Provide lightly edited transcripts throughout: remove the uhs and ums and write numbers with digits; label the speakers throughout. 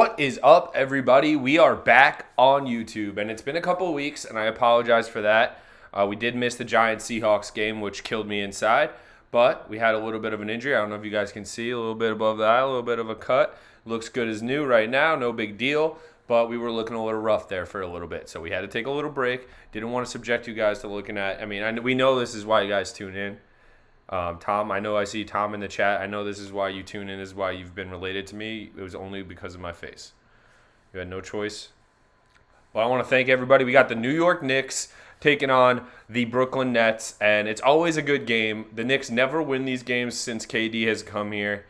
Speaker 1: What is up, everybody? We are back on YouTube, and it's been a couple of weeks, and I apologize for that. We did miss the Giants-Seahawks game, which killed me inside, but we had a little bit of an injury. I don't know if you guys can see, a little bit above the eye, a little bit of a cut. Looks good as new right now, no big deal, but we were looking a little rough there for a little bit, so we had to take a little break. Didn't want to subject you guys to looking at, we know this is why you guys tune in. Tom, I know I see Tom in the chat. I know this is why you tune in, is why you've been related to me. It was only because of my face. You had no choice. Well, I want to thank everybody. We got the New York Knicks taking on the Brooklyn Nets, and it's always a good game. The Knicks never win these games since KD has come here,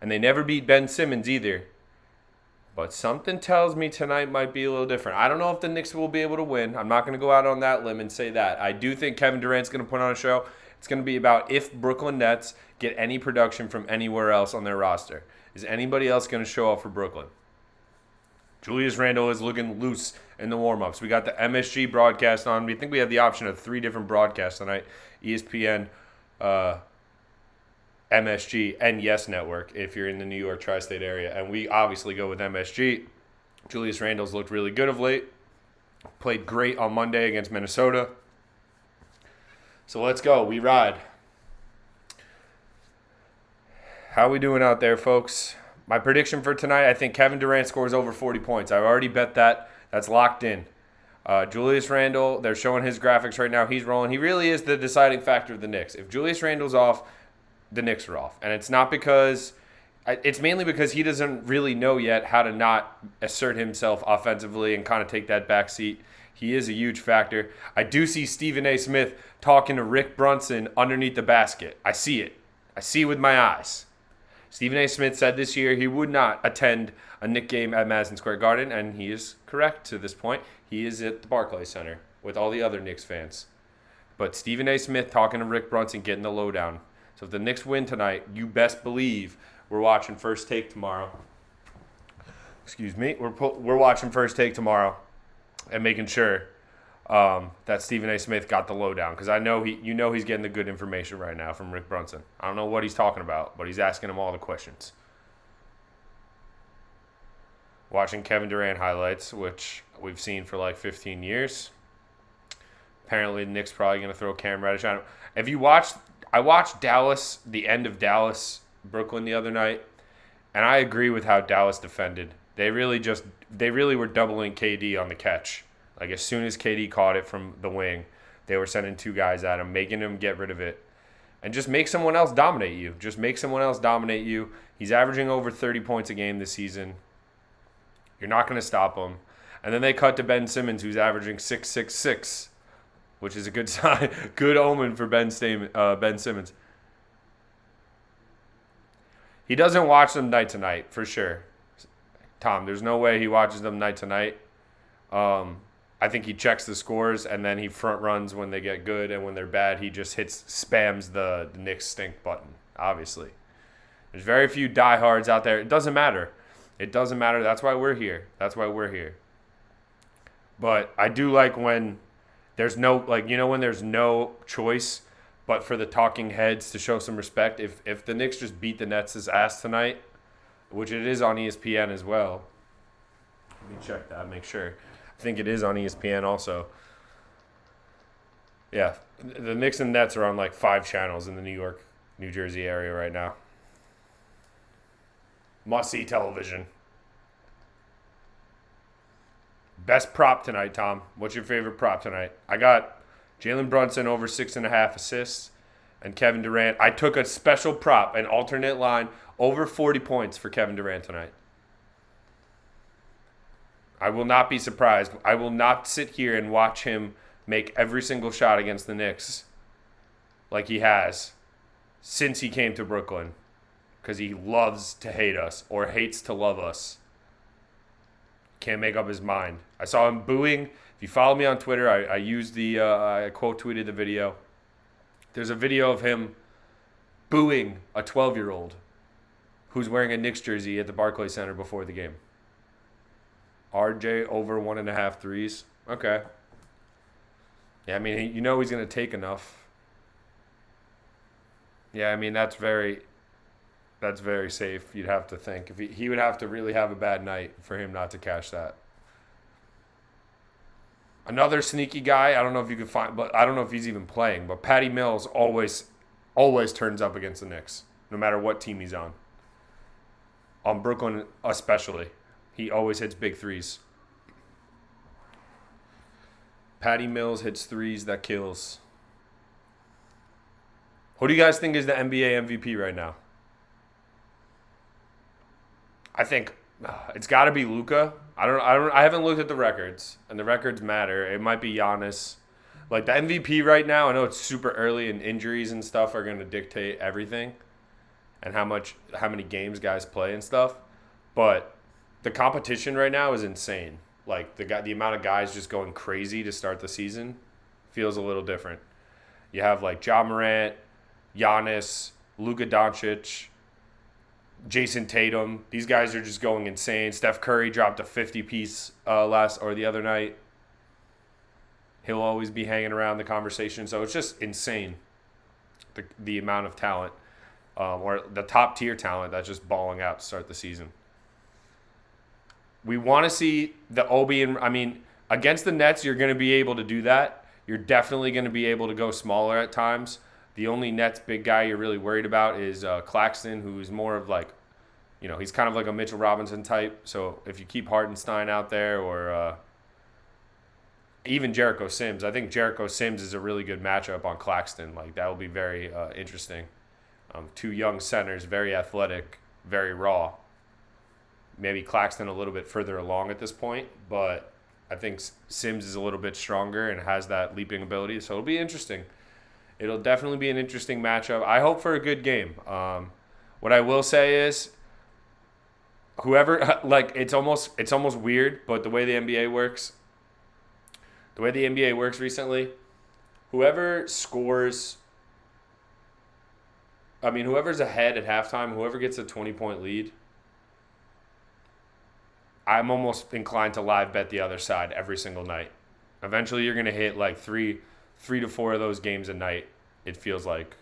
Speaker 1: and they never beat Ben Simmons either. But something tells me tonight might be a little different. I don't know if the Knicks will be able to win. I'm not going to go out on that limb and say that. I do think Kevin Durant's going to put on a show. It's going to be about if Brooklyn Nets get any production from anywhere else on their roster. Is anybody else going to show up for Brooklyn? Julius Randle is looking loose in the warm-ups. We got the MHT broadcast on. We think we have the option of 3 different broadcasts tonight. ESPN, MSG, and Yes Network if you're in the New York tri-state area. And we obviously go with MSG. Julius Randle's looked really good of late. Played great on Monday against Minnesota. So let's go. We ride. How we doing out there, folks? My prediction for tonight, I think Kevin Durant scores over 40 points. I've already bet that. That's locked in. Julius Randle, they're showing his graphics right now. He's rolling. He really is the deciding factor of the Knicks. If Julius Randle's off, the Knicks are off. And it's not because – it's mainly because he doesn't really know yet how to not assert himself offensively and kind of take that back seat. He is a huge factor. I do see Stephen A. Smith talking to Rick Brunson underneath the basket. I see it. I see it with my eyes. Stephen A. Smith said this year he would not attend a Knicks game at Madison Square Garden, and he is correct to this point. He is at the Barclays Center with all the other Knicks fans. But Stephen A. Smith talking to Rick Brunson, getting the lowdown. So if the Knicks win tonight, you best believe we're watching First Take tomorrow. Excuse me. We're watching First Take tomorrow. And making sure that Stephen A. Smith got the lowdown, because I know he's getting the good information right now from Rick Brunson. I don't know what he's talking about, but he's asking him all the questions. Watching Kevin Durant highlights, which we've seen for like 15 years. Apparently, the Knicks probably going to throw Cam Reddish on him. If you watched, I watched Dallas, the end of Dallas Brooklyn the other night, and I agree with how Dallas defended. They really were doubling KD on the catch. Like, as soon as KD caught it from the wing, they were sending 2 guys at him, making him get rid of it. And just make someone else dominate you. Just make someone else dominate you. He's averaging over 30 points a game this season. You're not going to stop him. And then they cut to Ben Simmons, who's averaging 6.66, which is a good sign, good omen for Ben Simmons. He doesn't watch them night to night, for sure. Tom, there's no way he watches them night to night. I think he checks the scores, and then he front runs when they get good, and when they're bad, he just spams the Knicks stink button, obviously. There's very few diehards out there. It doesn't matter. It doesn't matter. That's why we're here. But I do like when there's no, when there's no choice but for the talking heads to show some respect. If the Knicks just beat the Nets' ass tonight, which it is on ESPN as well. Let me check that, make sure. I think it is on ESPN also. Yeah, the Knicks and Nets are on like 5 channels in the New York, New Jersey area right now. Must-see television. Best prop tonight, Tom. What's your favorite prop tonight? I got Jalen Brunson over 6.5 assists and Kevin Durant. I took a special prop, an alternate line, Over 40 points for Kevin Durant tonight. I will not be surprised. I will not sit here and watch him make every single shot against the Knicks like he has since he came to Brooklyn, because he loves to hate us or hates to love us. Can't make up his mind. I saw him booing. If you follow me on Twitter, I used I quote tweeted the video. There's a video of him booing a 12-year-old who's wearing a Knicks jersey at the Barclays Center before the game. RJ over 1.5 threes. Okay. Yeah, I mean, you know he's going to take enough. Yeah, I mean, that's very safe, you'd have to think. If he would have to really have a bad night for him not to cash that. Another sneaky guy, I don't know if you could find, but I don't know if he's even playing, but Patty Mills always turns up against the Knicks, no matter what team he's on. On Brooklyn especially. He always hits big threes. Patty Mills hits threes that kills. Who do you guys think is the NBA MVP right now? I think it's got to be Luka. I haven't looked at the records, and the records matter. It might be Giannis. Like the MVP right now, I know it's super early and injuries and stuff are going to dictate everything and how many games guys play and stuff. But the competition right now is insane. Like the amount of guys just going crazy to start the season feels a little different. You have like Ja Morant, Giannis, Luka Doncic, Jason Tatum. These guys are just going insane. Steph Curry dropped a 50-piece the other night. He'll always be hanging around the conversation. So it's just insane, the amount of talent, or the top-tier talent that's just balling out to start the season. We want to see the Obi and, against the Nets, you're going to be able to do that. You're definitely going to be able to go smaller at times. The only Nets big guy you're really worried about is Claxton, who's more of like, he's kind of like a Mitchell Robinson type. So if you keep Hartenstein out there or even Jericho Sims, I think Jericho Sims is a really good matchup on Claxton. Like that will be very interesting. Two young centers, very athletic, very raw. Maybe Claxton a little bit further along at this point, but I think Sims is a little bit stronger and has that leaping ability. So it'll be interesting. It'll definitely be an interesting matchup. I hope for a good game. What I will say is, whoever it's almost weird, but the way the NBA works recently, whoever scores, whoever's ahead at halftime, whoever gets a 20-point lead, I'm almost inclined to live bet the other side every single night. Eventually, you're going to hit like three to four of those games a night, it feels like,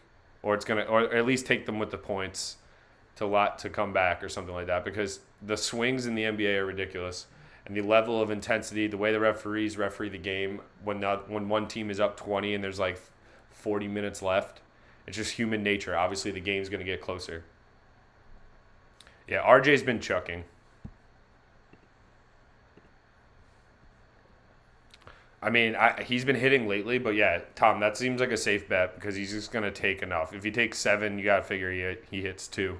Speaker 1: or at least take them with the points to come back or something like that, because the swings in the NBA are ridiculous, and the level of intensity, the way the referees referee the game when one team is up 20 and there's like 40 minutes left, it's just human nature. Obviously, the game's going to get closer. Yeah, RJ's been chucking. He's been hitting lately, but yeah, Tom, that seems like a safe bet because he's just going to take enough. If he takes 7, you got to figure he hits 2,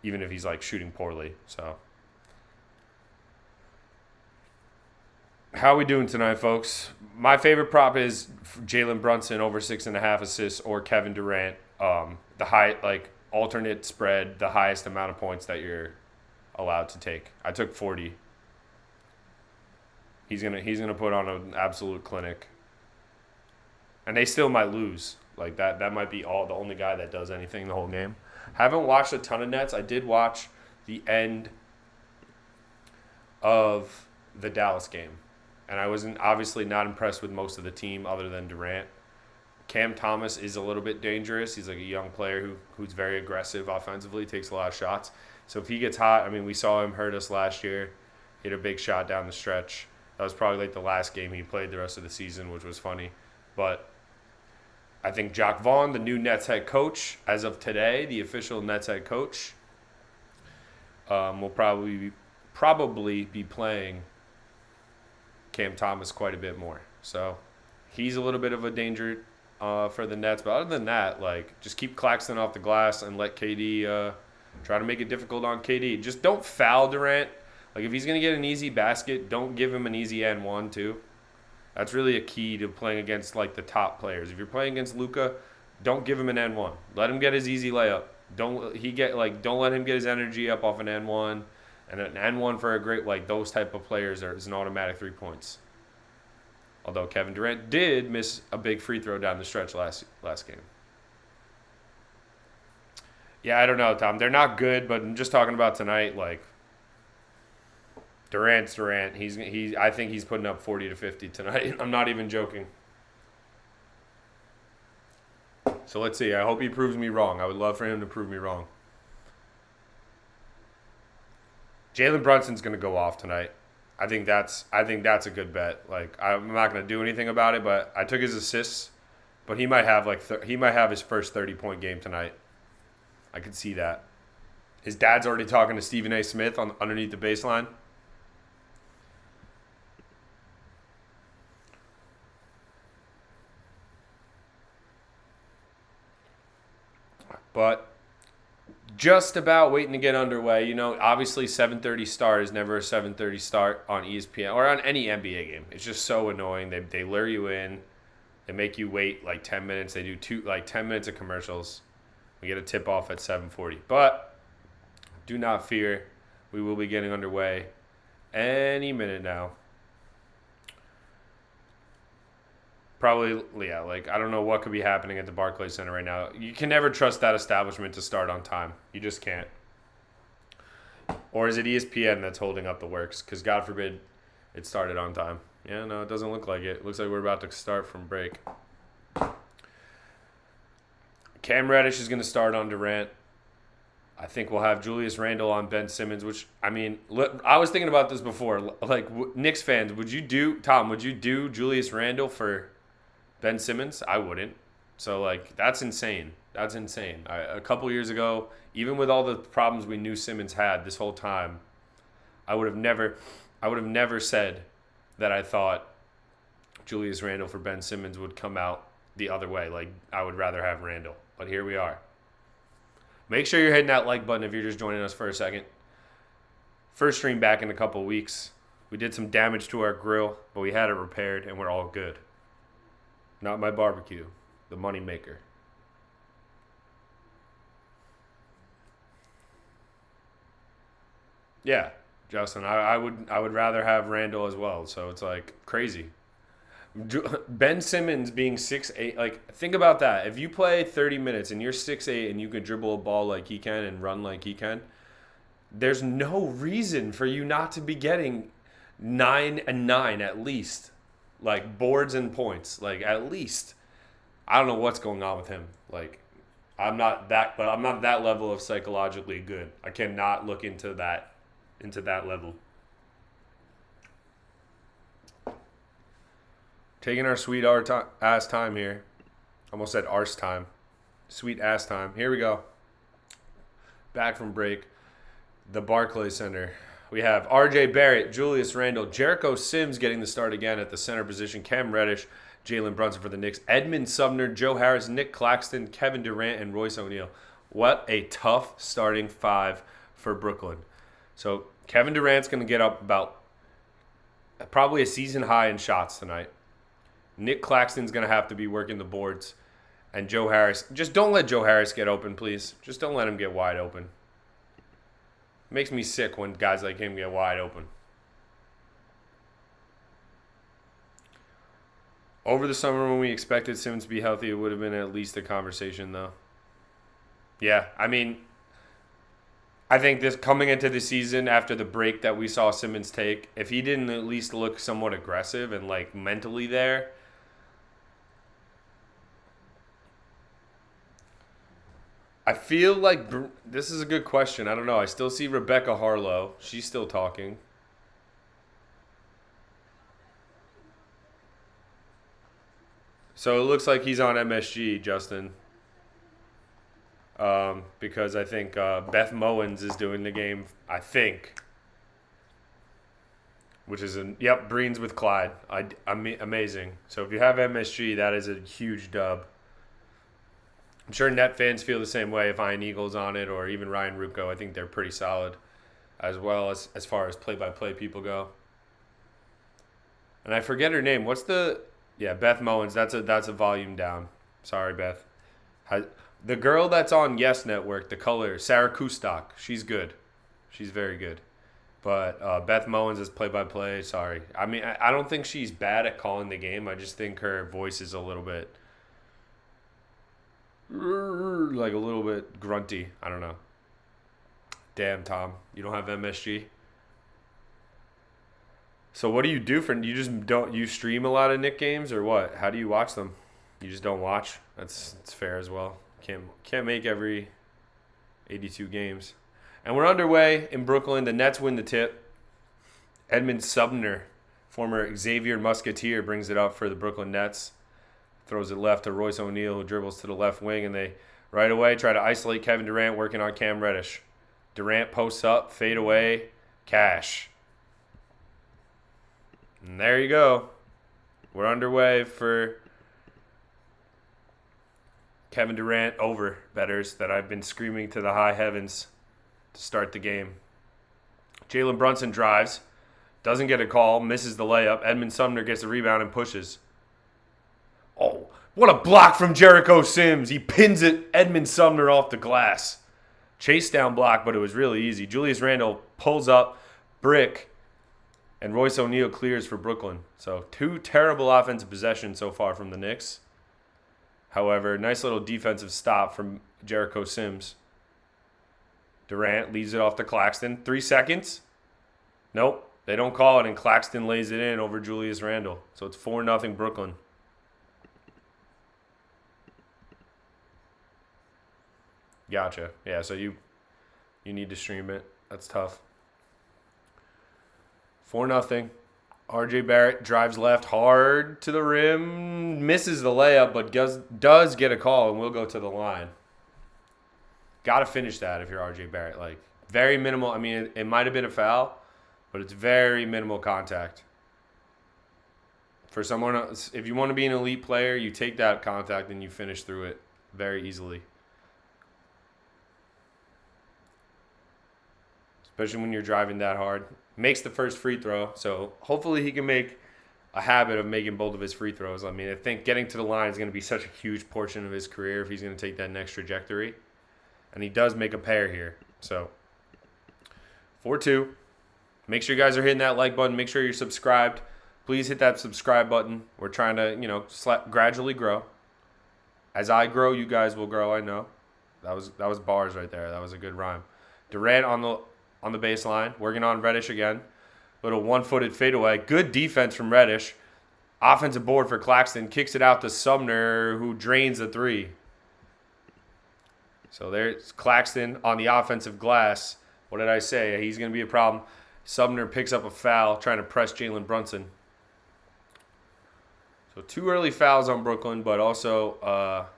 Speaker 1: even if he's like shooting poorly. So, how are we doing tonight, folks? My favorite prop is Jalen Brunson over 6.5 assists or Kevin Durant. The alternate spread, the highest amount of points that you're allowed to take. I took 40. He's gonna put on an absolute clinic, and they still might lose. Like that might be the only guy that does anything the whole game. Haven't watched a ton of Nets. I did watch the end of the Dallas game, and I was obviously not impressed with most of the team other than Durant. Cam Thomas is a little bit dangerous. He's like a young player who's very aggressive offensively, takes a lot of shots. So if he gets hot, we saw him hurt us last year. Hit a big shot down the stretch. That was probably like the last game he played the rest of the season, which was funny. But I think Jacques Vaughn, the new Nets head coach, as of today, the official Nets head coach, will probably be playing Cam Thomas quite a bit more. So he's a little bit of a danger for the Nets. But other than that, just keep Claxton off the glass and let KD Try to make it difficult on KD. Just don't foul Durant. Like, if he's going to get an easy basket, don't give him an easy N1 too. That's really a key to playing against, like, the top players. If you're playing against Luka, don't give him an N1. Let him get his easy layup. Don't let him get his energy up off an N1. And an N1 for a great, like, those type of players is an automatic 3 points. Although Kevin Durant did miss a big free throw down the stretch last game. Yeah, I don't know, Tom. They're not good, but I'm just talking about tonight, like, Durant's Durant. I think he's putting up 40 to 50 tonight. I'm not even joking. So let's see. I hope he proves me wrong. I would love for him to prove me wrong. Jalen Brunson's going to go off tonight. I think that's a good bet. Like, I'm not going to do anything about it, but I took his assists, but he might have his first 30-point game tonight. I could see that. His dad's already talking to Stephen A. Smith underneath the baseline. But just about waiting to get underway. You know, obviously 7:30 start is never a 7:30 start on ESPN or on any NBA game. It's just so annoying. They lure you in. They make you wait like 10 minutes. They do 10 minutes of commercials. We get a tip off at 7:40. But do not fear. We will be getting underway any minute now. Probably, yeah, like, I don't know what could be happening at the Barclays Center right now. You can never trust that establishment to start on time. You just can't. Or is it ESPN that's holding up the works? Because God forbid it started on time. Yeah, no, it doesn't look like it. It looks like we're about to start from break. Cam Reddish is going to start on Durant. I think we'll have Julius Randle on Ben Simmons, which, I mean, I was thinking about this before. Like, Knicks fans, would you do Julius Randle for Ben Simmons? I wouldn't. So, like, that's insane. That's insane. A couple years ago, even with all the problems we knew Simmons had this whole time, I would have never said that I thought Julius Randle for Ben Simmons would come out the other way. Like, I would rather have Randle. But here we are. Make sure you're hitting that like button if you're just joining us for a second. First stream back in a couple weeks. We did some damage to our grill, but we had it repaired, and we're all good. Not my barbecue, the money maker. Yeah, Justin, I would rather have Randall as well. So it's like crazy. Ben Simmons being 6'8", like, think about that. If you play 30 minutes and you're 6'8" and you can dribble a ball like he can and run like he can, there's no reason for you not to be getting 9 and 9 at least. Like, boards and points, like, at least. I don't know what's going on with him. Like, I'm not that level of psychologically good. I cannot look into that level. Taking our sweet ass time here. Almost said arse time. Sweet ass time. Here we go. Back from break. The Barclays Center. We have R.J. Barrett, Julius Randle, Jericho Sims getting the start again at the center position, Cam Reddish, Jalen Brunson for the Knicks, Edmund Sumner, Joe Harris, Nick Claxton, Kevin Durant, and Royce O'Neal. What a tough starting five for Brooklyn. So Kevin Durant's going to get up about probably a season high in shots tonight. Nick Claxton's going to have to be working the boards. And Joe Harris, just don't let Joe Harris get open, please. Just don't let him get wide open. It makes me sick when guys like him get wide open. Over the summer when we expected Simmons to be healthy, it would have been at least a conversation, though. Yeah, I mean, I think this coming into the season after the break that we saw Simmons take, if he didn't at least look somewhat aggressive and, like, mentally there, I feel like this is a good question. I don't know. I still see Rebecca Harlow. She's still talking. So it looks like he's on MSG, Justin. Because I think Beth Mowens is doing the game, I think. Which is, Breen's with Clyde. Amazing. So if you have MSG, that is a huge dub. I'm sure Net fans feel the same way if Ian Eagle's on it or even Ryan Ruocco. I think they're pretty solid as well as far as play-by-play people go. And I forget her name. What's the Beth Mowins. That's a volume down. Sorry, Beth. The girl that's on Yes Network, the color, Sarah Kustok. She's good. She's very good. But Beth Mowins is play-by-play. Sorry. I mean, I don't think she's bad at calling the game. I just think her voice is a little bit like a little bit grunty. I don't know. Damn, Tom. You don't have MSG? So what do you do for you just don't you stream a lot of Knick games or what? How do you watch them? You just don't watch? That's fair as well. Can't make every 82 games. And we're underway in Brooklyn. The Nets win the tip. Edmund Sumner, former Xavier Musketeer, brings it up for the Brooklyn Nets. Throws it left to Royce O'Neal, who dribbles to the left wing, and they right away try to isolate Kevin Durant, working on Cam Reddish. Durant posts up, fade away, cash. And there you go. We're underway for Kevin Durant over betters that I've been screaming to the high heavens to start the game. Jalen Brunson drives, doesn't get a call, misses the layup. Edmund Sumner gets the rebound and pushes. Oh, what a block from Jericho Sims. He pins it, Edmund Sumner off the glass. Chase down block, but it was really easy. Julius Randle pulls up, brick, and Royce O'Neal clears for Brooklyn. So 2 terrible offensive possessions so far from the Knicks. However, nice little defensive stop from Jericho Sims. Durant leaves it off to Claxton. 3 seconds. Nope, they don't call it, and Claxton lays it in over Julius Randle. So it's 4-0 Brooklyn. Gotcha. Yeah, so you need to stream it. That's tough. 4-0. RJ Barrett drives left hard to the rim, misses the layup, but does get a call and will go to the line. Got to finish that if you're RJ Barrett. Like, very minimal. I mean, it might have been a foul, but it's very minimal contact. For someone else, if you want to be an elite player, you take that contact and you finish through it very easily. Especially when you're driving that hard. Makes the first free throw, so hopefully he can make a habit of making both of his free throws. I mean, I think getting to the line is going to be such a huge portion of his career if he's going to take that next trajectory. And he does make a pair here. So, 4-2. Make sure you guys are hitting that like button. Make sure you're subscribed. Please hit that subscribe button. We're trying to, gradually grow. As I grow, you guys will grow, I know. That was bars right there. That was a good rhyme. Durant on the baseline, working on Reddish again. Little one-footed fadeaway. Good defense from Reddish. Offensive board for Claxton. Kicks it out to Sumner, who drains the 3. So there's Claxton on the offensive glass. What did I say? He's going to be a problem. Sumner picks up a foul, trying to press Jalen Brunson. So 2 early fouls on Brooklyn, but also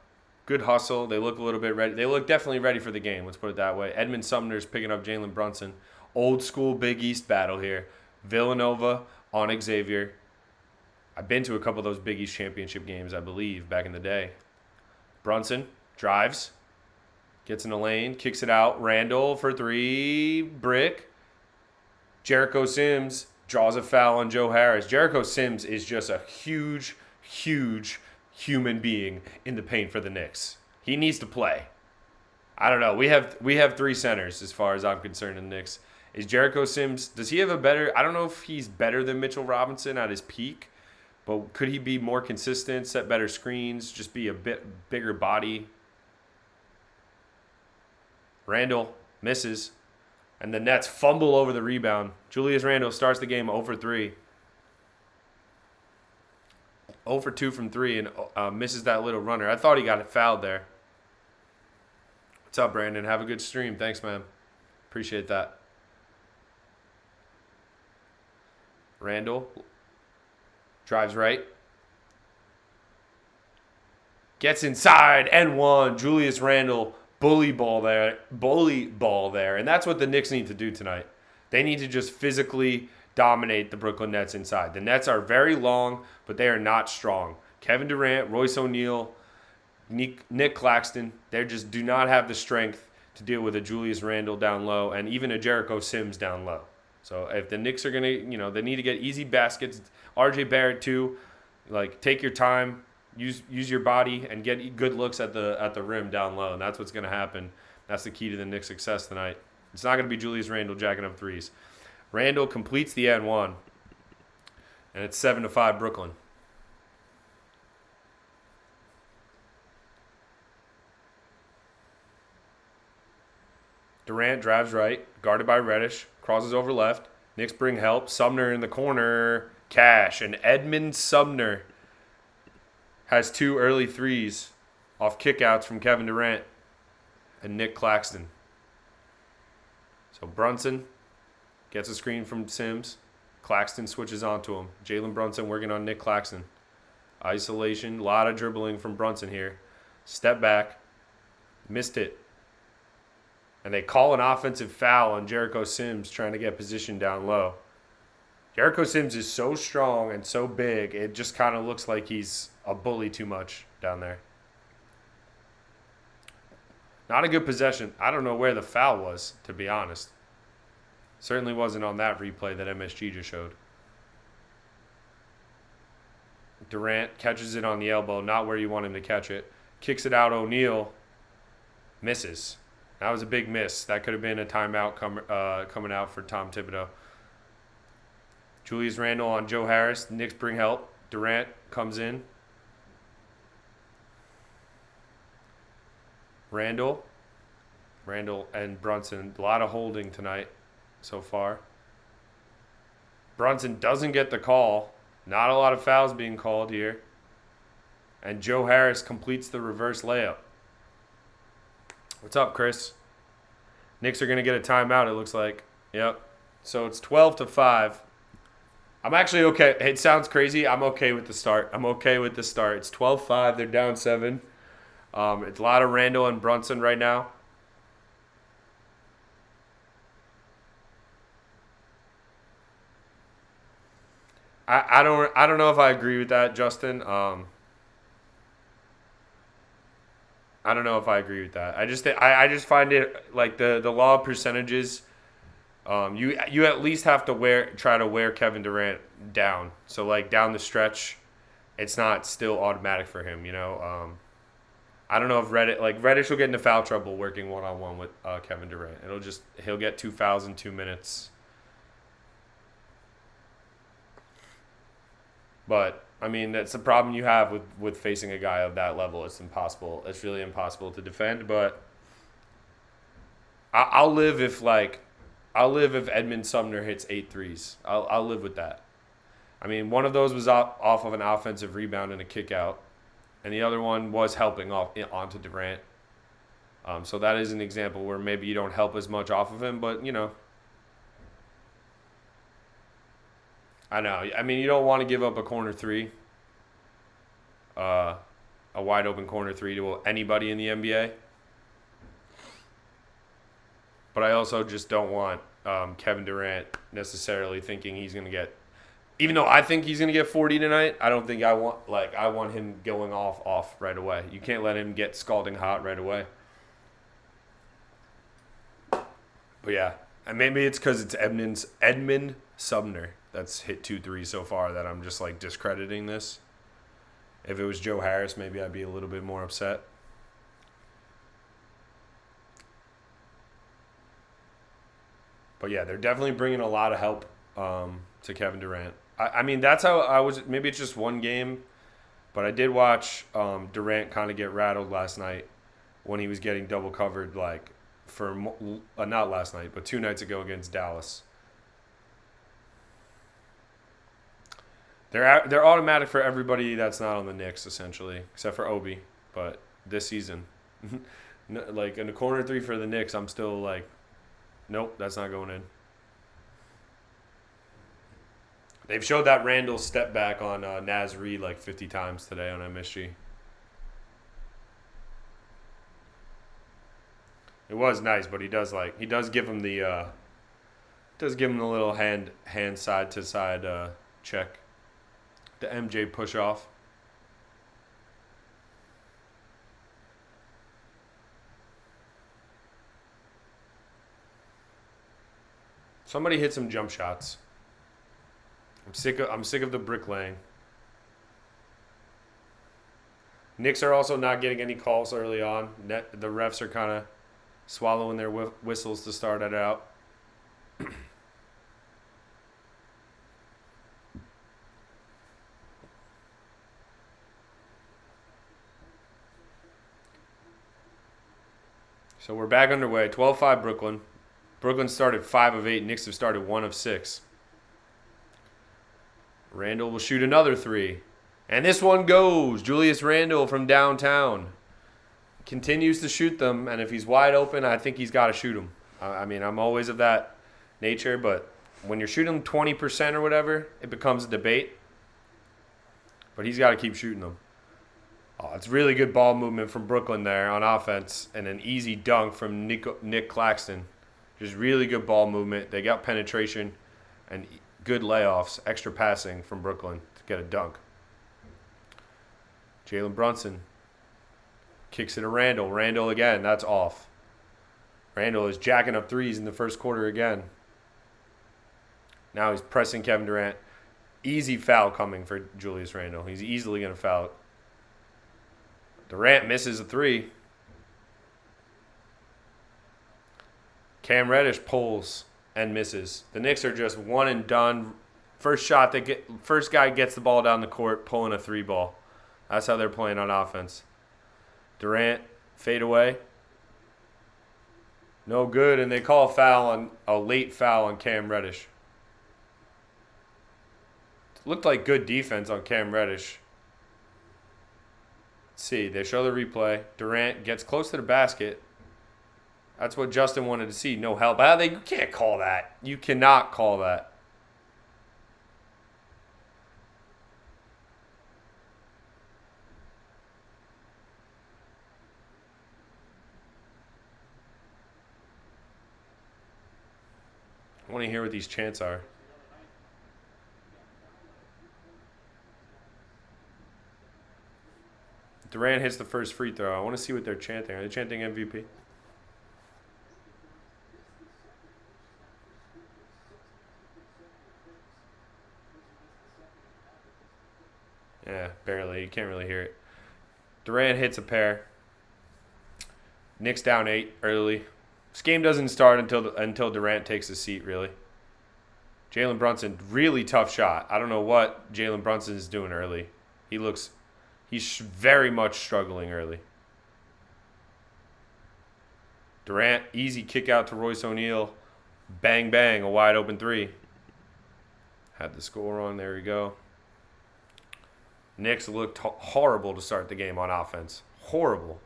Speaker 1: good hustle. They look a little bit ready. They look definitely ready for the game. Let's put it that way. Edmund Sumner's picking up Jalen Brunson. Old school Big East battle here. Villanova on Xavier. I've been to a couple of those Big East championship games, I believe, back in the day. Brunson drives. Gets in the lane. Kicks it out. Randle for 3. Brick. Jericho Sims draws a foul on Joe Harris. Jericho Sims is just a huge human being in the paint for the Knicks. He needs to play. I don't know. We have 3 centers as far as I'm concerned in the Knicks. Is Jericho Sims, does he have a better, I don't know if he's better than Mitchell Robinson at his peak, but could he be more consistent, set better screens, just be a bit bigger body? Randle misses, and the Nets fumble over the rebound. Julius Randle starts the game 0 for 3. 0 for 2 from 3 and misses that little runner. I thought he got it fouled there. What's up, Brandon? Have a good stream. Thanks, man. Appreciate that. Randle drives right. Gets inside and 1. Julius Randle bully ball there. And that's what the Knicks need to do tonight. They need to just physically dominate the Brooklyn Nets inside. The Nets are very long, but they are not strong. Kevin Durant, Royce O'Neal, Nick Claxton, they just do not have the strength to deal with a Julius Randle down low and even a Jericho Sims down low. So if the Knicks are going to, they need to get easy baskets. RJ Barrett too, like take your time, use your body and get good looks at the rim down low, and that's what's going to happen. That's the key to the Knicks' success tonight. It's not going to be Julius Randle jacking up threes. Randle completes the N1, and it's 7-5 Brooklyn. Durant drives right, guarded by Reddish, crosses over left. Knicks bring help. Sumner in the corner. Cash. And Edmund Sumner has 2 early threes off kickouts from Kevin Durant and Nick Claxton. So Brunson gets a screen from Sims. Claxton switches onto him. Jalen Brunson working on Nick Claxton. Isolation. A lot of dribbling from Brunson here. Step back. Missed it. And they call an offensive foul on Jericho Sims trying to get position down low. Jericho Sims is so strong and so big, it just kind of looks like he's a bully too much down there. Not a good possession. I don't know where the foul was, to be honest. Certainly wasn't on that replay that MSG just showed. Durant catches it on the elbow, not where you want him to catch it. Kicks it out, O'Neal. Misses. That was a big miss. That could have been a timeout coming out for Tom Thibodeau. Julius Randle on Joe Harris. The Knicks bring help. Durant comes in. Randle and Brunson. A lot of holding tonight so far. Brunson doesn't get the call. Not a lot of fouls being called here. And Joe Harris completes the reverse layup. What's up, Chris? Knicks are going to get a timeout, it looks like. Yep. So it's 12-5. I'm actually okay. It sounds crazy. I'm okay with the start. It's 12-5. They're down 7. It's a lot of Randle and Brunson right now. I don't know if I agree with that, Justin. I don't know if I agree with that. I just find it like the law of percentages. You at least have to try to wear Kevin Durant down. So like down the stretch, it's not still automatic for him. I don't know if Reddish will get into foul trouble working 1-on-1 with Kevin Durant. He'll get 2 fouls in 2 minutes. But I mean, that's the problem you have with facing a guy of that level. It's impossible. It's really impossible to defend. But I'll live if Edmund Sumner hits 8 threes. I'll live with that. I mean, one of those was off of an offensive rebound and a kick out, and the other one was helping onto Durant. So that is an example where maybe you don't help as much off of him, but I know. I mean, you don't want to give up a corner 3, a wide open corner 3 to anybody in the NBA. But I also just don't want Kevin Durant necessarily thinking he's going to get, even though I think he's going to get 40 tonight, I don't think I want him going off right away. You can't let him get scalding hot right away. But yeah, and maybe it's because it's Edmund Sumner that's hit 2 threes so far that I'm just like discrediting this. If it was Joe Harris, maybe I'd be a little bit more upset. But yeah, they're definitely bringing a lot of help to Kevin Durant. I mean, that's how I was. Maybe it's just one game, but I did watch Durant kind of get rattled last night when he was getting double covered, like not last night, but 2 nights ago against Dallas. They're automatic for everybody that's not on the Knicks, essentially, except for Obi. But this season, like in the corner 3 for the Knicks, I'm still like, nope, that's not going in. They've showed that Randall step back on Naz Reid like 50 times today on MSG. It was nice, but he does give him the little hand side to side check. The MJ push off. Somebody hit some jump shots. I'm sick of the bricklaying. Knicks are also not getting any calls early on. The refs are kind of swallowing their whistles to start it out. So we're back underway. 12-5 Brooklyn. Brooklyn started 5 of 8. Knicks have started 1 of 6. Randle will shoot another 3. And this one goes. Julius Randle from downtown continues to shoot them. And if he's wide open, I think he's got to shoot them. I mean, I'm always of that nature. But when you're shooting 20% or whatever, it becomes a debate. But he's got to keep shooting them. Oh, it's really good ball movement from Brooklyn there on offense. And an easy dunk from Nick Claxton. Just really good ball movement. They got penetration and good layoffs, extra passing from Brooklyn to get a dunk. Jalen Brunson kicks it to Randle. Randle again, that's off. Randle is jacking up threes in the first quarter again. Now he's pressing Kevin Durant. Easy foul coming for Julius Randle. He's easily going to foul it. Durant misses a 3. Cam Reddish pulls and misses. The Knicks are just one and done. First guy gets the ball down the court, pulling a 3 ball. That's how they're playing on offense. Durant, fade away. No good, and they call a late foul on Cam Reddish. Looked like good defense on Cam Reddish. Let's see, they show the replay. Durant gets close to the basket. That's what Justin wanted to see. No help. You can't call that. You cannot call that. I want to hear what these chants are. Durant hits the first free throw. I want to see what they're chanting. Are they chanting MVP? Yeah, barely. You can't really hear it. Durant hits a pair. Knicks down 8 early. This game doesn't start until Durant takes a seat, really. Jalen Brunson, really tough shot. I don't know what Jalen Brunson is doing early. He's very much struggling early. Durant, easy kick out to Royce O'Neal. Bang, bang, a wide open 3. Had the score on. There we go. Knicks looked horrible to start the game on offense. Horrible.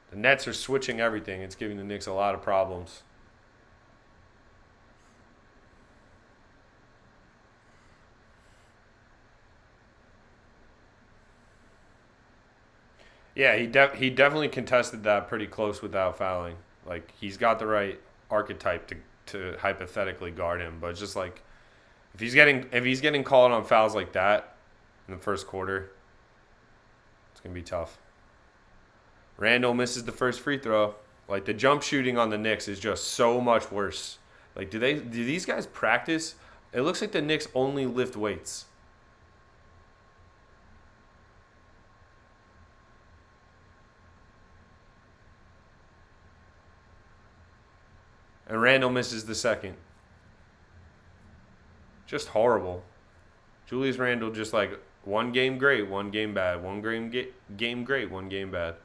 Speaker 1: The Nets are switching everything. It's giving the Knicks a lot of problems. Yeah, he definitely contested that pretty close without fouling. Like, he's got the right archetype to hypothetically guard him, but it's just like if he's getting called on fouls like that in the first quarter, it's gonna be tough. Randle misses the first free throw. Like, the jump shooting on the Knicks is just so much worse. Like, do these guys practice? It looks like the Knicks only lift weights. And Randle misses the second. Just horrible. Julius Randle just like one game great, one game bad. One game great, one game bad.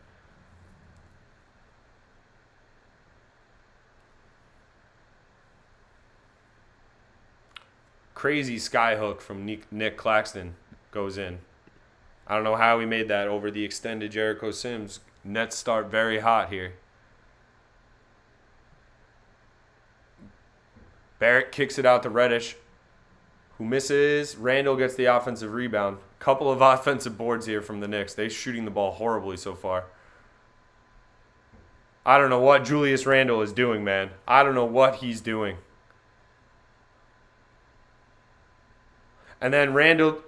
Speaker 1: Crazy skyhook from Nick Claxton goes in. I don't know how he made that over the extended Jericho Sims. Nets start very hot here. Barrett kicks it out to Reddish, who misses. Randle gets the offensive rebound. Couple of offensive boards here from the Knicks. They're shooting the ball horribly so far. I don't know what Julius Randle is doing, man. I don't know what he's doing. And then Randle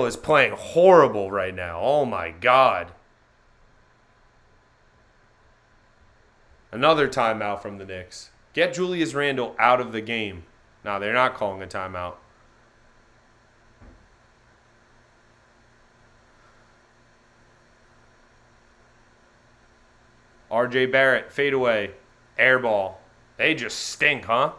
Speaker 1: is playing horrible right now. Oh, my God. Another timeout from the Knicks. Get Julius Randle out of the game. No, they're not calling a timeout. R.J. Barrett, fadeaway, air ball. They just stink, huh?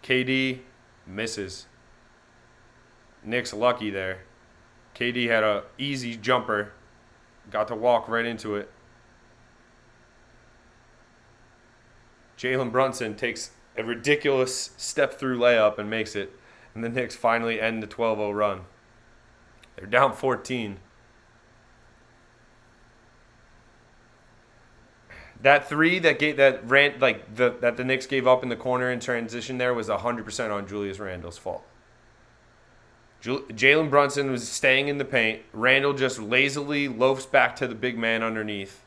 Speaker 1: KD misses. Knicks lucky there. KD had a easy jumper. Got to walk right into it. Jalen Brunson takes a ridiculous step-through layup and makes it. And the Knicks finally end the 12-0 run. They're down 14. That three that the Knicks gave up in the corner in transition there was 100% on Julius Randle's fault. Jalen Brunson was staying in the paint. Randle just lazily loafs back to the big man underneath.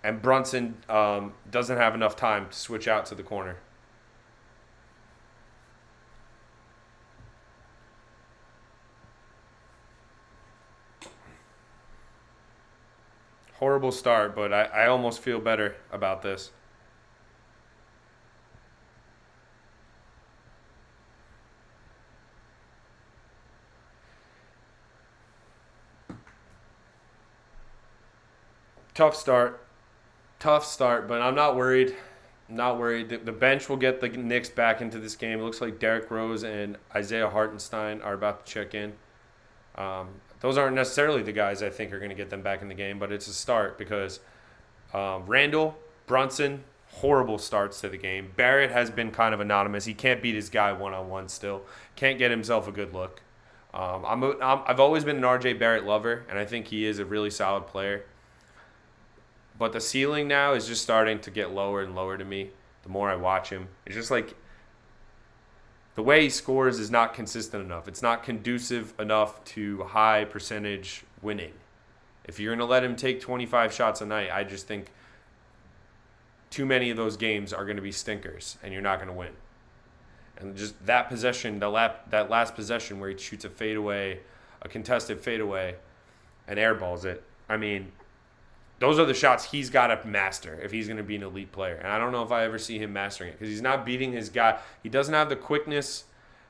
Speaker 1: And Brunson doesn't have enough time to switch out to the corner. Horrible start, but I almost feel better about this. Tough start, but I'm not worried. Not worried. The bench will get the Knicks back into this game. It looks like Derrick Rose and Isaiah Hartenstein are about to check in. Those aren't necessarily the guys I think are going to get them back in the game, but it's a start because Randle, Brunson, horrible starts to the game. Barrett has been kind of anonymous. He can't beat his guy one-on-one still. Can't get himself a good look. I've always been an R.J. Barrett lover, and I think he is a really solid player. But the ceiling now is just starting to get lower and lower to me the more I watch him. It's just like the way he scores is not consistent enough. It's not conducive enough to high percentage winning. If you're going to let him take 25 shots a night, I just think too many of those games are going to be stinkers, and you're not going to win. And just that possession, that last possession where he shoots a fadeaway, a contested fadeaway, and airballs it. I mean, those are the shots he's got to master if he's going to be an elite player. And I don't know if I ever see him mastering it because he's not beating his guy. He doesn't have the quickness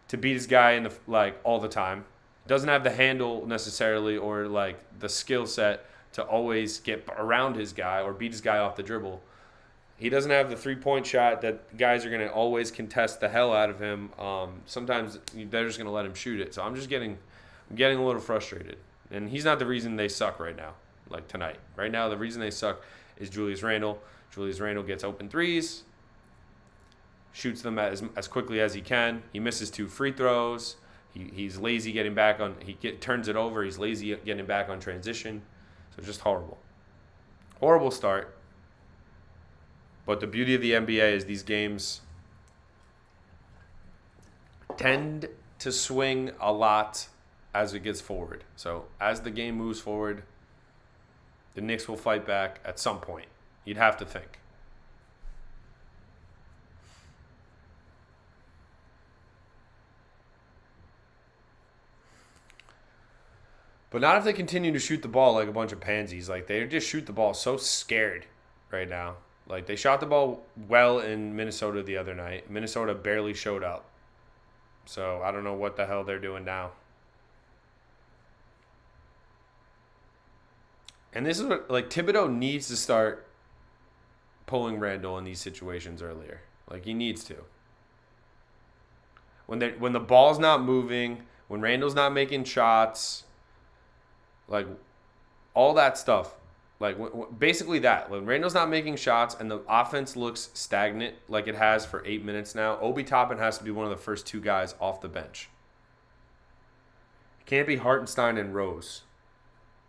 Speaker 1: to beat his guy in the all the time. Doesn't have the handle necessarily or the skill set to always get around his guy or beat his guy off the dribble. He doesn't have the three-point shot that guys are going to always contest the hell out of him. Sometimes they're just going to let him shoot it. So I'm getting a little frustrated. And he's not the reason they suck right now. Like tonight. Right now, the reason they suck is Julius Randle. Julius Randle gets open threes, shoots them as quickly as he can. He misses 2 free throws. He's lazy getting back on. Turns it over. He's lazy getting back on transition. So just horrible. Horrible start. But the beauty of the NBA is these games tend to swing a lot as it gets forward. So as the game moves forward, the Knicks will fight back at some point. You'd have to think. But not if they continue to shoot the ball like a bunch of pansies. They just shoot the ball so scared right now. They shot the ball well in Minnesota the other night. Minnesota barely showed up. So I don't know what the hell they're doing now. And this is what Thibodeau needs to start pulling Randle in these situations earlier. He needs to. When the ball's not moving, when Randle's not making shots, all that stuff. Basically that. When Randle's not making shots and the offense looks stagnant like it has for 8 minutes now, Obi Toppin has to be one of the first 2 guys off the bench. It can't be Hartenstein and Rose,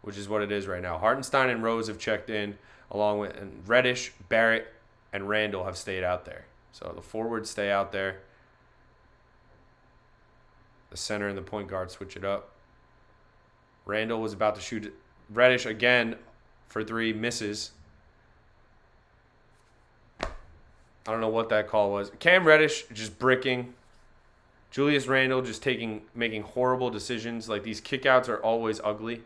Speaker 1: which is what it is right now. Hartenstein and Rose have checked in, along with and Reddish, Barrett, and Randle have stayed out there. So the forwards stay out there. The center and the point guard switch it up. Randle was about to shoot it. Reddish again for 3, misses. I don't know what that call was. Cam Reddish just bricking. Julius Randle just making horrible decisions. These kickouts are always ugly.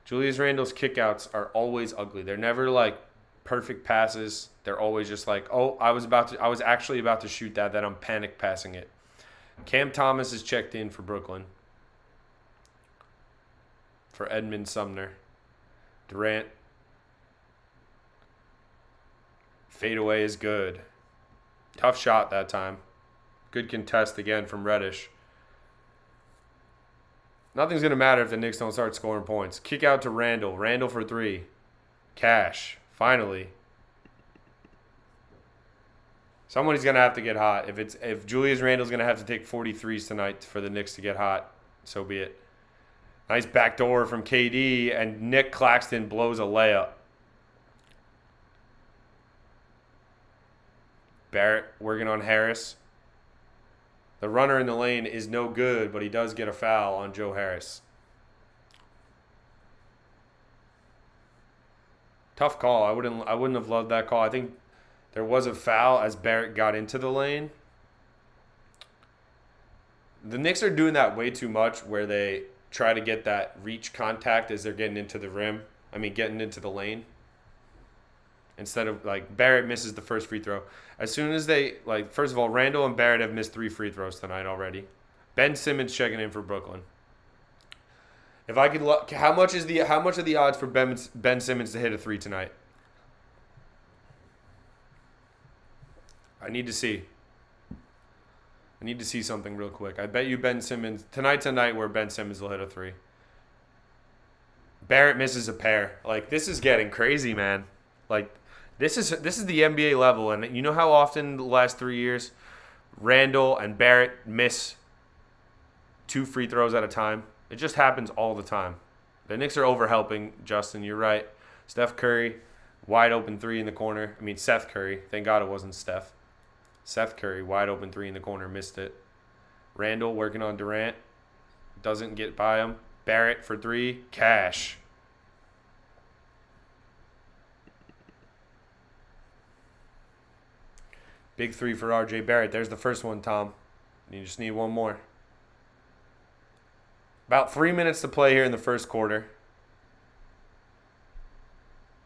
Speaker 1: Julius Randle's kickouts are always ugly. They're never like perfect passes. They're always just like, oh, I was actually about to shoot that, then I'm panic passing it. Cam Thomas is checked in for Brooklyn. For Edmund Sumner. Durant. Fadeaway is good. Tough shot that time. Good contest again from Reddish. Nothing's going to matter if the Knicks don't start scoring points. Kick out to Randle. Randle for 3. Cash. Finally. Somebody's going to have to get hot. If Julius Randle's going to have to take 43s tonight for the Knicks to get hot, so be it. Nice backdoor from KD, and Nick Claxton blows a layup. Barrett working on Harris. The runner in the lane is no good, but he does get a foul on Joe Harris. Tough call. I wouldn't have loved that call. I think there was a foul as Barrett got into the lane. The Knicks are doing that way too much where they try to get that reach contact as they're getting into the rim. Getting into the lane. Instead of, Barrett misses the first free throw. As soon as they, first of all, Randle and Barrett have missed 3 free throws tonight already. Ben Simmons checking in for Brooklyn. If I could look, how much are the odds for Ben Simmons to hit a 3 tonight? I need to see something real quick. I bet you Ben Simmons, tonight's a night where Ben Simmons will hit a 3. Barrett misses a pair. This is getting crazy, man. This is the NBA level, and you know how often the last 3 years Randle and Barrett miss 2 free throws at a time? It just happens all the time. The Knicks are overhelping, Justin. You're right. Steph Curry, wide open 3 in the corner. Seth Curry. Thank God it wasn't Steph. Seth Curry, wide open 3 in the corner, missed it. Randle working on Durant. Doesn't get by him. Barrett for 3. Cash. Big 3 for RJ Barrett. There's the first one, Tom. You just need one more. About 3 minutes to play here in the first quarter.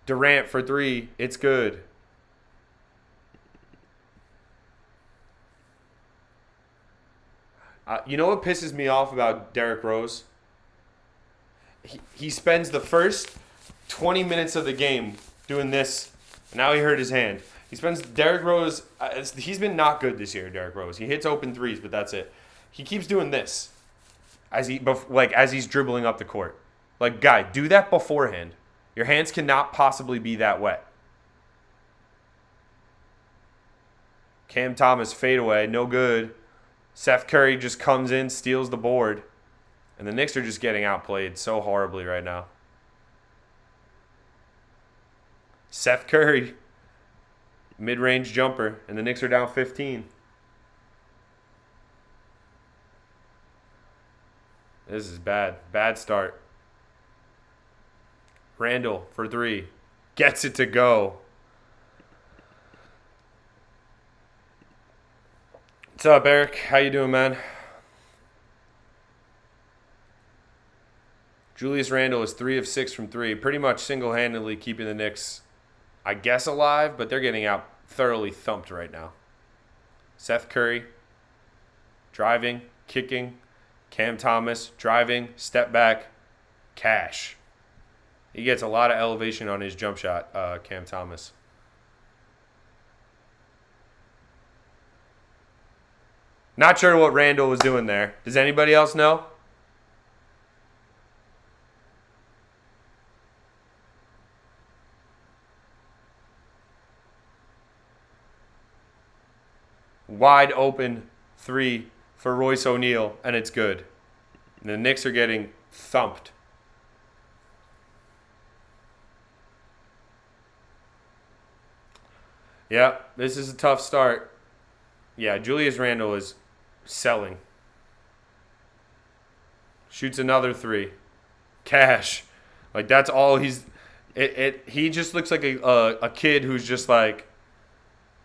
Speaker 1: Durant for 3. It's good. You know what pisses me off about Derrick Rose? He spends the first 20 minutes of the game doing this. Now he hurt his hand. Derrick Rose, he's been not good this year, Derrick Rose. He hits open 3s, but that's it. He keeps doing this as he's dribbling up the court. Guy, do that beforehand. Your hands cannot possibly be that wet. Cam Thomas fadeaway, no good. Seth Curry just comes in, steals the board. And the Knicks are just getting outplayed so horribly right now. Seth Curry, mid-range jumper, and the Knicks are down 15. This is bad. Bad start. Randle for 3. Gets it to go. What's up, Eric? How you doing, man? Julius Randle is 3 of 6 from 3. Pretty much single-handedly keeping the Knicks, I guess, alive, but they're getting out thoroughly thumped right now. Seth Curry, driving, kicking. Cam Thomas, driving, step back, cash. He gets a lot of elevation on his jump shot, Cam Thomas. Not sure what Randle was doing there. Does anybody else know? Wide open 3 for Royce O'Neal, and it's good. And the Knicks are getting thumped. Yeah, this is a tough start. Yeah, Julius Randle is selling. Shoots another 3. Cash. That's all he's... He just looks like a kid who's just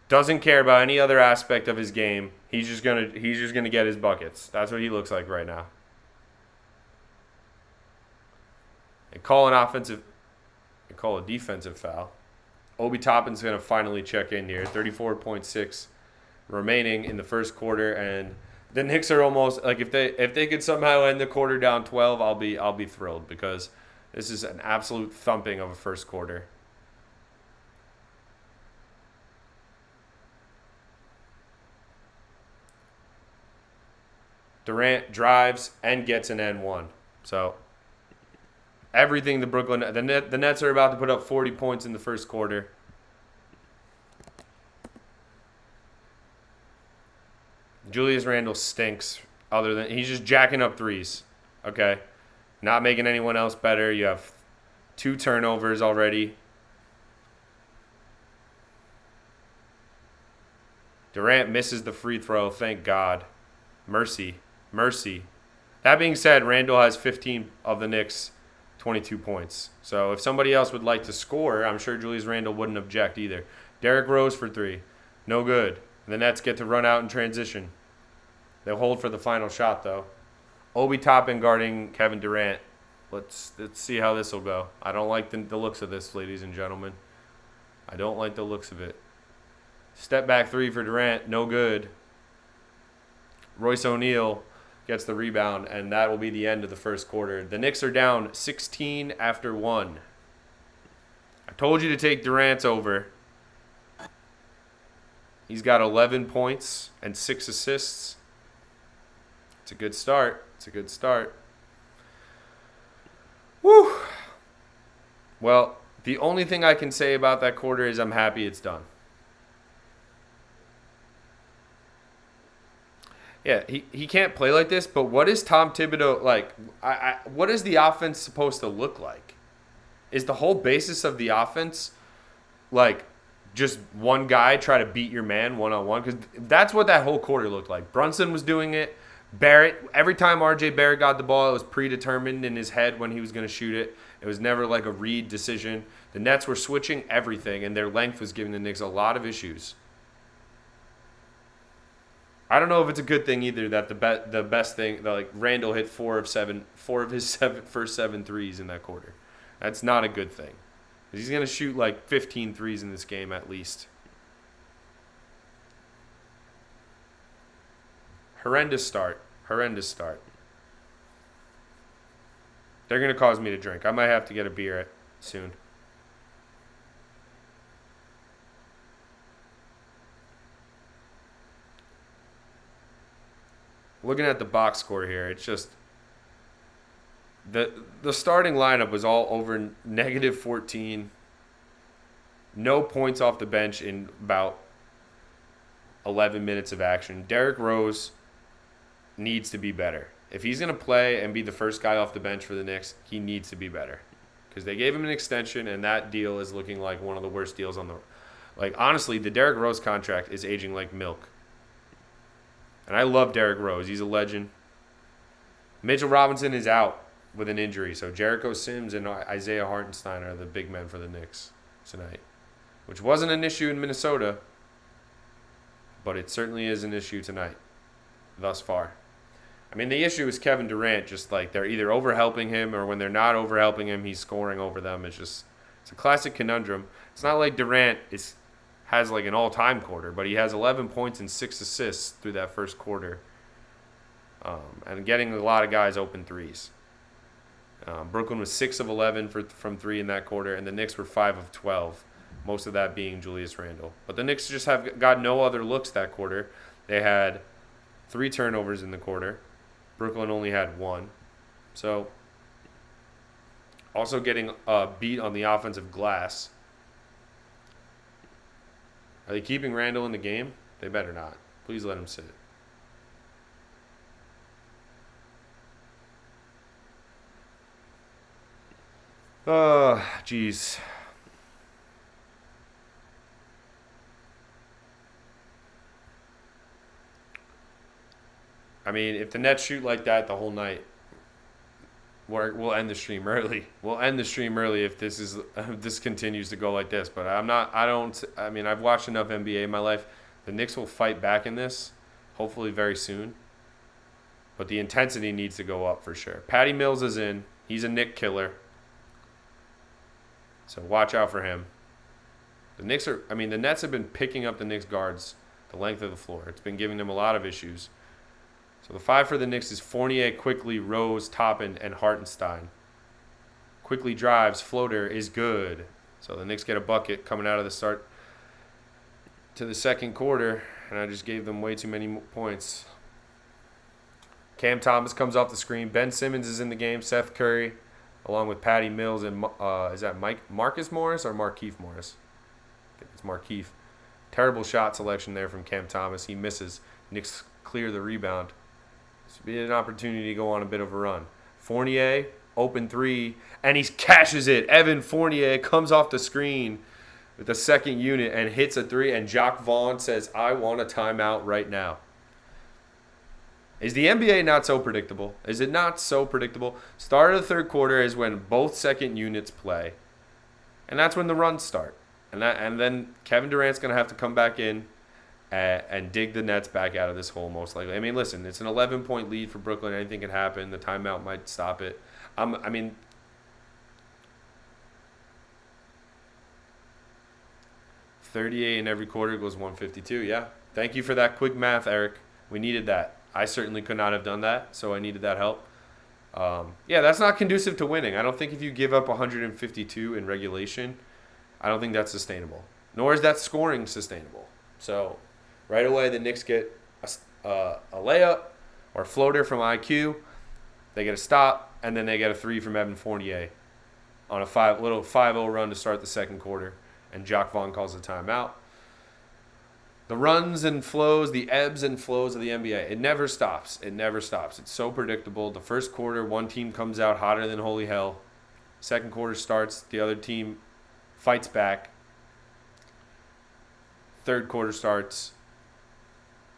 Speaker 1: doesn't care about any other aspect of his game. He's just gonna get his buckets. That's what he looks like right now. And call an offensive, they call a defensive foul. Obi Toppin's going to finally check in here. 34.6 remaining in the first quarter, and the Knicks are almost like if they could somehow end the quarter down 12, I'll be thrilled because this is an absolute thumping of a first quarter. Durant drives and gets an N1. So everything the Nets are about to put up 40 points in the first quarter. Julius Randle stinks other than he's just jacking up threes. Okay. Not making anyone else better. You have 2 turnovers already. Durant misses the free throw, thank God. Mercy. That being said, Randle has 15 of the Knicks' 22 points. So if somebody else would like to score, I'm sure Julius Randle wouldn't object either. Derrick Rose for 3. No good. The Nets get to run out in transition. They'll hold for the final shot, though. Obi Toppin guarding Kevin Durant. Let's see how this will go. I don't like the looks of this, ladies and gentlemen. I don't like the looks of it. Step back 3 for Durant. No good. Royce O'Neal gets the rebound, and that will be the end of the first quarter. The Knicks are down 16 after 1. I told you to take Durant's over. He's got 11 points and 6 assists. It's a good start. Woo! Well, the only thing I can say about that quarter is I'm happy it's done. Yeah, he can't play like this, but what is Tom Thibodeau like? What is the offense supposed to look like? Is the whole basis of the offense like just one guy try to beat your man one-on-one? Because that's what that whole quarter looked like. Brunson was doing it. Barrett, every time RJ Barrett got the ball, it was predetermined in his head when he was going to shoot it. It was never like a read decision. The Nets were switching everything, and their length was giving the Knicks a lot of issues. I don't know if it's a good thing either that the best thing that like Randle hit 4 of his first 7 threes in that quarter. That's not a good thing. He's going to shoot like 15 threes in this game at least. Horrendous start. They're going to cause me to drink. I might have to get a beer soon. Looking at the box score here, it's just the starting lineup was all over negative 14. No points off the bench in about 11 minutes of action. Derrick Rose needs to be better. If he's going to play and be the first guy off the bench for the Knicks, he needs to be better. Because they gave him an extension, and that deal is looking like one of the worst deals on the – like, honestly, the Derrick Rose contract is aging like milk. And I love Derrick Rose. He's a legend. Mitchell Robinson is out with an injury, so Jericho Sims and Isaiah Hartenstein are the big men for the Knicks tonight, which wasn't an issue in Minnesota, but it certainly is an issue tonight thus far. I mean, the issue is Kevin Durant, just like they're either overhelping him or when they're not overhelping him, he's scoring over them. It's a classic conundrum. It's not like Durant has like an all-time quarter, but he has 11 points and 6 assists through that first quarter, and getting a lot of guys open threes. Brooklyn was 6 of 11 from 3 in that quarter, and the Knicks were 5 of 12, most of that being Julius Randle. But the Knicks just have got no other looks that quarter. They had 3 turnovers in the quarter. Brooklyn only had 1. So also getting beat on the offensive glass. Are they keeping Randle in the game? They better not. Please let him sit. Oh, jeez. I mean, if the Nets shoot like that the whole night, we'll end the stream early. We'll end the stream early if this continues to go like this. But I mean, I've watched enough NBA in my life. The Knicks will fight back in this, hopefully very soon. But the intensity needs to go up for sure. Patty Mills is in. He's a Knick killer. So watch out for him. The Nets have been picking up the Knicks guards the length of the floor. It's been giving them a lot of issues. So the 5 for the Knicks is Fournier, Quickly, Rose, Toppin, and Hartenstein. Quickly drives, floater is good. So the Knicks get a bucket coming out of the start to the second quarter, and I just gave them way too many points. Cam Thomas comes off the screen. Ben Simmons is in the game. Seth Curry, along with Patty Mills and is that Marcus Morris or Markieff Morris? I think it's Markieff. Terrible shot selection there from Cam Thomas. He misses. Knicks clear the rebound. This would be an opportunity to go on a bit of a run. Fournier, open 3, and he cashes it. Evan Fournier comes off the screen with the second unit and hits a 3, and Jacques Vaughn says, I want a timeout right now. Is the NBA not so predictable? Is it not so predictable? Start of the third quarter is when both second units play, and that's when the runs start. And then Kevin Durant's going to have to come back in and dig the Nets back out of this hole, most likely. I mean, listen, it's an 11-point lead for Brooklyn. Anything can happen. The timeout might stop it. 38 in every quarter goes 152. Yeah. Thank you for that quick math, Eric. We needed that. I certainly could not have done that, so I needed that help. Yeah, that's not conducive to winning. I don't think if you give up 152 in regulation, I don't think that's sustainable. Nor is that scoring sustainable. So right away, the Knicks get a layup or a floater from IQ. They get a stop, and then they get a 3 from Evan Fournier on a 5-0 run to start the second quarter. And Jacques Vaughn calls a timeout. The runs and flows, the ebbs and flows of the NBA, it never stops. It never stops. It's so predictable. The first quarter, one team comes out hotter than holy hell. Second quarter starts, the other team fights back. Third quarter starts,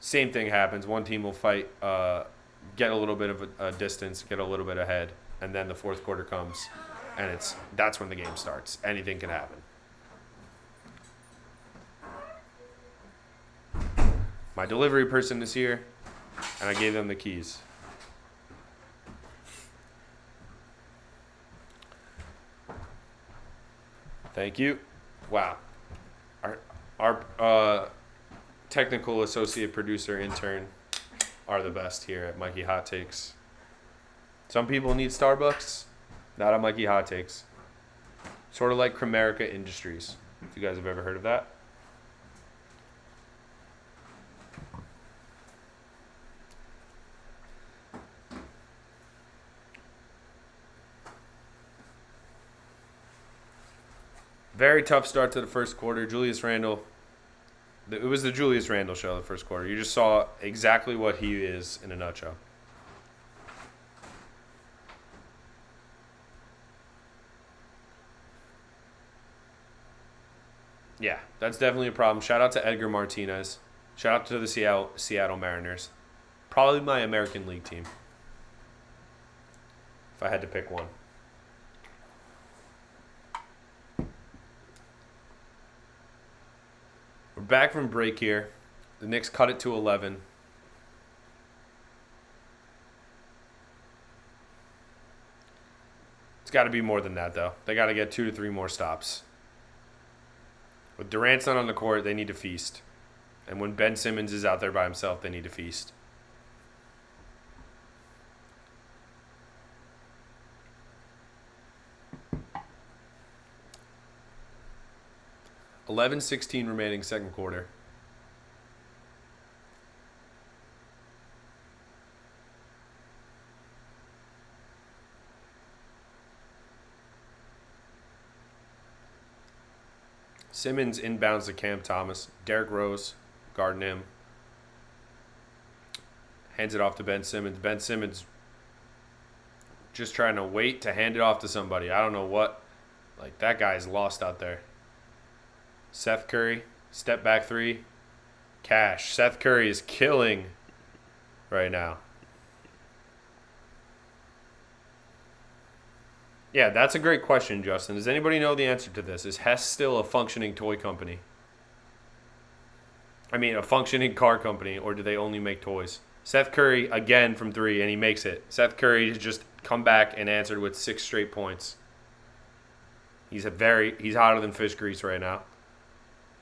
Speaker 1: same thing happens. One team will fight, get a little bit of a distance, get a little bit ahead, and then the fourth quarter comes, and that's when the game starts. Anything can happen. My delivery person is here, and I gave them the keys. Thank you. Wow. Our technical associate producer intern are the best here at Mikey Hot Takes. Some people need Starbucks, not at Mikey Hot Takes. Sort of like Cremerica Industries, if you guys have ever heard of that. Very tough start to the first quarter. Julius Randle. It was the Julius Randle show the first quarter. You just saw exactly what he is in a nutshell. Yeah, that's definitely a problem. Shout out to Edgar Martinez. Shout out to the Seattle Mariners. Probably my American League team, if I had to pick one. We're back from break here. The Knicks cut it to 11. It's got to be more than that, though. They got to get 2 to 3 more stops. With Durant's not on the court, they need to feast. And when Ben Simmons is out there by himself, they need to feast. $11:16 remaining second quarter. Simmons inbounds to Cam Thomas. Derrick Rose guarding him. Hands it off to Ben Simmons. Ben Simmons just trying to wait to hand it off to somebody. I don't know what. Like, that guy's lost out there. Seth Curry, step back 3. Cash. Seth Curry is killing right now. Yeah, that's a great question, Justin. Does anybody know the answer to this? Is Hess still a functioning toy company? I mean, a functioning car company, or do they only make toys? Seth Curry, again from 3, and he makes it. Seth Curry has just come back and answered with 6 straight points. He's hotter than fish grease right now.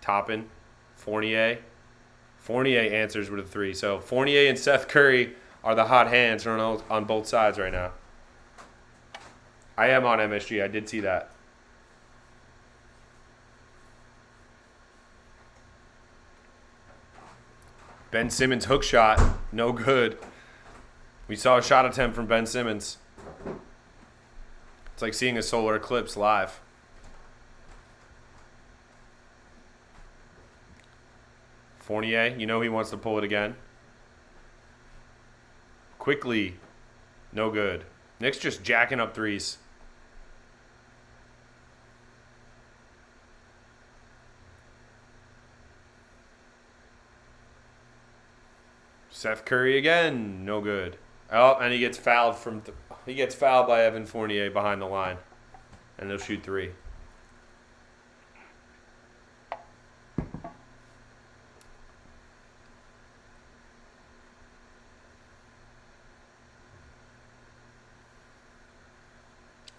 Speaker 1: Toppin, Fournier. Fournier answers with a 3. So Fournier and Seth Curry are the hot hands on both sides right now. I am on MSG. I did see that. Ben Simmons hook shot. No good. We saw a shot attempt from Ben Simmons. It's like seeing a solar eclipse live. Fournier, you know he wants to pull it again. Quickly, no good. Knicks just jacking up threes. Seth Curry again, no good. Oh, and he gets fouled by Evan Fournier behind the line, and they'll shoot 3.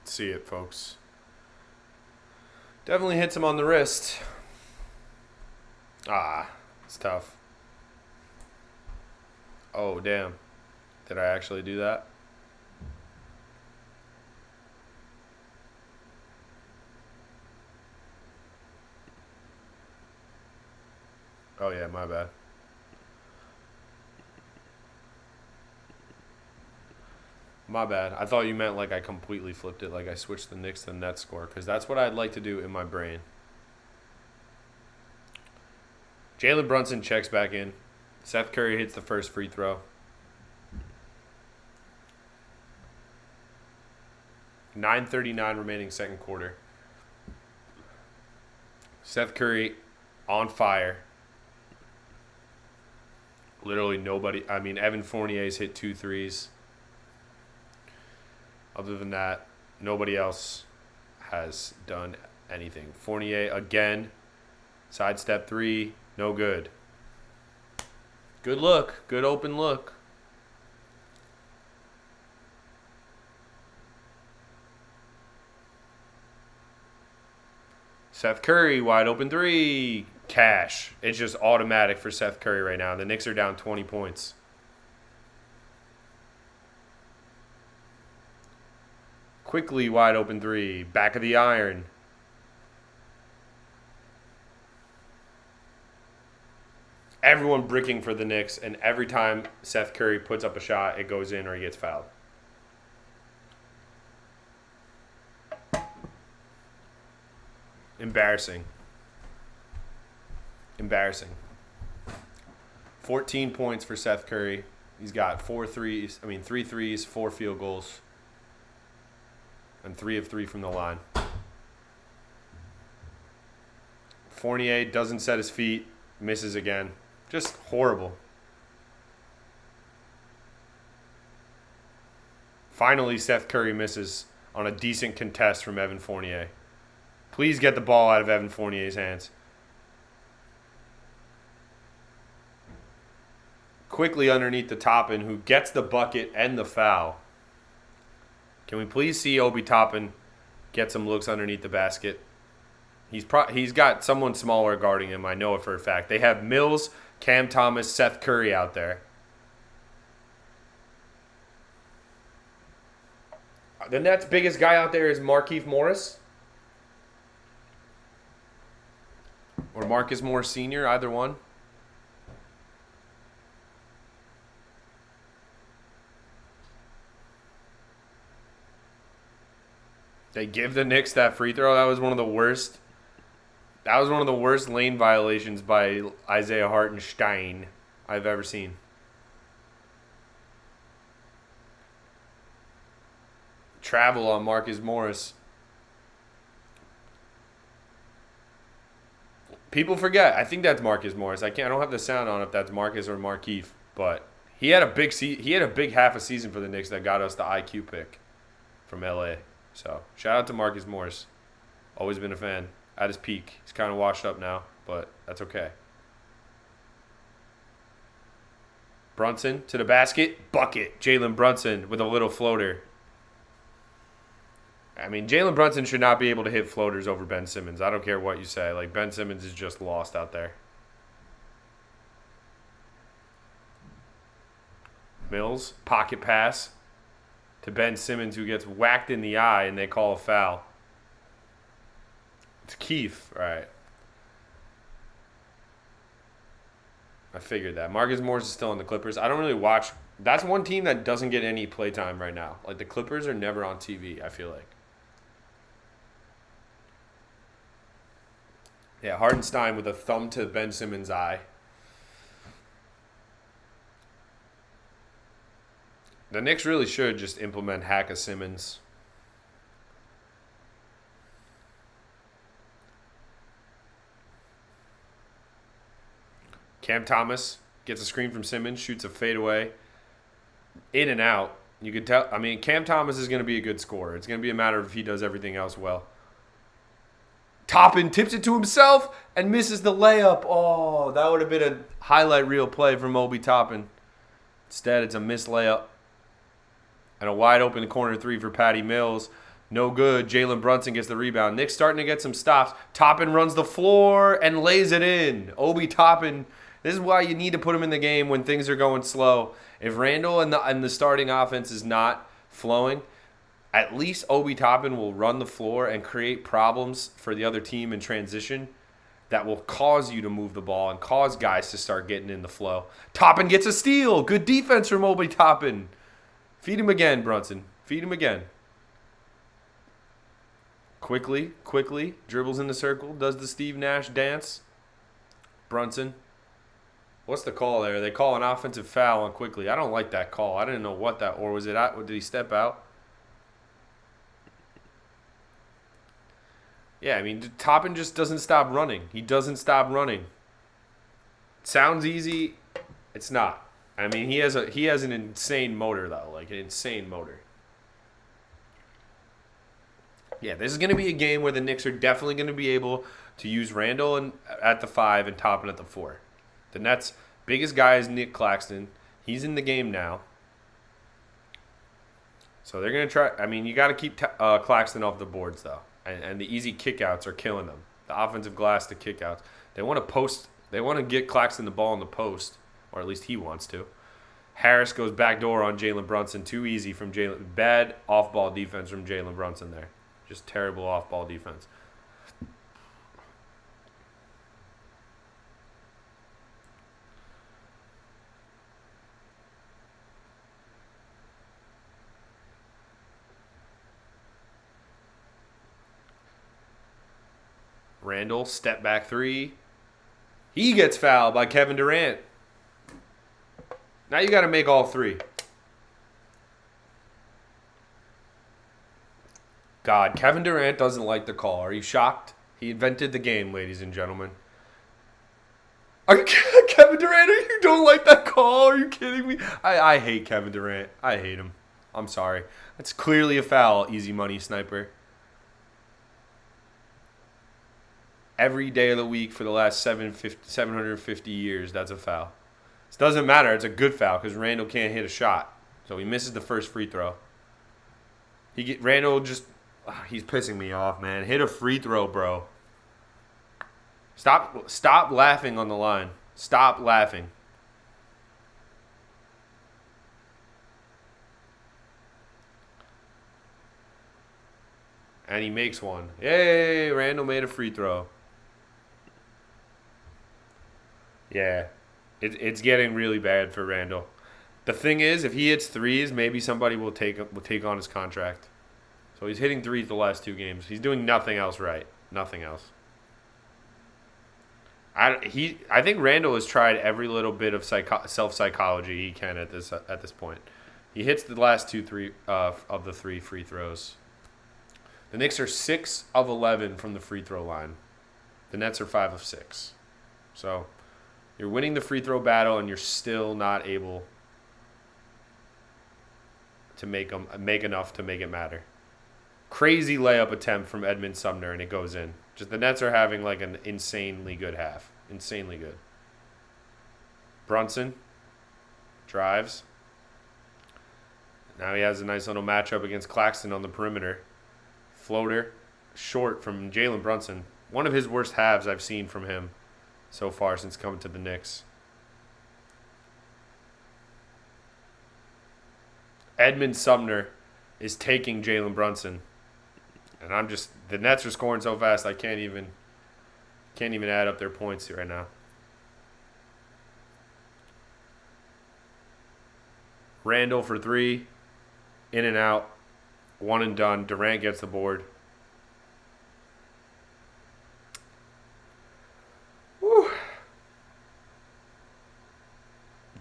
Speaker 1: See it, folks. Definitely hits him on the wrist. It's tough. Oh, damn. Did I actually do that? Oh, yeah, my bad. My bad. I thought you meant like I completely flipped it, like I switched the Knicks to the Nets score, because that's what I'd like to do in my brain. Jalen Brunson checks back in. Seth Curry hits the first free throw. 9:39 remaining second quarter. Seth Curry on fire. Literally nobody. I mean, Evan Fournier's hit 2 threes. Other than that, nobody else has done anything. Fournier again. Sidestep 3. No good. Good look. Good open look. Seth Curry, wide open 3. Cash. It's just automatic for Seth Curry right now. The Knicks are down 20 points. Quickly, wide open 3. Back of the iron. Everyone bricking for the Knicks, and every time Seth Curry puts up a shot, it goes in or he gets fouled. Embarrassing. 14 points for Seth Curry. He's got 3 threes, 4 field goals. And 3 of 3 from the line. Fournier doesn't set his feet. Misses again. Just horrible. Finally, Seth Curry misses on a decent contest from Evan Fournier. Please get the ball out of Evan Fournier's hands. Quickly underneath the Toppin, who gets the bucket and the foul. Can we please see Obi Toppin get some looks underneath the basket? He's got someone smaller guarding him. I know it for a fact. They have Mills, Cam Thomas, Seth Curry out there. The Nets' biggest guy out there is Markieff Morris. Or Marcus Morris Sr., either one. They give the Knicks that free throw. That was one of the worst. That was one of the worst lane violations by Isaiah Hartenstein I've ever seen. Travel on Marcus Morris. People forget. I think that's Marcus Morris. I don't have the sound on if that's Marcus or Markieff, but he had a big half a season for the Knicks that got us the IQ pick from LA. So, shout out to Marcus Morris. Always been a fan. At his peak. He's kind of washed up now, but that's okay. Brunson to the basket. Bucket. Jalen Brunson with a little floater. I mean, Jalen Brunson should not be able to hit floaters over Ben Simmons. I don't care what you say. Like, Ben Simmons is just lost out there. Mills, pocket pass to Ben Simmons, who gets whacked in the eye, and they call a foul. It's Keith. All right. I figured that. Marcus Morris is still in the Clippers. I don't really watch. That's one team that doesn't get any playtime right now. Like, the Clippers are never on TV, I feel like. Yeah, Hardenstein with a thumb to Ben Simmons' eye. The Knicks really should just implement hack a Simmons. Cam Thomas gets a screen from Simmons, shoots a fadeaway. In and out. You can tell. I mean, Cam Thomas is going to be a good scorer. It's going to be a matter of if he does everything else well. Toppin tips it to himself and misses the layup. Oh, that would have been a highlight reel play from Obi Toppin. Instead, it's a missed layup. And a wide open corner three for Patty Mills. No good. Jalen Brunson gets the rebound. Knicks starting to get some stops. Toppin runs the floor and lays it in. Obi Toppin. This is why you need to put him in the game when things are going slow. If Randall and the starting offense is not flowing, at least Obi Toppin will run the floor and create problems for the other team in transition that will cause you to move the ball and cause guys to start getting in the flow. Toppin gets a steal. Good defense from Obi Toppin. Feed him again, Brunson. Feed him again. Quickly, dribbles in the circle, does the Steve Nash dance. Brunson. What's the call there? They call an offensive foul on Quickly. I don't like that call. I didn't know what that, or was it out? Did he step out? Yeah, I mean, Toppin just doesn't stop running. He doesn't stop running. Sounds easy. It's not. I mean, he has an insane motor, though. Like, an insane motor. Yeah, this is going to be a game where the Knicks are definitely going to be able to use Randall at the 5 and Toppin at the 4. The Nets' biggest guy is Nick Claxton. He's in the game now. So they're going to try. I mean, you got to keep Claxton off the boards, though. And the easy kickouts are killing them. The offensive glass to kickouts. They want to post. They want to get Claxton the ball in the post, or at least he wants to. Harris goes backdoor on Jalen Brunson. Too easy from Jalen. Bad off-ball defense from Jalen Brunson there. Just terrible off-ball defense. Randall, step back three. He gets fouled by Kevin Durant. Now you got to make all three. God, Kevin Durant doesn't like the call. Are you shocked? He invented the game, ladies and gentlemen. Kevin Durant, you don't like that call? Are you kidding me? I hate Kevin Durant. I hate him. I'm sorry. That's clearly a foul, easy money sniper. Every day of the week for the last 750 years, that's a foul. It doesn't matter. It's a good foul because Randall can't hit a shot. So he misses the first free throw. Randall just, he's pissing me off, man. Hit a free throw, bro. Stop laughing on the line. Stop laughing. And he makes one. Yay, Randall made a free throw. Yeah, it's getting really bad for Randall. The thing is, if he hits threes, maybe somebody will take on his contract. So he's hitting threes the last 2 games. He's doing nothing else right. Nothing else. I think Randall has tried every little bit of self-psychology he can at this point. He hits the last 2 of the 3 free throws. The Knicks are 6 of 11 from the free throw line. The Nets are 5 of 6. So you're winning the free throw battle, and you're still not able to make enough to make it matter. Crazy layup attempt from Edmund Sumner, and it goes in. Just the Nets are having like an insanely good half. Insanely good. Brunson drives. Now he has a nice little matchup against Claxton on the perimeter. Floater. Short from Jalen Brunson. One of his worst halves I've seen from him so far since coming to the Knicks. Edmund Sumner is taking Jalen Brunson. And the Nets are scoring so fast I can't even add up their points right now. Randall for 3, in and out, one and done. Durant gets the board. Woo.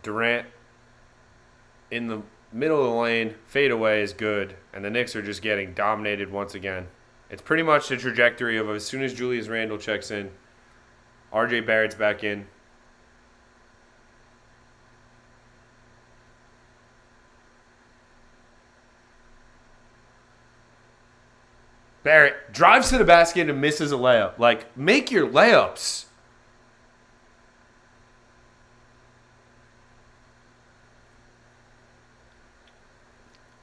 Speaker 1: Durant in the middle of the lane, fadeaway is good, and the Knicks are just getting dominated once again. It's pretty much the trajectory of as soon as Julius Randle checks in, RJ Barrett's back in. Barrett drives to the basket and misses a layup. Like, make your layups.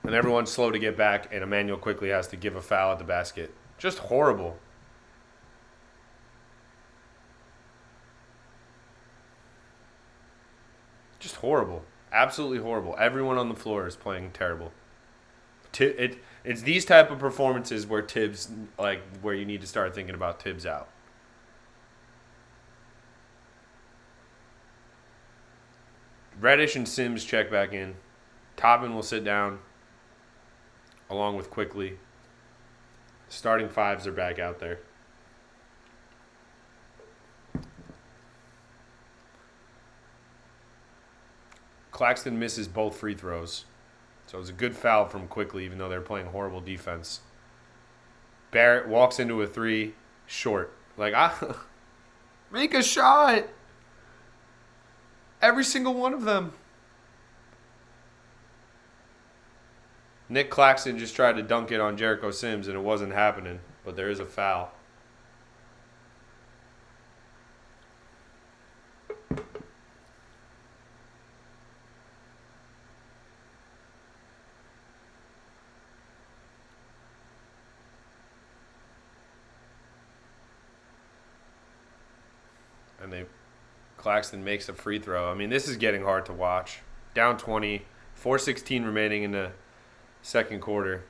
Speaker 1: And everyone's slow to get back, and Emmanuel quickly has to give a foul at the basket. Just horrible. Just horrible. Absolutely horrible. Everyone on the floor is playing terrible. It's these type of performances where Tibbs, where you need to start thinking about Tibbs out. Reddish and Sims check back in. Toppin will sit down, along with Quickly. Starting fives are back out there. Claxton misses both free throws. So it was a good foul from Quickly, even though they're playing horrible defense. Barrett walks into a 3, short. Make a shot. Every single one of them. Nick Claxton just tried to dunk it on Jericho Sims, and it wasn't happening. But there is a foul. And Claxton makes a free throw. I mean, this is getting hard to watch. Down 20, 4:16 remaining in the second quarter.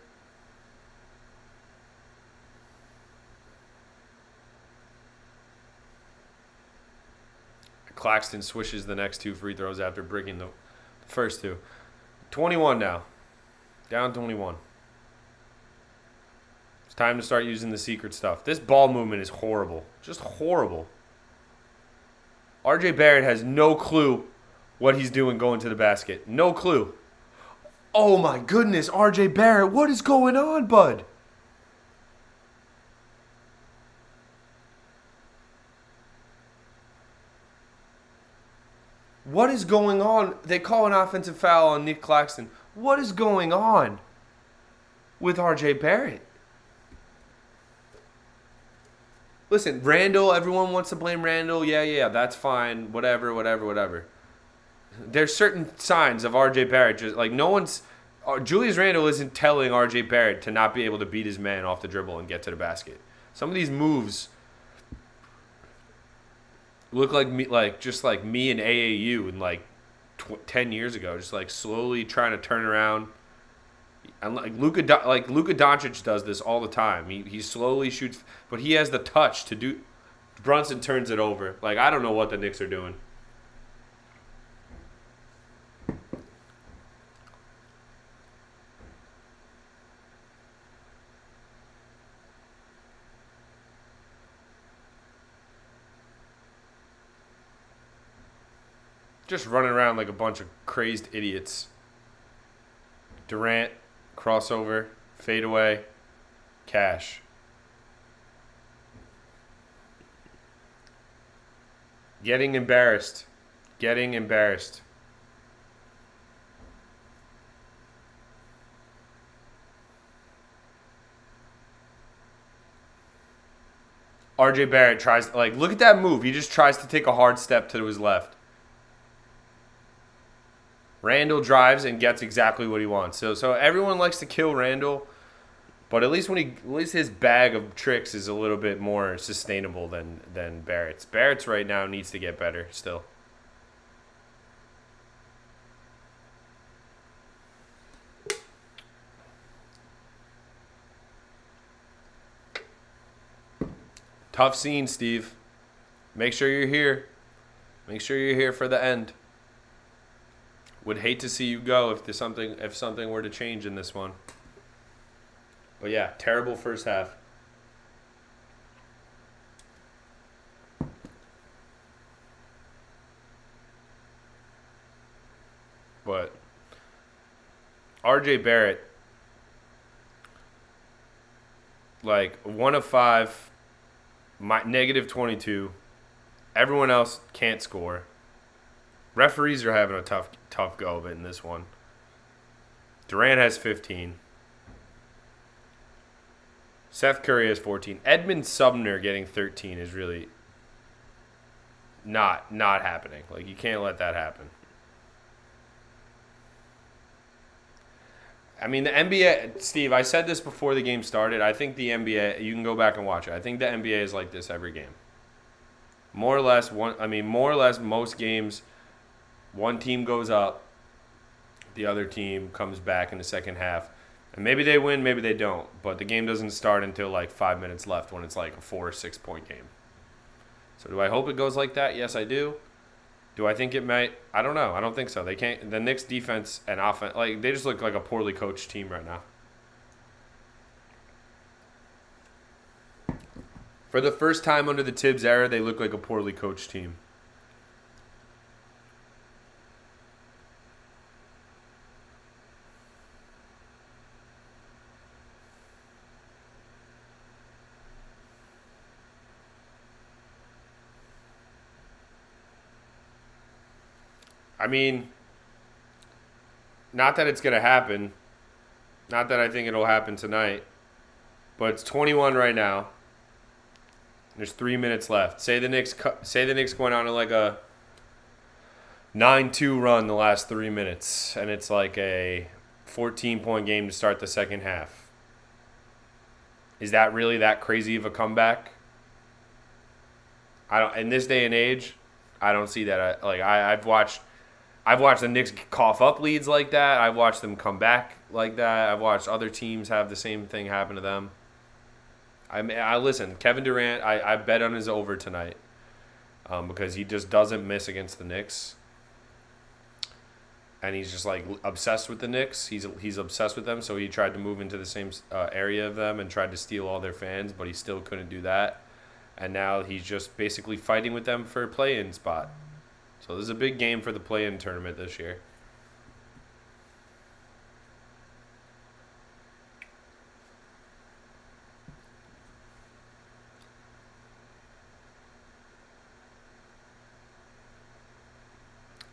Speaker 1: Claxton swishes the next 2 free throws after breaking the first 2. 21 now. Down 21. It's time to start using the secret stuff. This ball movement is horrible. Just horrible. RJ Barrett has no clue what he's doing going to the basket. No clue. Oh my goodness, RJ Barrett, what is going on, bud? What is going on? They call an offensive foul on Nick Claxton. What is going on with RJ Barrett? Listen, Randall, everyone wants to blame Randall. Yeah, that's fine. Whatever. There's certain signs of RJ Barrett. Just like Julius Randle isn't telling RJ Barrett to not be able to beat his man off the dribble and get to the basket. Some of these moves look like me, just like me and AAU in 10 years ago, just slowly trying to turn around. And Luka Doncic does this all the time. He slowly shoots, but he has the touch to do. Brunson turns it over. I don't know what the Knicks are doing. Just running around like a bunch of crazed idiots. Durant, crossover, fadeaway, Cash. Getting embarrassed. RJ Barrett tries, look at that move. He just tries to take a hard step to his left. Randall drives and gets exactly what he wants. So everyone likes to kill Randall, But at least his bag of tricks is a little bit more sustainable than Barrett's. Barrett's right now needs to get better still. Tough scene, Steve. Make sure you're here. Make sure you're here for the end. Would hate to see you go if something were to change in this one. But yeah, terrible first half. But RJ Barrett, like 1 of 5, negative 22. Everyone else can't score. Referees are having a tough go of it in this one. Durant has 15. Seth Curry has 14. Edmund Sumner getting 13 is really not happening. Like, you can't let that happen. I mean, the NBA, Steve, I said this before the game started. I think the NBA, you can go back and watch it. I think the NBA is like this every game. More or less, most games, one team goes up, the other team comes back in the second half. And maybe they win, maybe they don't. But the game doesn't start until like 5 minutes left when it's like a 4 or 6 point game. So do I hope it goes like that? Yes, I do. Do I think it might? I don't know. I don't think so. They can't. The Knicks defense and offense, like, they just look like a poorly coached team right now. For the first time under the Tibbs era, they look like a poorly coached team. I mean, not that it's going to happen. Not that I think it'll happen tonight. But it's 21 right now. There's 3 minutes left. Say the Knicks going on like a 9-2 run the last 3 minutes, and it's like a 14-point game to start the second half. Is that really that crazy of a comeback? I don't. In this day and age, I don't see that. I've watched the Knicks cough up leads like that. I've watched them come back like that. I've watched other teams have the same thing happen to them. I listen, Kevin Durant, I bet on his over tonight because he just doesn't miss against the Knicks. And he's just like obsessed with the Knicks. He's obsessed with them, so he tried to move into the same area of them and tried to steal all their fans, but he still couldn't do that. And now he's just basically fighting with them for a play-in spot. So this is a big game for the play-in tournament this year.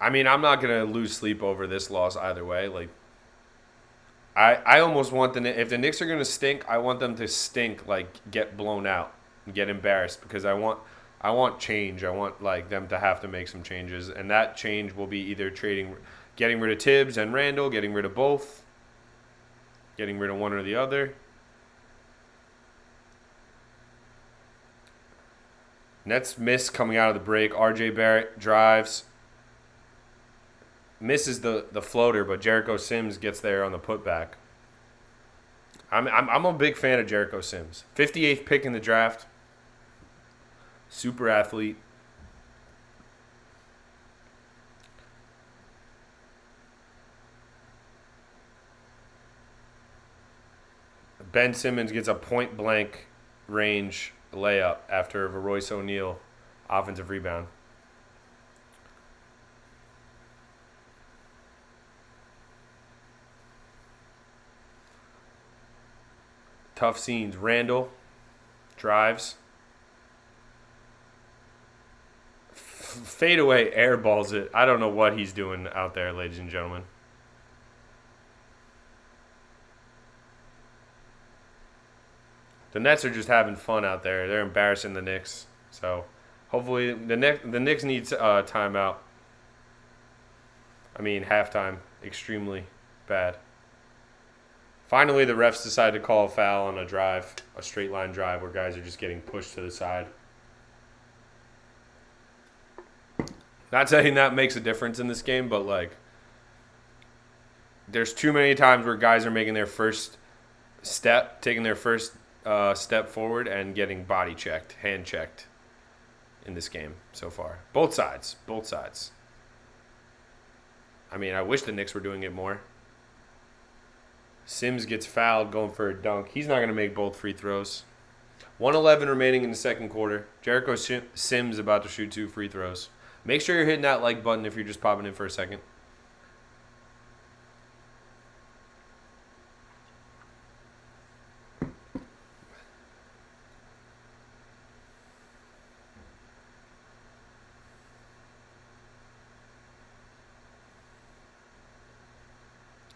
Speaker 1: I mean, I'm not going to lose sleep over this loss either way. Like, I almost want if the Knicks are going to stink, I want them to stink, like, get blown out and get embarrassed, because I want change. I want, like, them to have to make some changes, and that change will be either getting rid of Tibbs and Randall, getting rid of both, getting rid of one or the other. Nets miss coming out of the break. RJ Barrett drives. Misses the floater, but Jericho Sims gets there on the putback. I'm a big fan of Jericho Sims. 58th pick in the draft. Super athlete. Ben Simmons gets a point-blank range layup after a Royce O'Neal offensive rebound. Tough scenes. Randall drives. Fadeaway airballs it. I don't know what he's doing out there, ladies and gentlemen. The Nets are just having fun out there. They're embarrassing the Knicks. So hopefully the Knicks needs timeout. I mean, halftime. Extremely bad. Finally, the refs decided to call a foul on a drive, a straight line drive where guys are just getting pushed to the side. Not saying that makes a difference in this game, but like, there's too many times where guys are making their first step, taking their first step forward and getting body checked, hand checked in this game so far. Both sides. I mean, I wish the Knicks were doing it more. Sims gets fouled going for a dunk. He's not going to make both free throws. 1:11 remaining in the second quarter. Jericho Sims about to shoot 2 free throws. Make sure you're hitting that like button if you're just popping in for a second.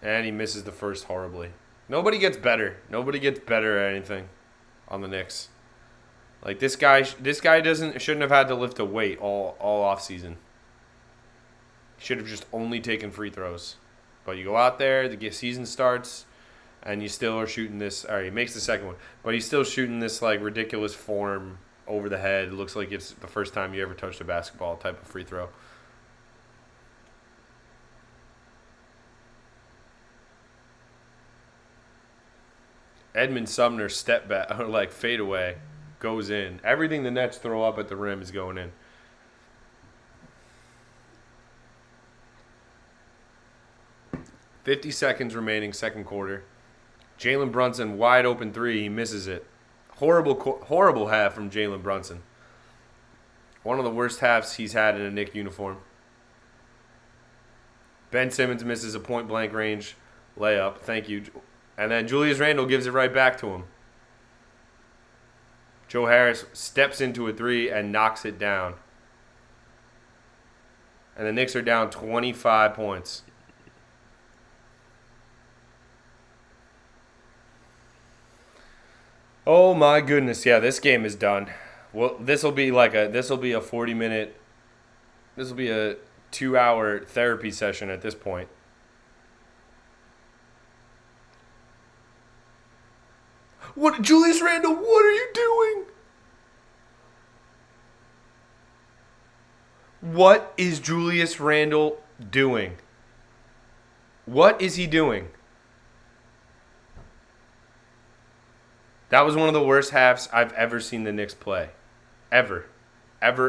Speaker 1: And he misses the first horribly. Nobody gets better. Nobody gets better at anything on the Knicks. Like this guy shouldn't have had to lift a weight all off season. Should have just only taken free throws. But you go out there, the season starts, and you still are shooting this. All right, he makes the second one, but he's still shooting this like ridiculous form over the head. It looks like it's the first time you ever touched a basketball type of free throw. Edmund Sumner step back or like fade away, goes in. Everything the Nets throw up at the rim is going in. .50 seconds remaining, second quarter. Jalen Brunson wide open 3, he misses it. Horrible half from Jalen Brunson. One of the worst halves he's had in a Knicks uniform. Ben Simmons misses a point blank range layup. Thank you. And then Julius Randle gives it right back to him. Joe Harris steps into a 3 and knocks it down. And the Knicks are down 25 points. Oh my goodness. Yeah, this game is done. Well, this will be a 40-minute, this will be a 2-hour therapy session at this point. What, Julius Randle, what are you doing? What is Julius Randle doing? What is he doing? That was one of the worst halves I've ever seen the Knicks play. Ever. Ever.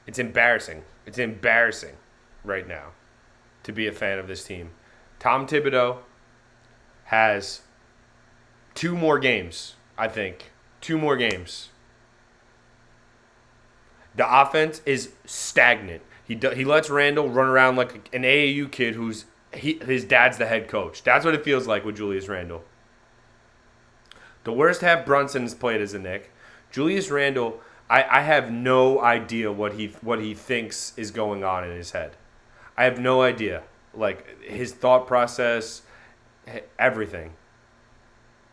Speaker 1: It's embarrassing. It's embarrassing right now to be a fan of this team. Tom Thibodeau has 2 more games, I think. 2 more games. The offense is stagnant. He lets Randle run around like an AAU kid his dad's the head coach. That's what it feels like with Julius Randle. The worst half Brunson has played as a Knick. Julius Randle, I have no idea what he thinks is going on in his head. I have no idea. Like, his thought process, everything.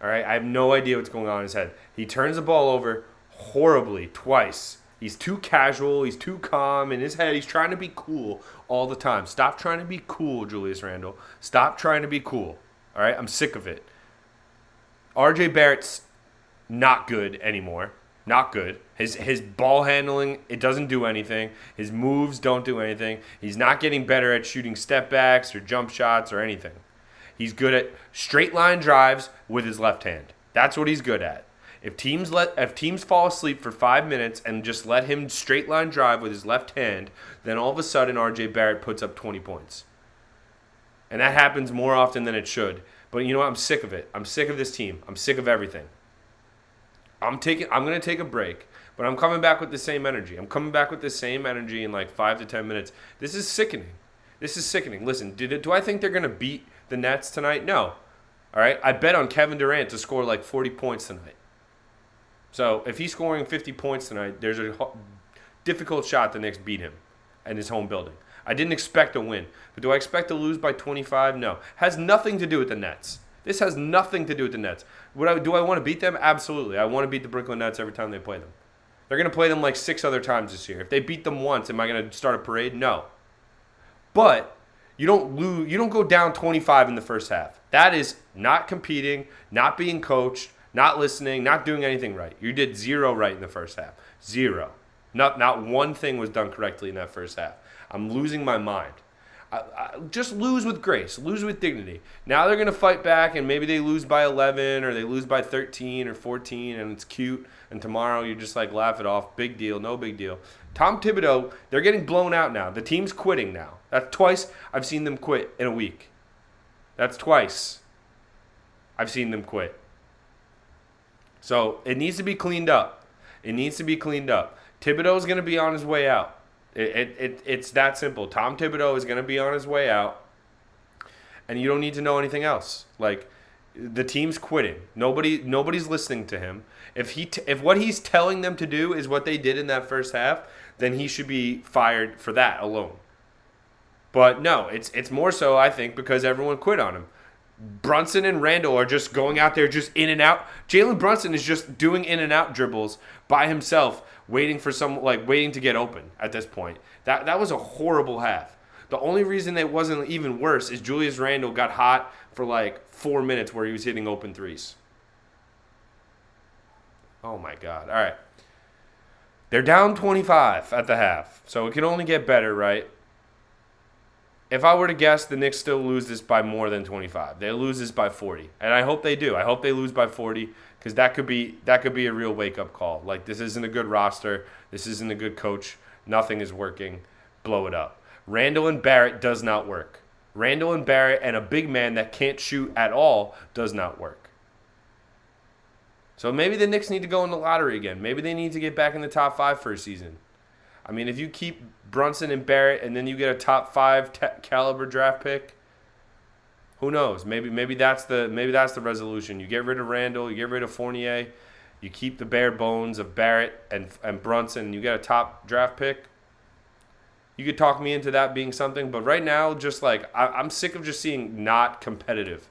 Speaker 1: All right? I have no idea what's going on in his head. He turns the ball over horribly twice. He's too casual. He's too calm. In his head, he's trying to be cool all the time. Stop trying to be cool, Julius Randle. Stop trying to be cool. All right? I'm sick of it. RJ Barrett's not good anymore. Not good. His ball handling, it doesn't do anything. His moves don't do anything. He's not getting better at shooting step backs or jump shots or anything. He's good at straight line drives with his left hand. That's what he's good at. If teams fall asleep for 5 minutes and just let him straight line drive with his left hand, then all of a sudden RJ Barrett puts up 20 points. And that happens more often than it should. But you know what? I'm sick of it. I'm sick of this team. I'm sick of everything. I'm going to take a break, but I'm coming back with the same energy. I'm coming back with the same energy in like 5 to 10 minutes. This is sickening. Listen, do I think they're going to beat the Nets tonight? No. All right? I bet on Kevin Durant to score like 40 points tonight. So if he's scoring 50 points tonight, there's a difficult shot the Knicks beat him in his home building. I didn't expect a win, but do I expect to lose by 25? No. Has nothing to do with the Nets. This has nothing to do with the Nets. Do I want to beat them? Absolutely. I want to beat the Brooklyn Nets every time they play them. They're going to play them like 6 other times this year. If they beat them once, am I going to start a parade? No. But you don't go down 25 in the first half. That is not competing, not being coached, not listening, not doing anything right. You did 0 right in the first half. 0. Not one thing was done correctly in that first half. I'm losing my mind. Just lose with grace. Lose with dignity. Now they're going to fight back, and maybe they lose by 11 or they lose by 13 or 14, and it's cute. And tomorrow you just like laugh it off. Big deal. No big deal. Tom Thibodeau, they're getting blown out now. The team's quitting now. That's twice I've seen them quit in a week. That's twice I've seen them quit. So it needs to be cleaned up. It needs to be cleaned up. Thibodeau's going to be on his way out. It's that simple. Tom Thibodeau is going to be on his way out, and you don't need to know anything else. Like, the team's quitting. Nobody's listening to him. If what he's telling them to do is what they did in that first half, then he should be fired for that alone. But no, it's more so, I think, because everyone quit on him. Brunson and Randall are just going out there just in and out. Jalen Brunson is just doing in and out dribbles by himself, waiting to get open at this point. That was a horrible half. The only reason it wasn't even worse is Julius Randle got hot for like 4 minutes where he was hitting open threes. Oh my God. All right. They're down 25 at the half, so it can only get better, right? If I were to guess, the Knicks still lose this by more than 25. They lose this by 40, and I hope they do. I hope they lose by 40 because that could be a real wake-up call. Like, this isn't a good roster. This isn't a good coach. Nothing is working. Blow it up. Randall and Barrett does not work. Randall and Barrett and a big man that can't shoot at all does not work. So maybe the Knicks need to go in the lottery again. Maybe they need to get back in the top 5 for a season. I mean, if you keep Brunson and Barrett and then you get a top 5 caliber draft pick, who knows? Maybe that's the resolution. You get rid of Randall, you get rid of Fournier, you keep the bare bones of Barrett and Brunson, and you get a top draft pick. You could talk me into that being something, but right now, just like I'm sick of just seeing not competitive.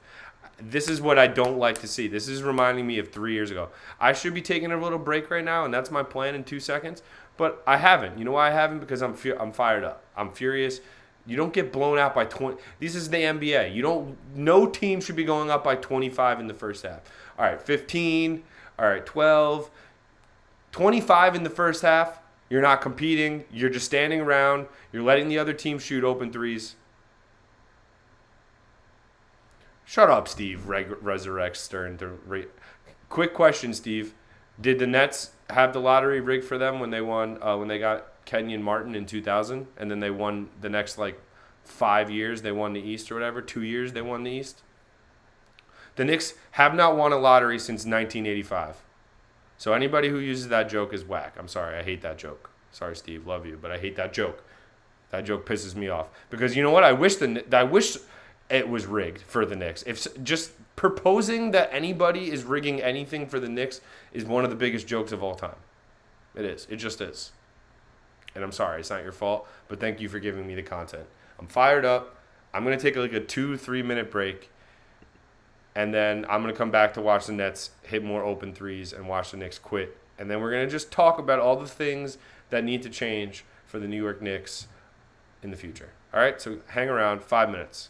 Speaker 1: This is what I don't like to see. This is reminding me of 3 years ago. I should be taking a little break right now, and that's my plan in 2 seconds. But I haven't. You know why I haven't? Because I'm fired up. I'm furious. You don't get blown out by 20. This is the NBA. No team should be going up by 25 in the first half. All right, 15. All right, 12. 25 in the first half. You're not competing. You're just standing around. You're letting the other team shoot open threes. Shut up, Steve. Resurrects Stern. Quick question, Steve. Did the Nets have the lottery rigged for them when they won? When they got Kenyon Martin in 2000, and then they won the next 5 years. They won the East or whatever. 2 years they won the East. The Knicks have not won a lottery since 1985. So anybody who uses that joke is whack. I'm sorry. I hate that joke. Sorry, Steve. Love you, but I hate that joke. That joke pisses me off because you know what? I wish it was rigged for the Knicks. If just proposing that anybody is rigging anything for the Knicks is one of the biggest jokes of all time. It is. It just is. And I'm sorry. It's not your fault, but thank you for giving me the content. I'm fired up. I'm going to take a 2-3 minute break, and then I'm going to come back to watch the Nets hit more open threes and watch the Knicks quit. And then we're going to just talk about all the things that need to change for the New York Knicks in the future. All right? So hang around. 5 minutes.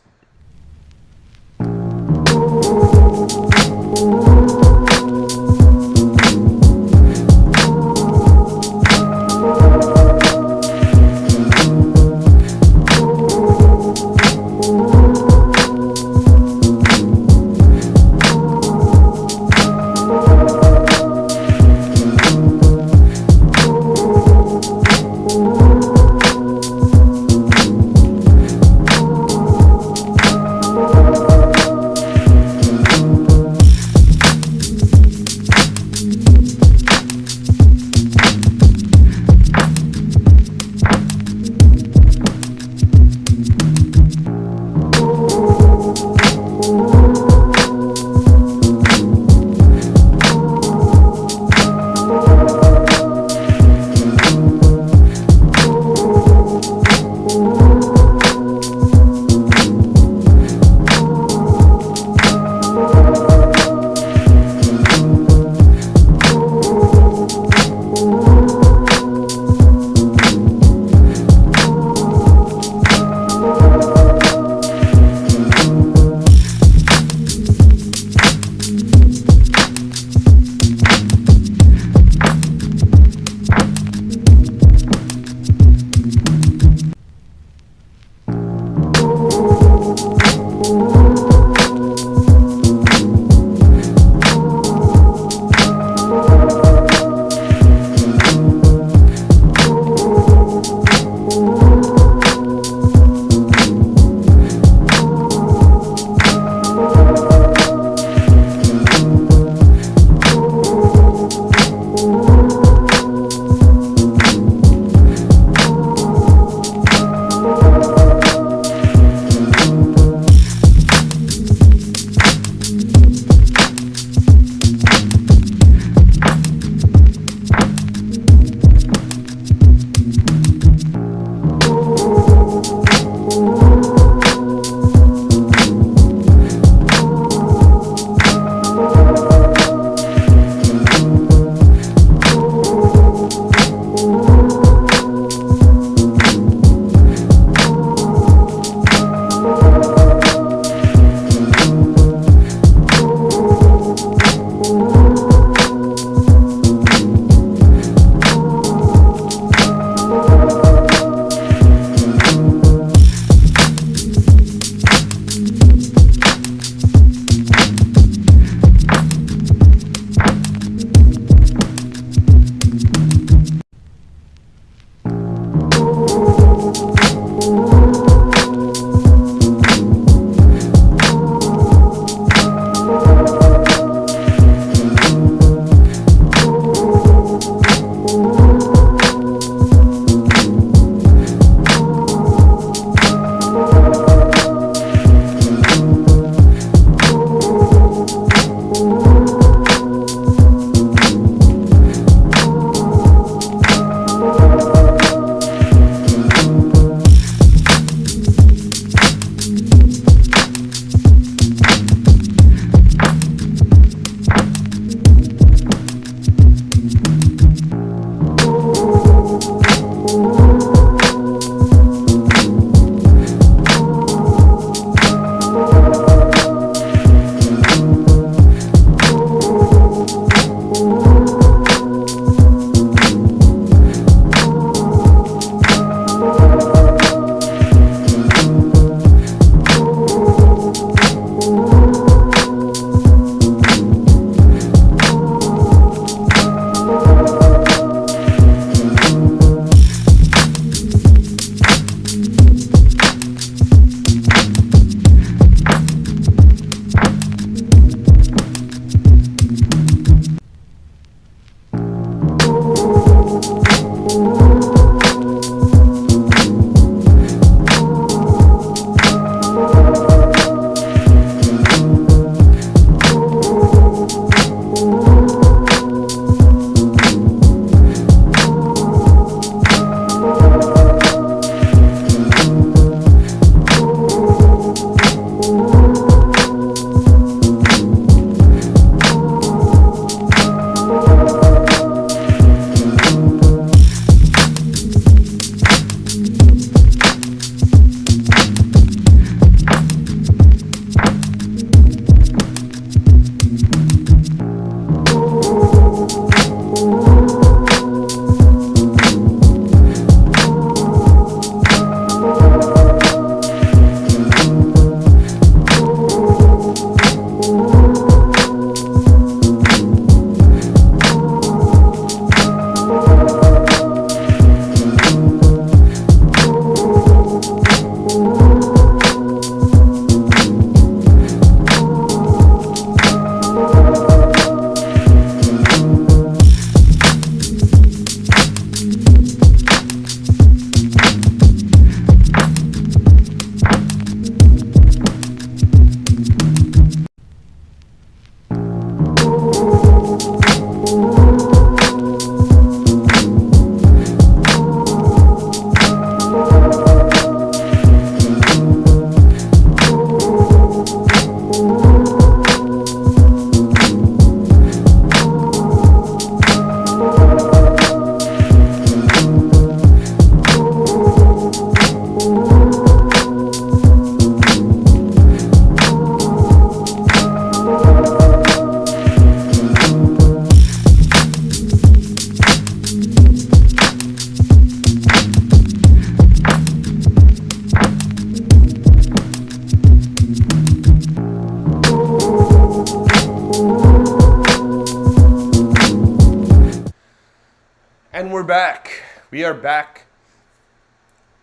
Speaker 1: back. We are back.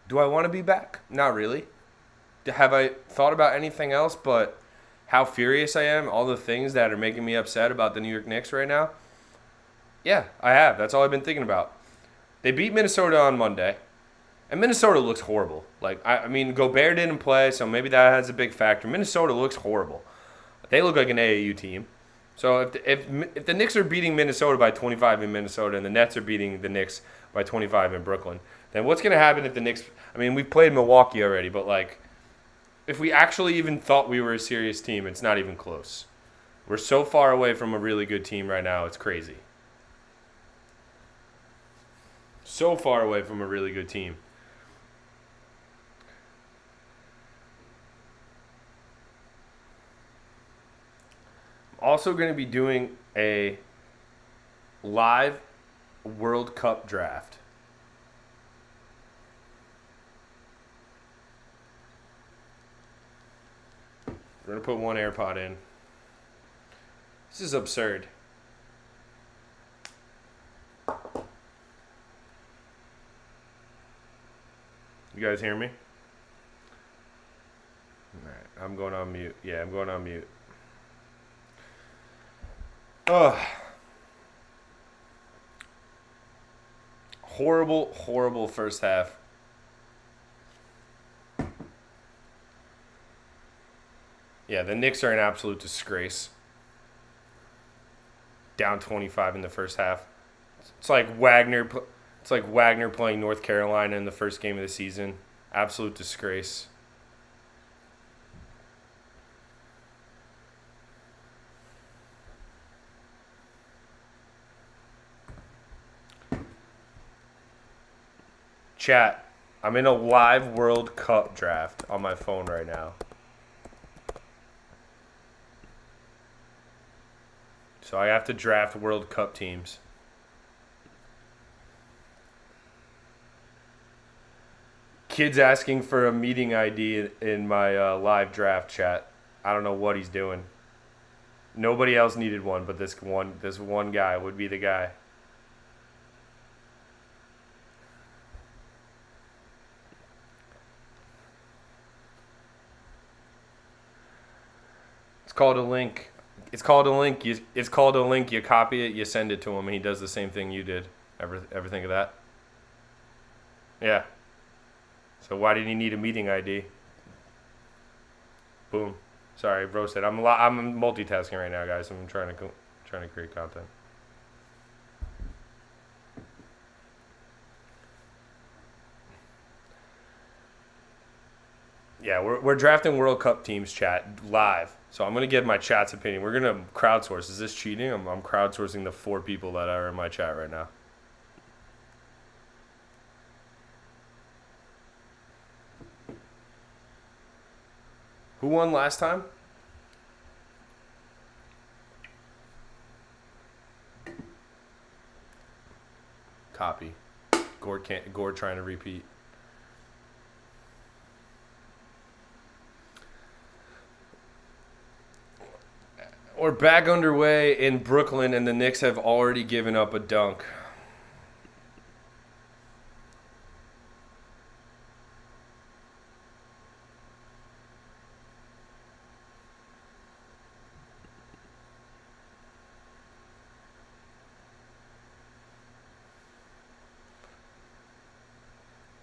Speaker 1: Do I want to be back? Not really. Have I thought about anything else but how furious I am, all the things that are making me upset about the New York Knicks right now? Yeah, I have. That's all I've been thinking about. They beat Minnesota on Monday, and Minnesota looks horrible. I mean, Gobert didn't play, so maybe that has a big factor. Minnesota looks horrible. They look like an AAU team. So if the Knicks are beating Minnesota by 25 in Minnesota and the Nets are beating the Knicks by 25 in Brooklyn, then what's going to happen if the Knicks – I mean, we've played Milwaukee already, but, if we actually even thought we were a serious team, it's not even close. We're so far away from a really good team right now, it's crazy. So far away from a really good team. I'm also going to be doing a live World Cup draft. We're going to put one AirPod in. This is absurd. You guys hear me? All right, I'm going on mute. Yeah, I'm going on mute. Ugh. Horrible, horrible first half. Yeah, the Knicks are an absolute disgrace. Down 25 in the first half. It's like Wagner playing North Carolina in the first game of the season. Absolute disgrace. Chat, I'm in a live World Cup draft on my phone right now. So I have to draft World Cup teams. Kid's asking for a meeting ID in my live draft chat. I don't know what he's doing. Nobody else needed one, but this one guy would be the guy. It's called a link. It's called a link. It's called a link. You copy it, you send it to him, and he does the same thing you did. Ever think of that? Yeah. So why did he need a meeting ID? Boom. Sorry, roasted. I'm multitasking right now, guys. I'm trying to create content. Yeah, we're drafting World Cup teams, chat, live. So I'm going to give my chat's opinion. We're going to crowdsource. Is this cheating? I'm crowdsourcing the 4 people that are in my chat right now. Who won last time? Copy. Gord trying to repeat. We're back underway in Brooklyn, and the Knicks have already given up a dunk.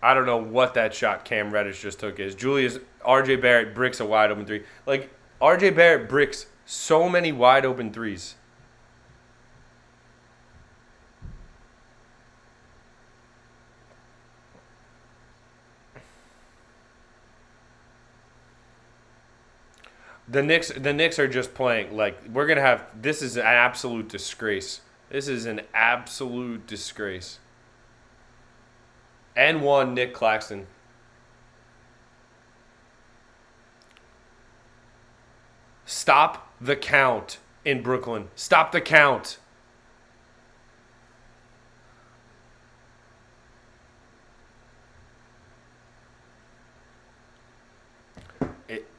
Speaker 1: I don't know what that shot Cam Reddish just took is. RJ Barrett bricks a wide open three. RJ Barrett bricks so many wide open threes. The Knicks are just playing we're gonna have. This is an absolute disgrace. This is an absolute disgrace. N1 Nick Claxton. Stop the count in Brooklyn. Stop the count.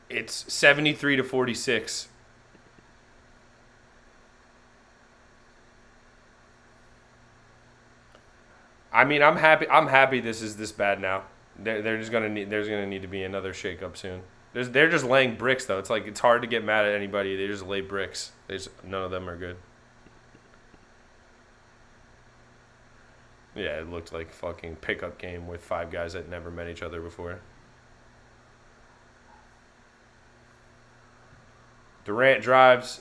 Speaker 1: It's 73-46. I mean, I'm happy. I'm happy this is this bad now. They're just gonna need. There's gonna need to be another shakeup soon. They're just laying bricks though. It's like it's hard to get mad at anybody. They just lay bricks. None of them are good. Yeah, it looked like a fucking pickup game with 5 guys that never met each other before. Durant drives,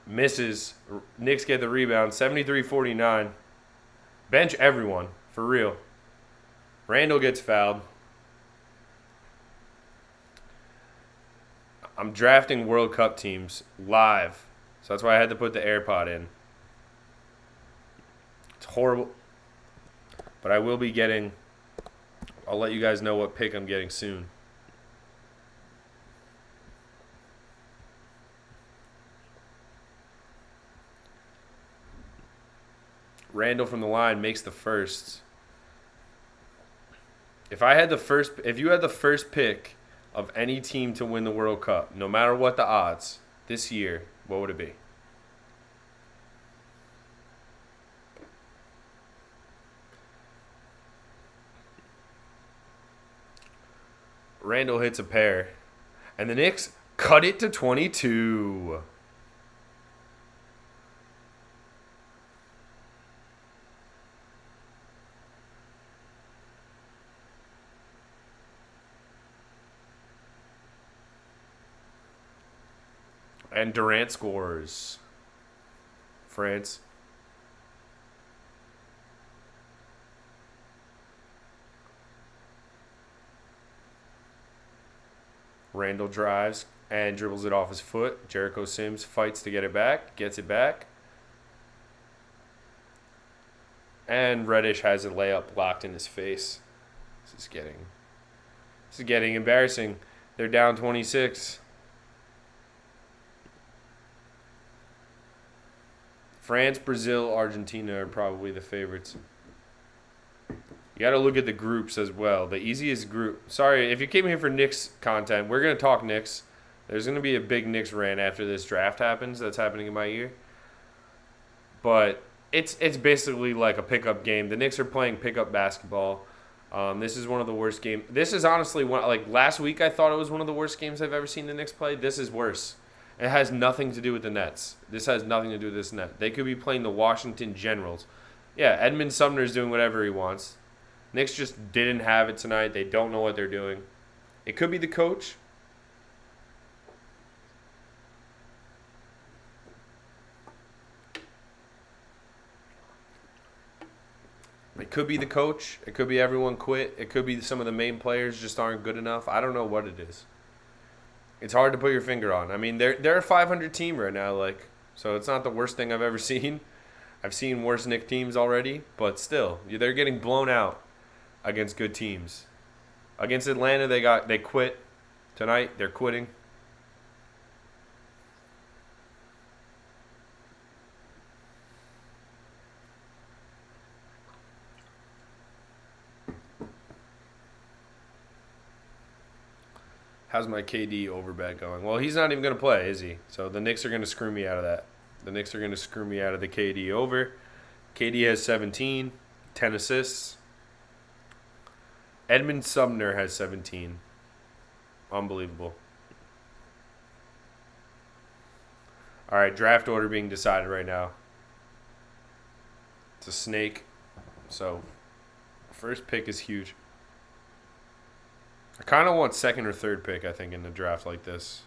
Speaker 1: misses. Knicks get the rebound, 73-49. Bench everyone, for real. Randall gets fouled. I'm drafting World Cup teams live, so that's why I had to put the AirPod in. It's horrible, but I will be getting. I'll let you guys know what pick I'm getting soon. Randall from the line makes the first. If you had the first pick of any team to win the World Cup, no matter what the odds this year, what would it be? Randall hits a pair, and the Knicks cut it to 22. And Durant scores. France. Randall drives and dribbles it off his foot. Jericho Sims fights to get it back. Gets it back. And Reddish has a layup blocked in his face. This is getting embarrassing. They're down 26. France, Brazil, Argentina are probably the favorites. You got to look at the groups as well. The easiest group. Sorry, if you came here for Knicks content, we're going to talk Knicks. There's going to be a big Knicks rant after this draft happens. That's happening in my ear. But it's basically like a pickup game. The Knicks are playing pickup basketball. This is one of the worst games. This is honestly one. Like last week, I thought it was one of the worst games I've ever seen the Knicks play. This is worse. It has nothing to do with the Nets. This has nothing to do with this net. They could be playing the Washington Generals. Yeah, Edmund Sumner's doing whatever he wants. Knicks just didn't have it tonight. They don't know what they're doing. It could be the coach. It could be the coach. It could be everyone quit. It could be some of the main players just aren't good enough. I don't know what it is. It's hard to put your finger on. I mean, they're a 500 team right now, so it's not the worst thing I've ever seen. I've seen worse Knicks teams already, but still, they're getting blown out against good teams. Against Atlanta, they quit tonight. They're quitting. How's my KD overbet going? Well, he's not even going to play, is he? So the Knicks are going to screw me out of that. The Knicks are going to screw me out of the KD over. KD has 17, 10 assists. Edmund Sumner has 17. Unbelievable. All right, draft order being decided right now. It's a snake. So first pick is huge. I kind of want second or third pick, I think, in the draft like this.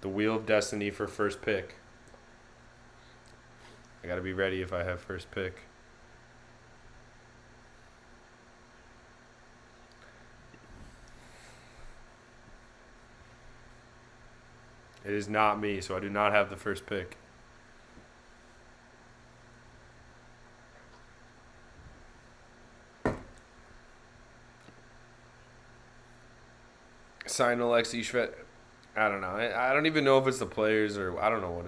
Speaker 1: The Wheel of Destiny for first pick. I got to be ready if I have first pick. It is not me, so I do not have the first pick. Sign Alexi Shved. I don't know. I don't even know if it's the players or I don't know what.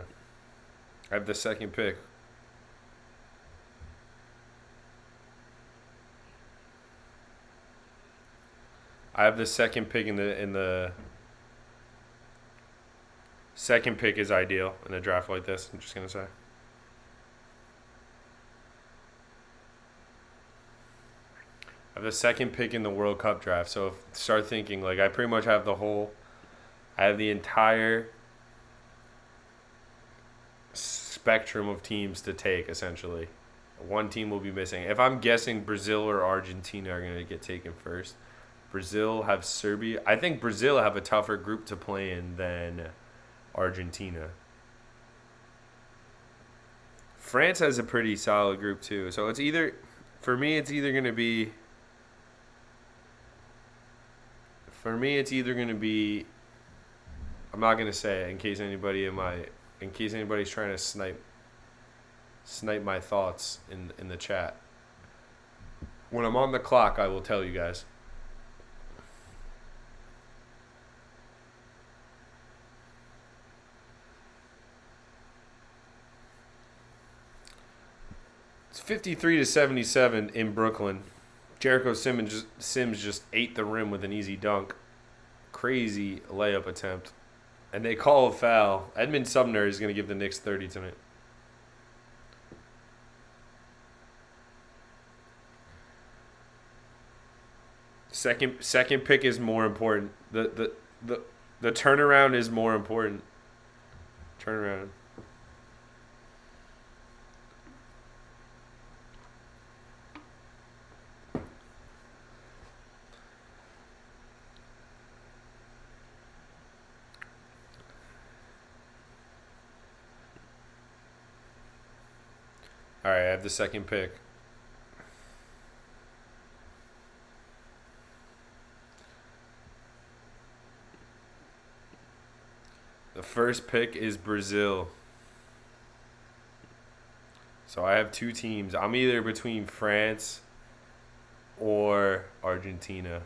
Speaker 1: I have the second pick. I have the second pick in the second pick is ideal in a draft like this. I'm just gonna say. have the second pick in the World Cup draft. So start thinking like I pretty much have I have the entire spectrum of teams to take essentially. One team will be missing. If I'm guessing, Brazil or Argentina are going to get taken first. Brazil have Serbia. I think Brazil have a tougher group to play in than Argentina. France has a pretty solid group too. So it's either, for me, it's either going to be. For me, it's either going to be. I'm not going to say it in case anybody's trying to snipe my thoughts in the chat. When I'm on the clock, I will tell you guys. It's 53-77 in Brooklyn. Jericho Sims just ate the rim with an easy dunk. Crazy layup attempt. And they call a foul. Edmund Sumner is going to give the Knicks 30 tonight. Second pick is more important. The turnaround is more important. Turnaround. All right, I have the second pick. The first pick is Brazil. So I have two teams. I'm either between France or Argentina.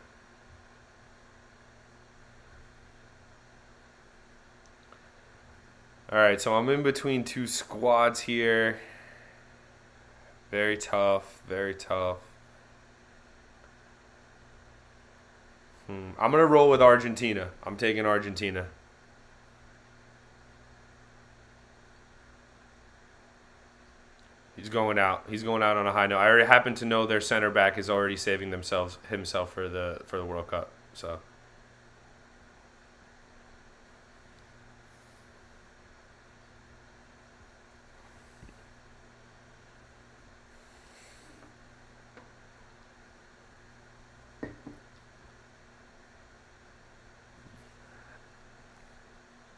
Speaker 1: All right, so I'm in between two squads here. Very tough, very tough. I'm going to roll with Argentina. I'm taking Argentina. He's going out. He's going out on a high note. I already happen to know their center back is already saving himself for the World Cup. So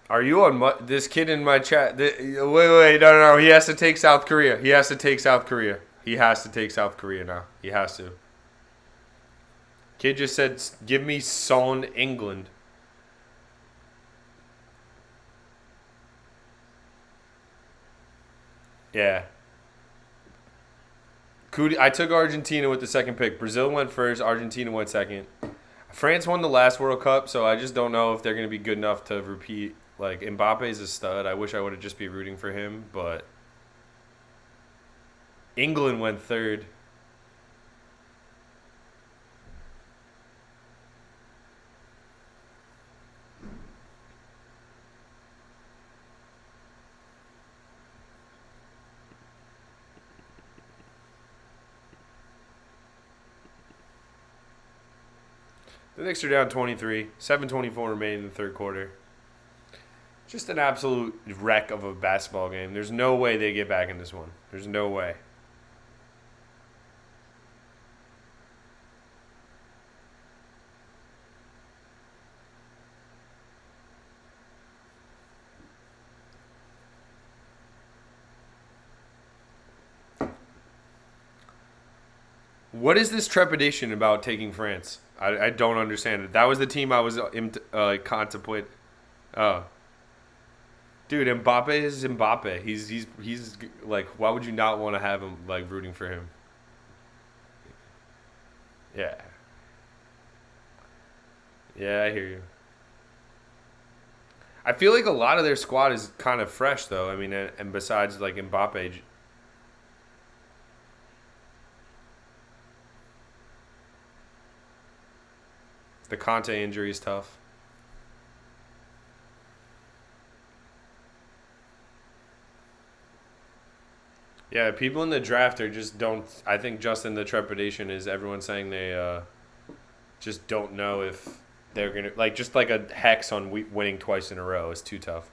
Speaker 1: are you on this kid in my chat? Wait, no. He has to take South Korea. He has to take South Korea now. He has to. Kid just said, give me Son England. Yeah. I took Argentina with the second pick. Brazil went first. Argentina went second. France won the last World Cup, so I just don't know if they're going to be good enough to repeat. Like, Mbappe's a stud. I wish I would have just been rooting for him, but England went third. The Knicks are down 23. 7:24 remaining in the third quarter. Just an absolute wreck of a basketball game. There's no way they get back in this one. There's no way. What is this trepidation about taking France? I don't understand it. That was the team I was contemplating. Oh. Dude, Mbappe is Mbappe. He's like, why would you not want to have him like rooting for him? Yeah. Yeah, I hear you. I feel like a lot of their squad is kind of fresh though. I mean, and besides like Mbappe, the Conte injury is tough. Yeah, people in the draft are just don't. I think just in the trepidation is everyone saying they just don't know if they're gonna just like a hex on winning twice in a row is too tough.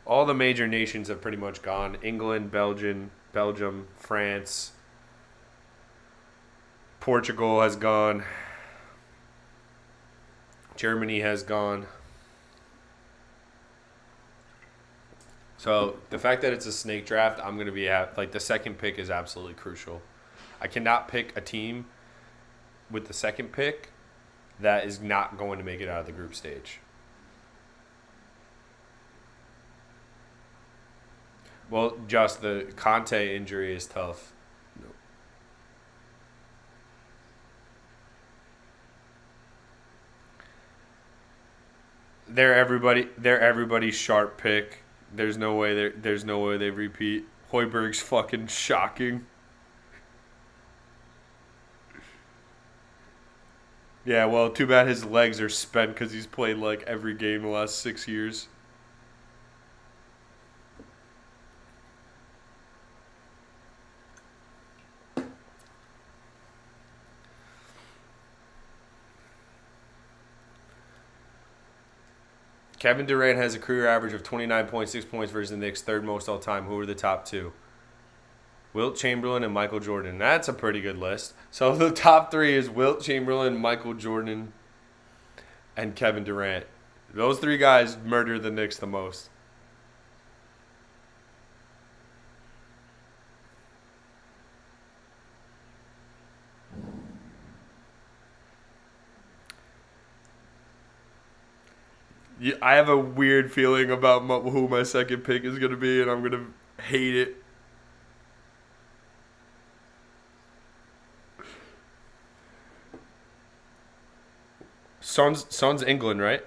Speaker 1: All the major nations have pretty much gone. England, Belgium, France, Portugal has gone. Germany has gone. So the fact that it's a snake draft, I'm going to be the second pick is absolutely crucial. I cannot pick a team with the second pick that is not going to make it out of the group stage. Well, just the Conte injury is tough. Nope. They're everybody's sharp pick. There's no way they repeat. Hoiberg's fucking shocking. Yeah, well, too bad his legs are spent because he's played like every game in the last 6 years. Kevin Durant has a career average of 29.6 points versus the Knicks, third most all time. Who are the top two? Wilt Chamberlain and Michael Jordan. That's a pretty good list. So the top three is Wilt Chamberlain, Michael Jordan, and Kevin Durant. Those three guys murder the Knicks the most. Yeah, I have a weird feeling about who my second pick is going to be, and I'm going to hate it. Son's England, right?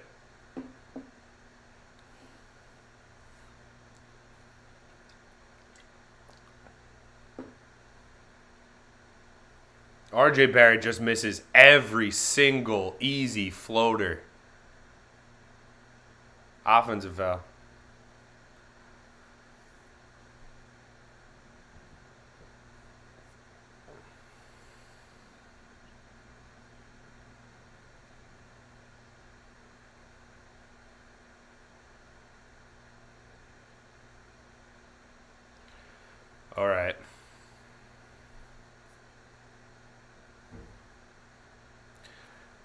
Speaker 1: RJ Barrett just misses every single easy floater. Offensive foul. All right.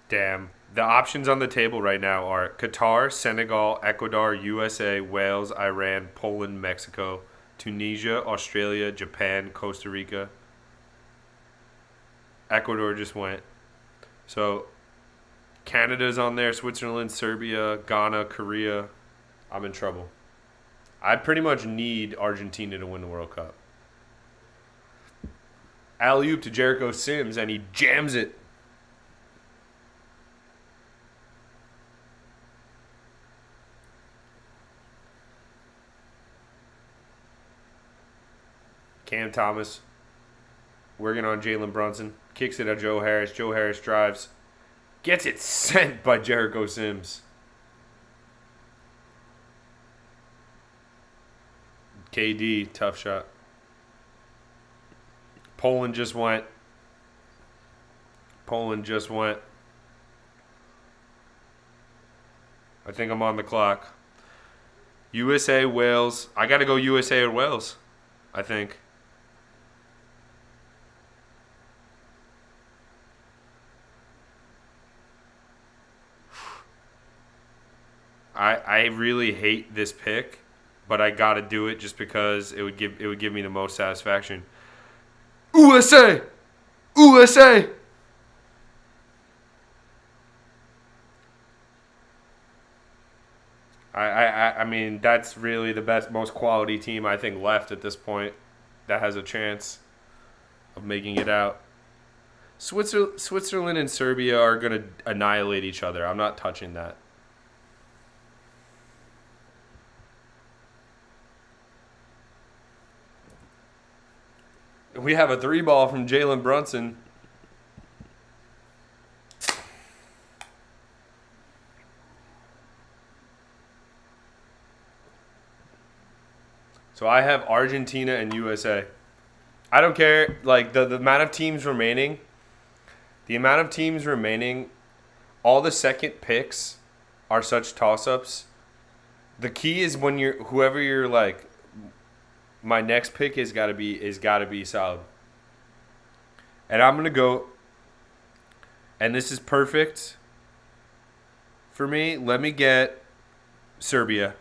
Speaker 1: Damn. The options on the table right now are Qatar, Senegal, Ecuador, USA, Wales, Iran, Poland, Mexico, Tunisia, Australia, Japan, Costa Rica. Ecuador just went. So Canada's on there, Switzerland, Serbia, Ghana, Korea. I'm in trouble. I pretty much need Argentina to win the World Cup. Alley-oop to Jericho Sims, and he jams it. Cam Thomas working on Jalen Brunson. Kicks it at Joe Harris. Joe Harris drives. Gets it sent by Jericho Sims. KD, tough shot. Poland just went. I think I'm on the clock. USA, Wales. I got to go USA or Wales, I think. I really hate this pick, but I got to do it just because it would give me the most satisfaction. USA! USA! I mean, that's really the best, most quality team I think left at this point that has a chance of making it out. Switzerland and Serbia are going to annihilate each other. I'm not touching that. We have a 3-ball from Jalen Brunson. So I have Argentina and USA. I don't care. Like the amount of teams remaining. The amount of teams remaining. All the second picks are such toss-ups. The key is when whoever you're like, my next pick is gotta be solid. And I'm gonna go. And this is perfect for me. Let me get Serbia.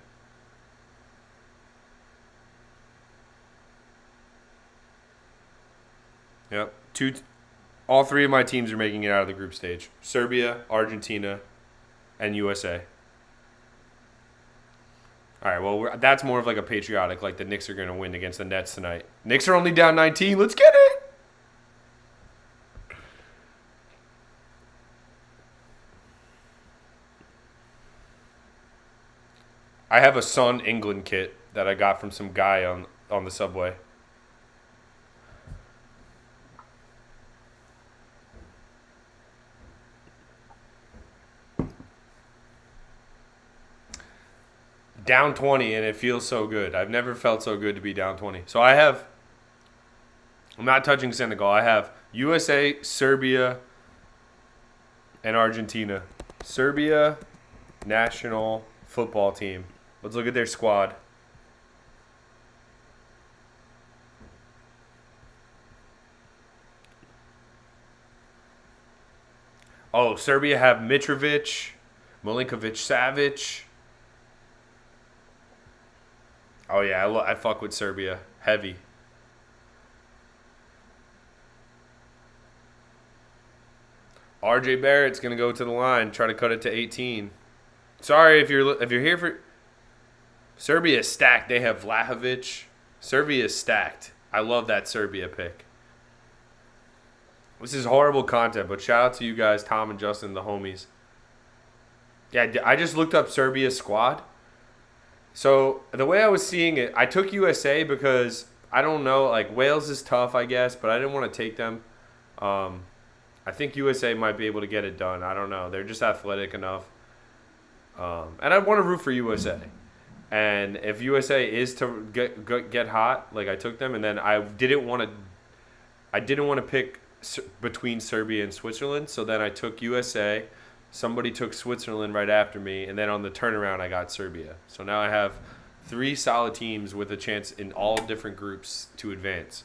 Speaker 1: Yep. All three of my teams are making it out of the group stage. Serbia, Argentina, and USA. All right, well, that's more of like a patriotic, like the Knicks are going to win against the Nets tonight. Knicks are only down 19. Let's get it. I have a Sun England kit that I got from some guy on the subway. Down 20, and it feels so good. I've never felt so good to be down 20. So I'm not touching Senegal. I have USA, Serbia, and Argentina. Serbia national football team. Let's look at their squad. Oh, Serbia have Mitrovic, Milinkovic-Savic. Oh, yeah, I fuck with Serbia. Heavy. RJ Barrett's going to go to the line, try to cut it to 18. Sorry if you're here for Serbia is stacked. They have Vlahovic. Serbia is stacked. I love that Serbia pick. This is horrible content, but shout out to you guys, Tom and Justin, the homies. Yeah, I just looked up Serbia's squad. So the way I was seeing it, I took USA because I don't know, like Wales is tough, I guess, but I didn't want to take them. I think USA might be able to get it done. I don't know. They're just athletic enough. And I want to root for USA. And if USA is to get hot, like I took them, and then I didn't want to pick between Serbia and Switzerland, so then I took USA. Somebody took Switzerland right after me, and then on the turnaround I got Serbia. So now I have 3 solid teams with a chance in all different groups to advance.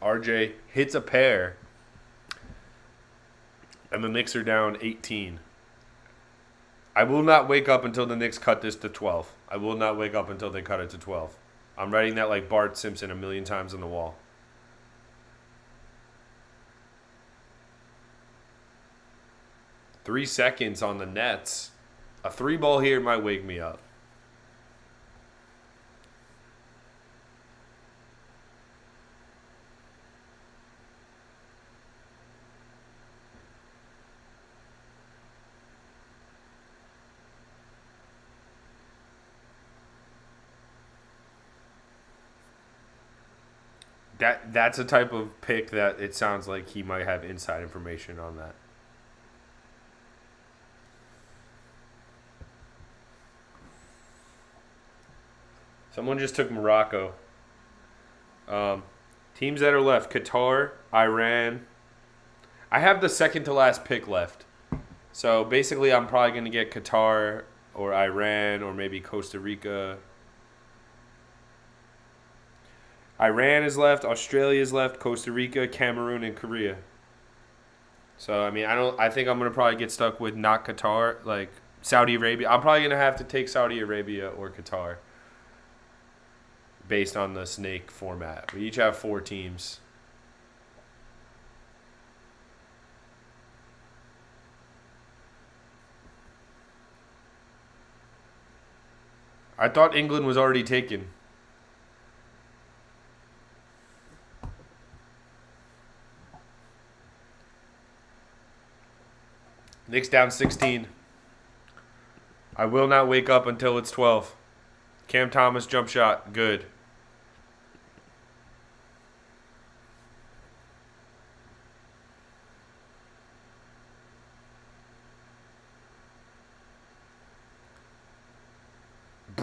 Speaker 1: RJ hits a pair, and the Knicks are down 18. I will not wake up until the Knicks cut this to 12. I will not wake up until they cut it to 12. I'm writing that like Bart Simpson 1,000,000 times on the wall. Three seconds on the Nets. A 3-ball here might wake me up. That's a type of pick that it sounds like he might have inside information on that. Someone just took Morocco. Teams that are left: Qatar, Iran. I have the second to last pick left. So basically, I'm probably going to get Qatar or Iran or maybe Costa Rica. Iran is left, Australia is left, Costa Rica, Cameroon, and Korea. So I mean, I think I'm gonna probably get stuck with not Qatar, like Saudi Arabia. I'm probably gonna have to take Saudi Arabia or Qatar, based on the snake format. We each have 4 teams. I thought England was already taken. Knicks down 16. I will not wake up until it's 12. Cam Thomas jump shot. Good.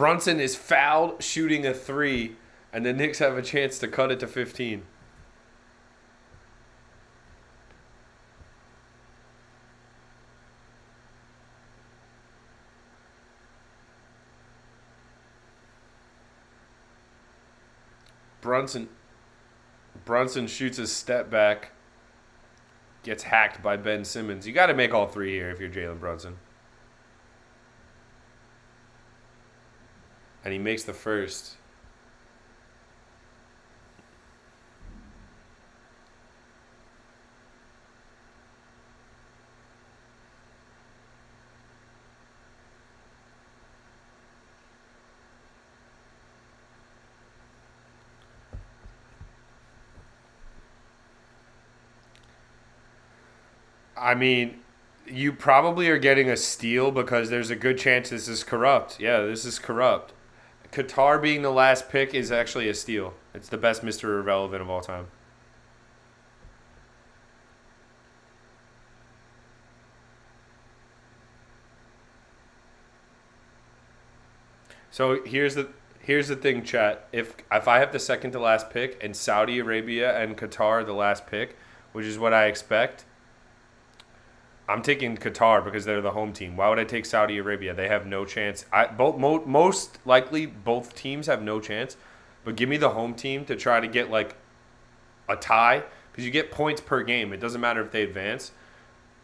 Speaker 1: Brunson is fouled shooting a 3, and the Knicks have a chance to cut it to 15. Brunson shoots a step back, gets hacked by Ben Simmons. You got to make all 3 here if you're Jalen Brunson. And he makes the first. I mean, you probably are getting a steal because there's a good chance this is corrupt. Yeah, this is corrupt. Qatar being the last pick is actually a steal. It's the best Mr. Irrelevant of all time. So here's the thing, chat. If I have the second to last pick and Saudi Arabia and Qatar are the last pick, which is what I expect, I'm taking Qatar because they're the home team. Why would I take Saudi Arabia? They have no chance. Most likely both teams have no chance, but give me the home team to try to get like a tie because you get points per game. It doesn't matter if they advance.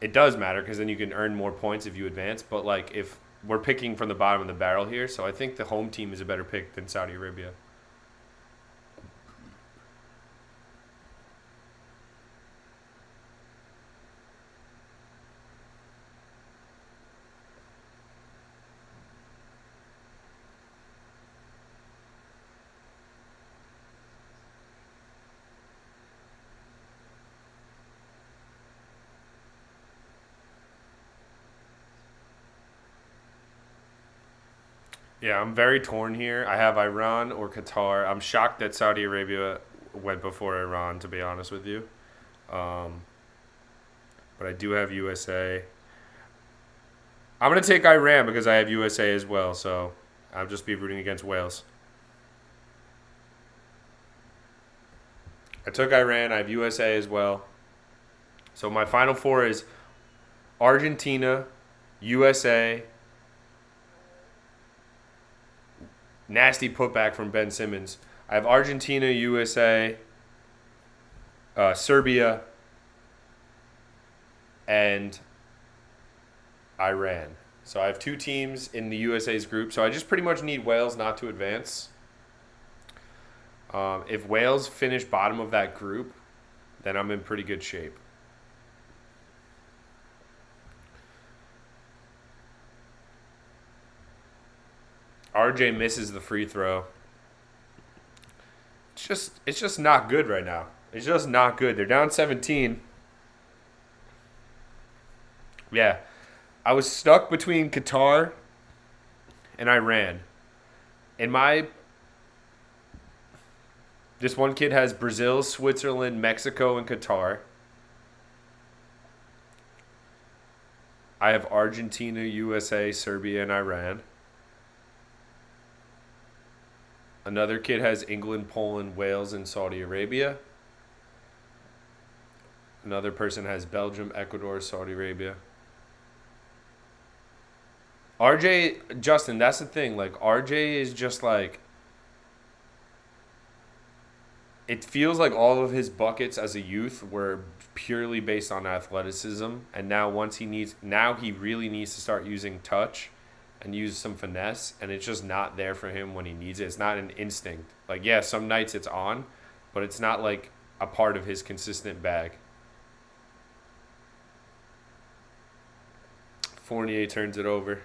Speaker 1: It does matter because then you can earn more points if you advance. But like if we're picking from the bottom of the barrel here, so I think the home team is a better pick than Saudi Arabia. Yeah, I'm very torn here. I have Iran or Qatar. I'm shocked that Saudi Arabia went before Iran, to be honest with you. Um, but I do have USA. I'm going to take Iran because I have USA as well, so I'll just be rooting against Wales. I took Iran. I have USA as well. So my final 4 is Argentina, USA. Nasty putback from Ben Simmons. I have Argentina, USA, Serbia, and Iran. So I have 2 teams in the USA's group. So I just pretty much need Wales not to advance. If Wales finish bottom of that group, then I'm in pretty good shape. RJ misses the free throw. It's just not good right now. It's just not good. They're down 17. Yeah. I was stuck between Qatar and Iran. In my This one kid has Brazil, Switzerland, Mexico, and Qatar. I have Argentina, USA, Serbia, and Iran. Another kid has England, Poland, Wales, and Saudi Arabia. Another person has Belgium, Ecuador, Saudi Arabia. Justin, that's the thing. Like, RJ is just like, it feels like all of his buckets as a youth were purely based on athleticism. And now he really needs to start using touch and use some finesse, and it's just not there for him when he needs it. It's not an instinct. Like, yeah, some nights it's on, but it's not like a part of his consistent bag. Fournier turns it over.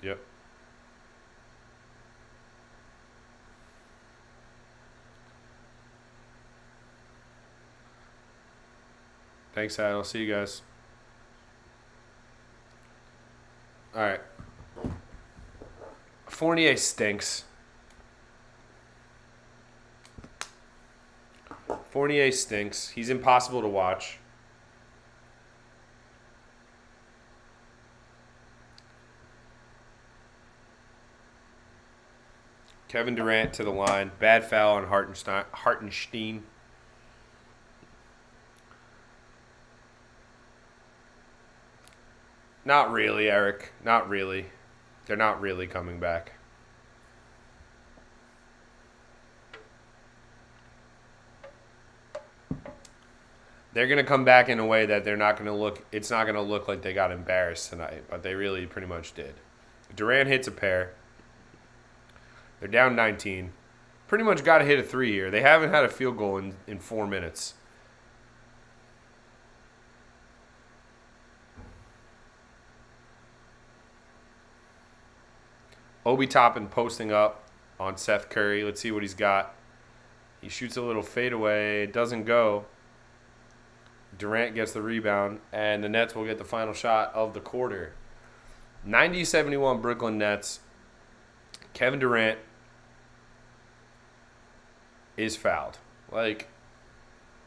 Speaker 1: Yep. Thanks, Ad. See you guys. All right. Fournier stinks. Fournier stinks. He's impossible to watch. Kevin Durant to the line. Bad foul on Hartenstein. Not really, Eric. Not really. They're not really coming back. They're going to come back in a way that they're not going to look – it's not going to look like they got embarrassed tonight, but they really pretty much did. Durant hits a pair. They're down 19. Pretty much got to hit a three here. They haven't had a field goal in 4 minutes. Obi Toppin posting up on Seth Curry. Let's see what he's got. He shoots a little fadeaway. It doesn't go. Durant gets the rebound, and the Nets will get the final shot of the quarter. 90-71 Brooklyn Nets. Kevin Durant is fouled. Like,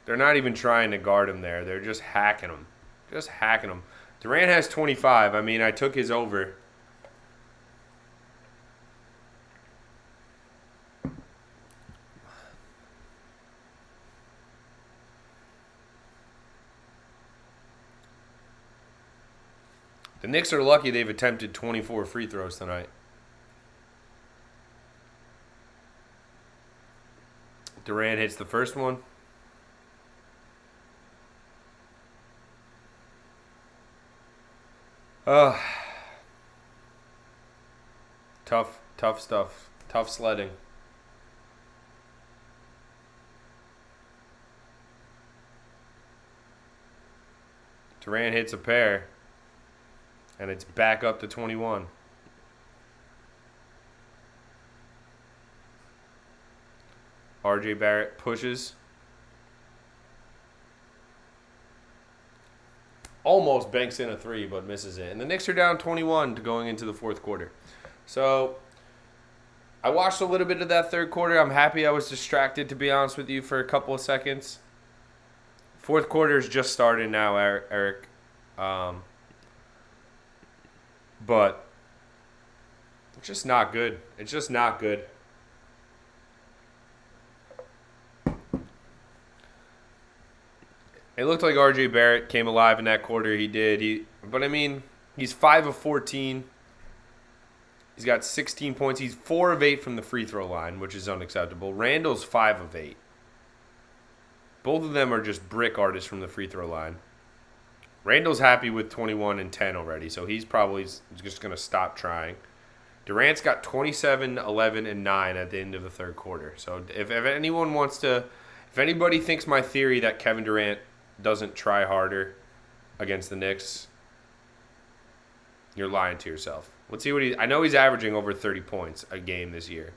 Speaker 1: they're not even trying to guard him there. They're just hacking him. Just hacking him. Durant has 25. I mean, I took his over. The Knicks are lucky they've attempted 24 free throws tonight. Durant hits the first one. Tough stuff. Tough sledding. Durant hits a pair. And it's back up to 21. RJ Barrett pushes. Almost banks in a three, but misses it. And the Knicks are down 21 going into the fourth quarter. So I watched a little bit of that third quarter. I'm happy I was distracted, to be honest with you, for a couple of seconds. Fourth quarter is just starting now, Eric. But it's just not good. It's just not good. It looked like RJ Barrett came alive in that quarter. He did. But I mean, he's 5 of 14. He's got 16 points. He's 4 of 8 from the free throw line, which is unacceptable. Randall's 5 of 8. Both of them are just brick artists from the free throw line. Randall's happy with 21 and 10 already, so he's probably just going to stop trying. Durant's got 27, 11, and 9 at the end of the third quarter. So if anyone wants to, if anybody thinks my theory that Kevin Durant doesn't try harder against the Knicks, you're lying to yourself. Let's see what I know he's averaging over 30 points a game this year.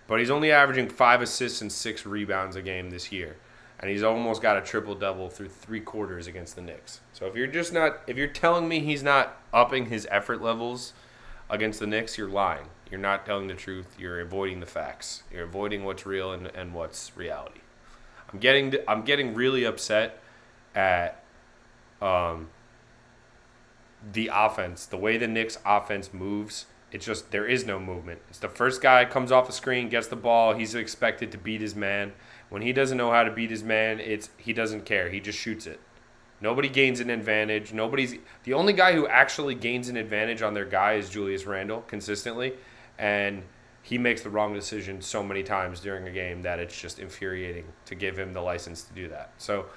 Speaker 1: But he's only averaging 5 assists and 6 rebounds a game this year. And he's almost got a triple-double through 3 quarters against the Knicks. So if you're telling me he's not upping his effort levels against the Knicks, you're lying. You're not telling the truth. You're avoiding the facts. You're avoiding what's real and what's reality. I'm getting really upset at the offense, the way the Knicks offense moves. It's just there is no movement. It's the first guy comes off the screen, gets the ball. He's expected to beat his man. When he doesn't know how to beat his man, he doesn't care. He just shoots it. Nobody gains an advantage. The only guy who actually gains an advantage on their guy is Julius Randle consistently, and he makes the wrong decision so many times during a game that it's just infuriating to give him the license to do that. So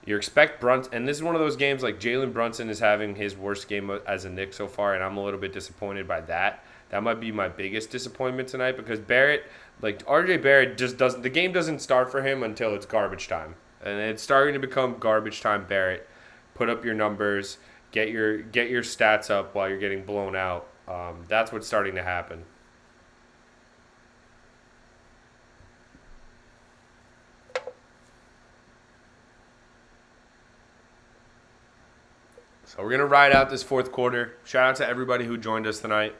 Speaker 1: you expect Brunson, and this is one of those games like Jalen Brunson is having his worst game as a Knick so far, and I'm a little bit disappointed by that. That might be my biggest disappointment tonight because Barrett, like RJ Barrett, just doesn't. The game doesn't start for him until it's garbage time, and it's starting to become garbage time. Barrett, put up your numbers, get your stats up while you're getting blown out. That's what's starting to happen. So we're gonna ride out this fourth quarter. Shout out to everybody who joined us tonight.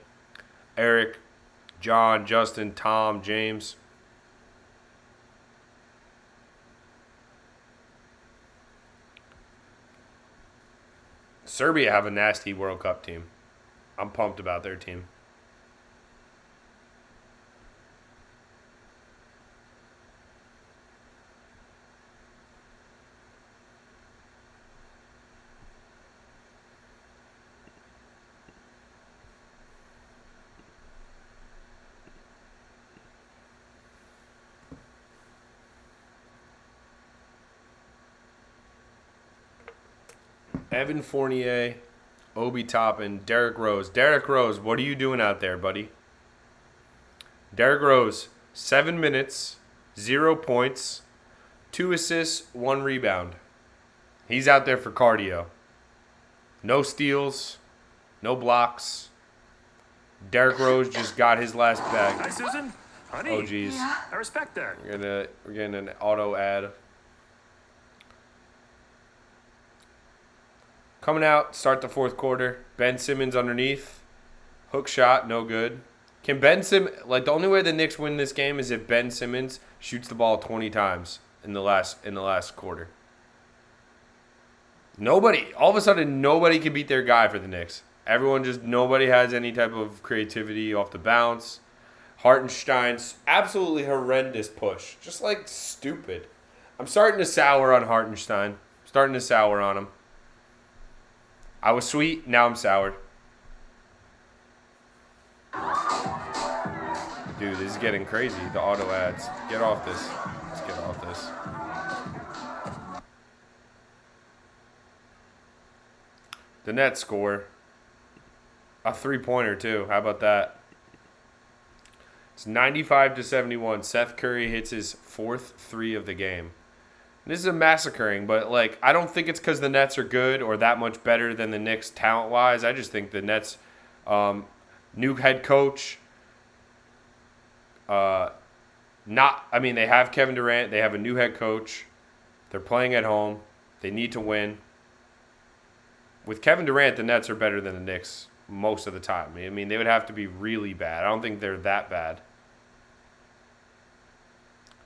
Speaker 1: Eric, John, Justin, Tom, James. Serbia have a nasty World Cup team. I'm pumped about their team. Evan Fournier, Obi Toppin, Derrick Rose. Derrick Rose, what are you doing out there, buddy? Derrick Rose, 7 minutes, 0 points, 2 assists, 1 rebound. He's out there for cardio. No steals, no blocks. Derrick Rose just got his last bag.
Speaker 2: Hi, Susan. Honey.
Speaker 1: Oh, geez.
Speaker 2: Yeah. I respect that.
Speaker 1: We're getting an auto ad. Coming out, start the fourth quarter. Ben Simmons underneath. Hook shot, no good. Can Ben Simmons, the only way the Knicks win this game is if Ben Simmons shoots the ball 20 times in the last quarter. All of a sudden, nobody can beat their guy for the Knicks. Nobody has any type of creativity off the bounce. Hartenstein's absolutely horrendous push. Just stupid. I'm starting to sour on Hartenstein. Starting to sour on him. I was sweet, now I'm soured. Dude, this is getting crazy. The auto ads. Get off this. Let's get off this. The Nets score. A 3-pointer, too. How about that? It's 95-71. Seth Curry hits his 4th 3 of the game. This is a massacring, but I don't think it's because the Nets are good or that much better than the Knicks talent-wise. I just think the Nets, new head coach, they have Kevin Durant. They have a new head coach. They're playing at home. They need to win. With Kevin Durant, the Nets are better than the Knicks most of the time. I mean, they would have to be really bad. I don't think they're that bad.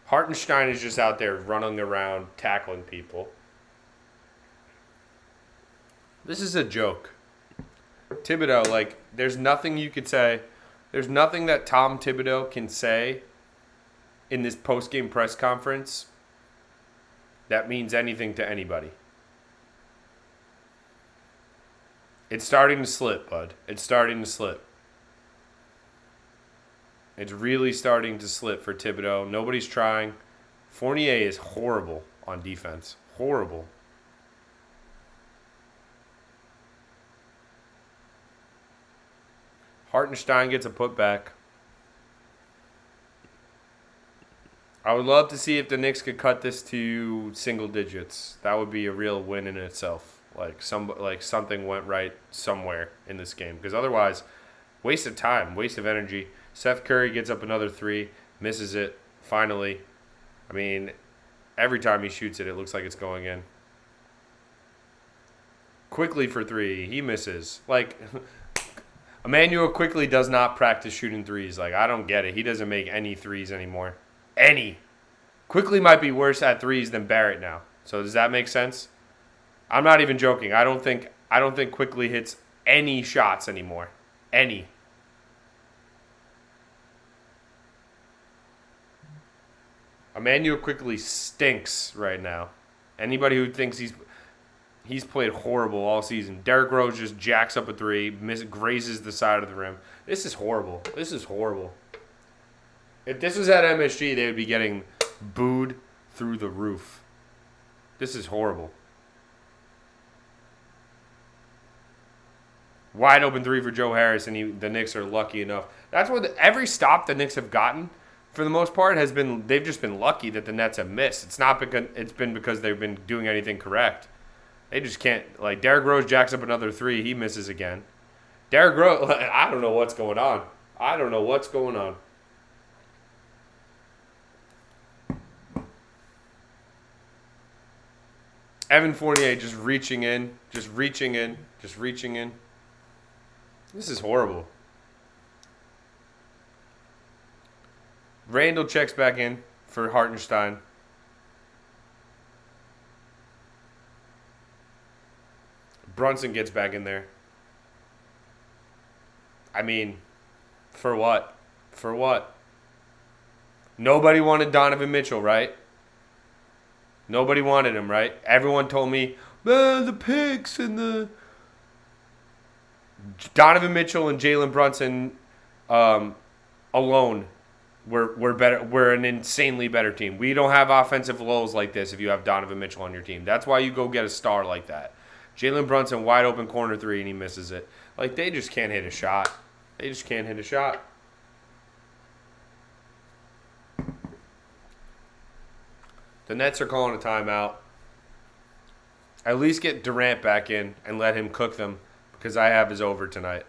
Speaker 1: Hartenstein is just out there running around, tackling people. This is a joke. Thibodeau, there's nothing you could say. There's nothing that Tom Thibodeau can say in this post-game press conference that means anything to anybody. It's starting to slip, bud. It's starting to slip. It's really starting to slip for Thibodeau. Nobody's trying. Fournier is horrible on defense. Horrible. Hartenstein gets a putback. I would love to see if the Knicks could cut this to single digits. That would be a real win in itself. Something went right somewhere in this game. Because otherwise, waste of time, waste of energy. Seth Curry gets up another 3, misses it, finally. I mean, every time he shoots it, it looks like it's going in. Quickly for 3, he misses. Emmanuel Quickly does not practice shooting threes. I don't get it. He doesn't make any threes anymore. Any. Quickly might be worse at threes than Barrett now. So does that make sense? I'm not even joking. I don't think Quickly hits any shots anymore. Any. Emmanuel Quickly stinks right now. Anybody who thinks he's played horrible all season. Derrick Rose just jacks up a 3, grazes the side of the rim. This is horrible. This is horrible. If this was at MHT, they would be getting booed through the roof. This is horrible. Wide open 3 for Joe Harris, and the Knicks are lucky enough. That's what every stop the Knicks have gotten, for the most part, they've just been lucky that the Nets have missed. It's been because they've been doing anything correct. They just can't. Derrick Rose jacks up another 3, he misses again. Derrick Rose, I don't know what's going on. I don't know what's going on. Evan Fournier just reaching in. This is horrible. Randall checks back in for Hartenstein. Brunson gets back in there. I mean, for what? For what? Nobody wanted Donovan Mitchell, right? Nobody wanted him, right? Everyone told me, the picks and the... Donovan Mitchell and Jalen Brunson alone we're better. We're an insanely better team. We don't have offensive lows like this if you have Donovan Mitchell on your team. That's why you go get a star like that. Jalen Brunson, wide open corner three, and he misses it. Like, they just can't hit a shot. They just can't hit a shot. The Nets are calling a timeout. At least get Durant back in and let him cook them, because I have his over tonight.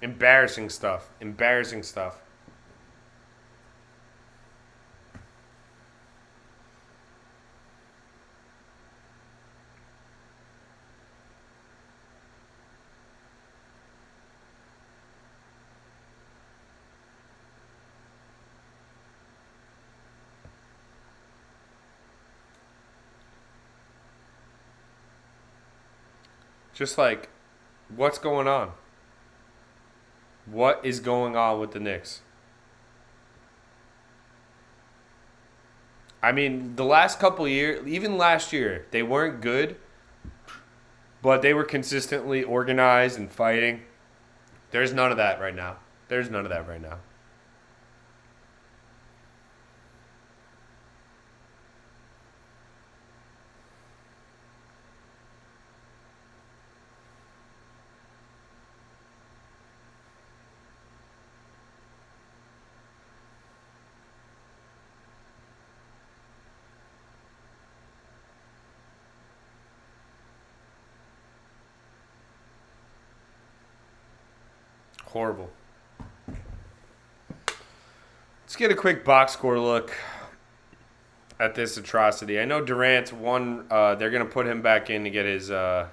Speaker 1: Embarrassing stuff. Embarrassing stuff. Just like, what's going on? What is going on with the Knicks? I mean, the last couple of years, even last year, they weren't good, but they were consistently organized and fighting. There's none of that right now. There's none of that right now. Horrible. Let's get a quick box score look at this atrocity. I know Durant's one. They're going to put him back in to get his. I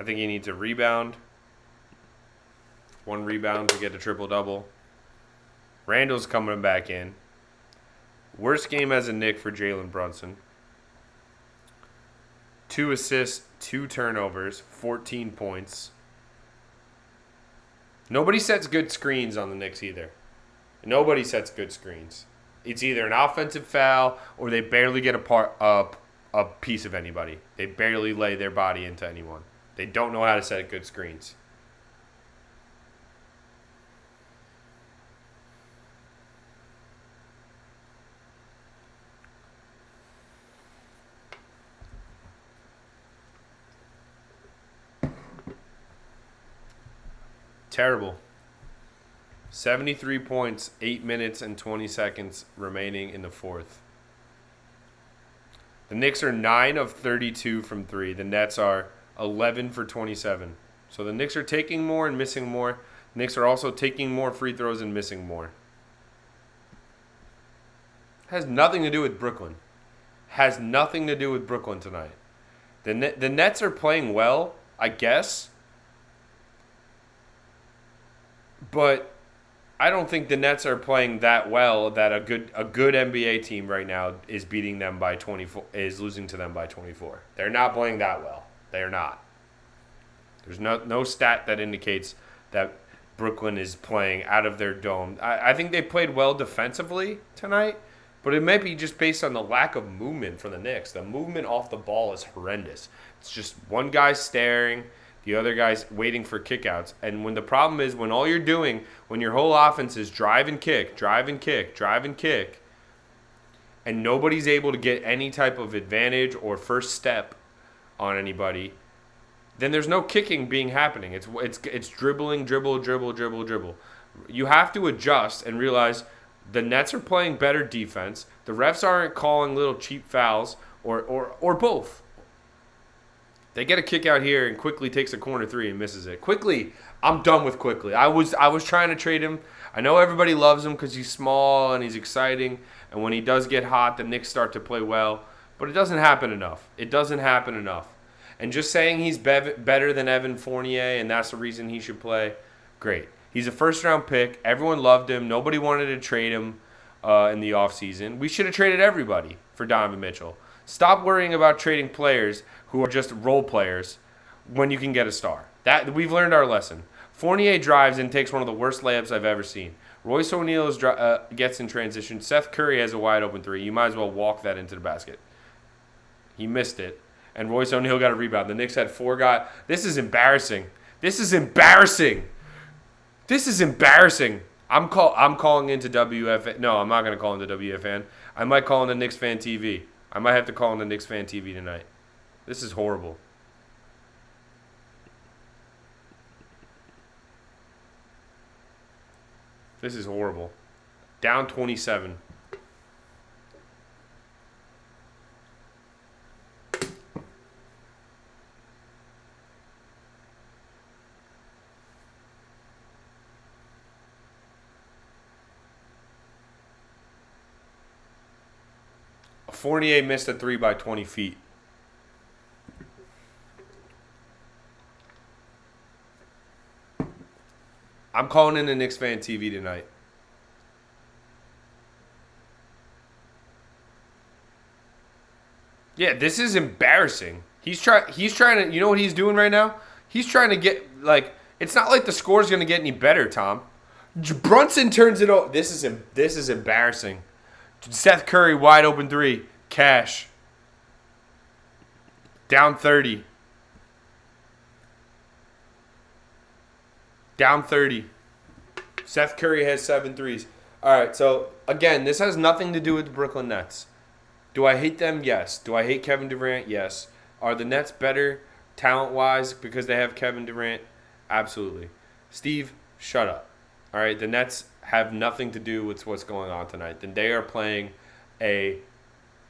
Speaker 1: think he needs a rebound. One rebound to get a triple-double. Randall's coming back in. Worst game as a Knick for Jalen Brunson. 2 assists, 2 turnovers, 14 points. Nobody sets good screens on the Knicks either. Nobody sets good screens. It's either an offensive foul or they barely get a piece of anybody. They barely lay their body into anyone. They don't know how to set good screens. Terrible. 73 points, 8 minutes and 20 seconds remaining in the fourth. The Knicks are 9 of 32 from 3. The Nets are 11 for 27. So the Knicks are taking more and missing more. The Knicks are also taking more free throws and missing more. Has nothing to do with Brooklyn. Has nothing to do with Brooklyn tonight. The Nets are playing well, I guess. But I don't think the Nets are playing that well that a good NBA team right now is beating them by 24, is losing to them by 24. They're not playing that well. They're not. There's no stat that indicates that Brooklyn is playing out of their dome. I think they played well defensively tonight, but it might be just based on the lack of movement from the Knicks. The movement off the ball is horrendous. It's just one guy staring, the other guy's waiting for kickouts. And when the problem is when all you're doing, when your whole offense is drive and kick, and nobody's able to get any type of advantage or first step on anybody, then there's no kicking being happening. It's dribbling, dribble. You have to adjust and realize the Nets are playing better defense. The refs aren't calling little cheap fouls or both. They get a kick out here and Quickly takes a corner three and misses it. Quickly, I'm done with Quickly. I was trying to trade him. I know everybody loves him because he's small and he's exciting. And when he does get hot, the Knicks start to play well. But it doesn't happen enough. And just saying he's better than Evan Fournier and that's the reason he should play, great. He's a first-round pick. Everyone loved him. Nobody wanted to trade him in the offseason. We should have traded everybody for Donovan Mitchell. Stop worrying about trading players who are just role players when you can get a star. That we've learned our lesson. Fournier drives and takes one of the worst layups I've ever seen. Royce O'Neal gets in transition. Seth Curry has a wide open three. You might as well walk that into the basket. He missed it. And Royce O'Neal got a rebound. The Knicks had 4 guys. This is embarrassing. This is embarrassing. This is embarrassing. I'm calling into WFN. No, I'm not going to call into WFN. I might call into Knicks Fan TV. I might have to call into Knicks Fan TV tonight. This is horrible. This is horrible. Down 27. Fournier missed a 3 by 20 feet. I'm calling in the Knicks Fan TV tonight. Yeah, this is embarrassing. He's trying to, you know what he's doing right now? He's trying to get, it's not like the score's going to get any better, Tom. Brunson turns it over. This is embarrassing. Seth Curry, wide open 3. Cash. Down 30. Down 30. Seth Curry has 7 threes. All right, so, again, this has nothing to do with the Brooklyn Nets. Do I hate them? Yes. Do I hate Kevin Durant? Yes. Are the Nets better talent-wise because they have Kevin Durant? Absolutely. Steve, shut up. All right, the Nets have nothing to do with what's going on tonight. Then they are playing a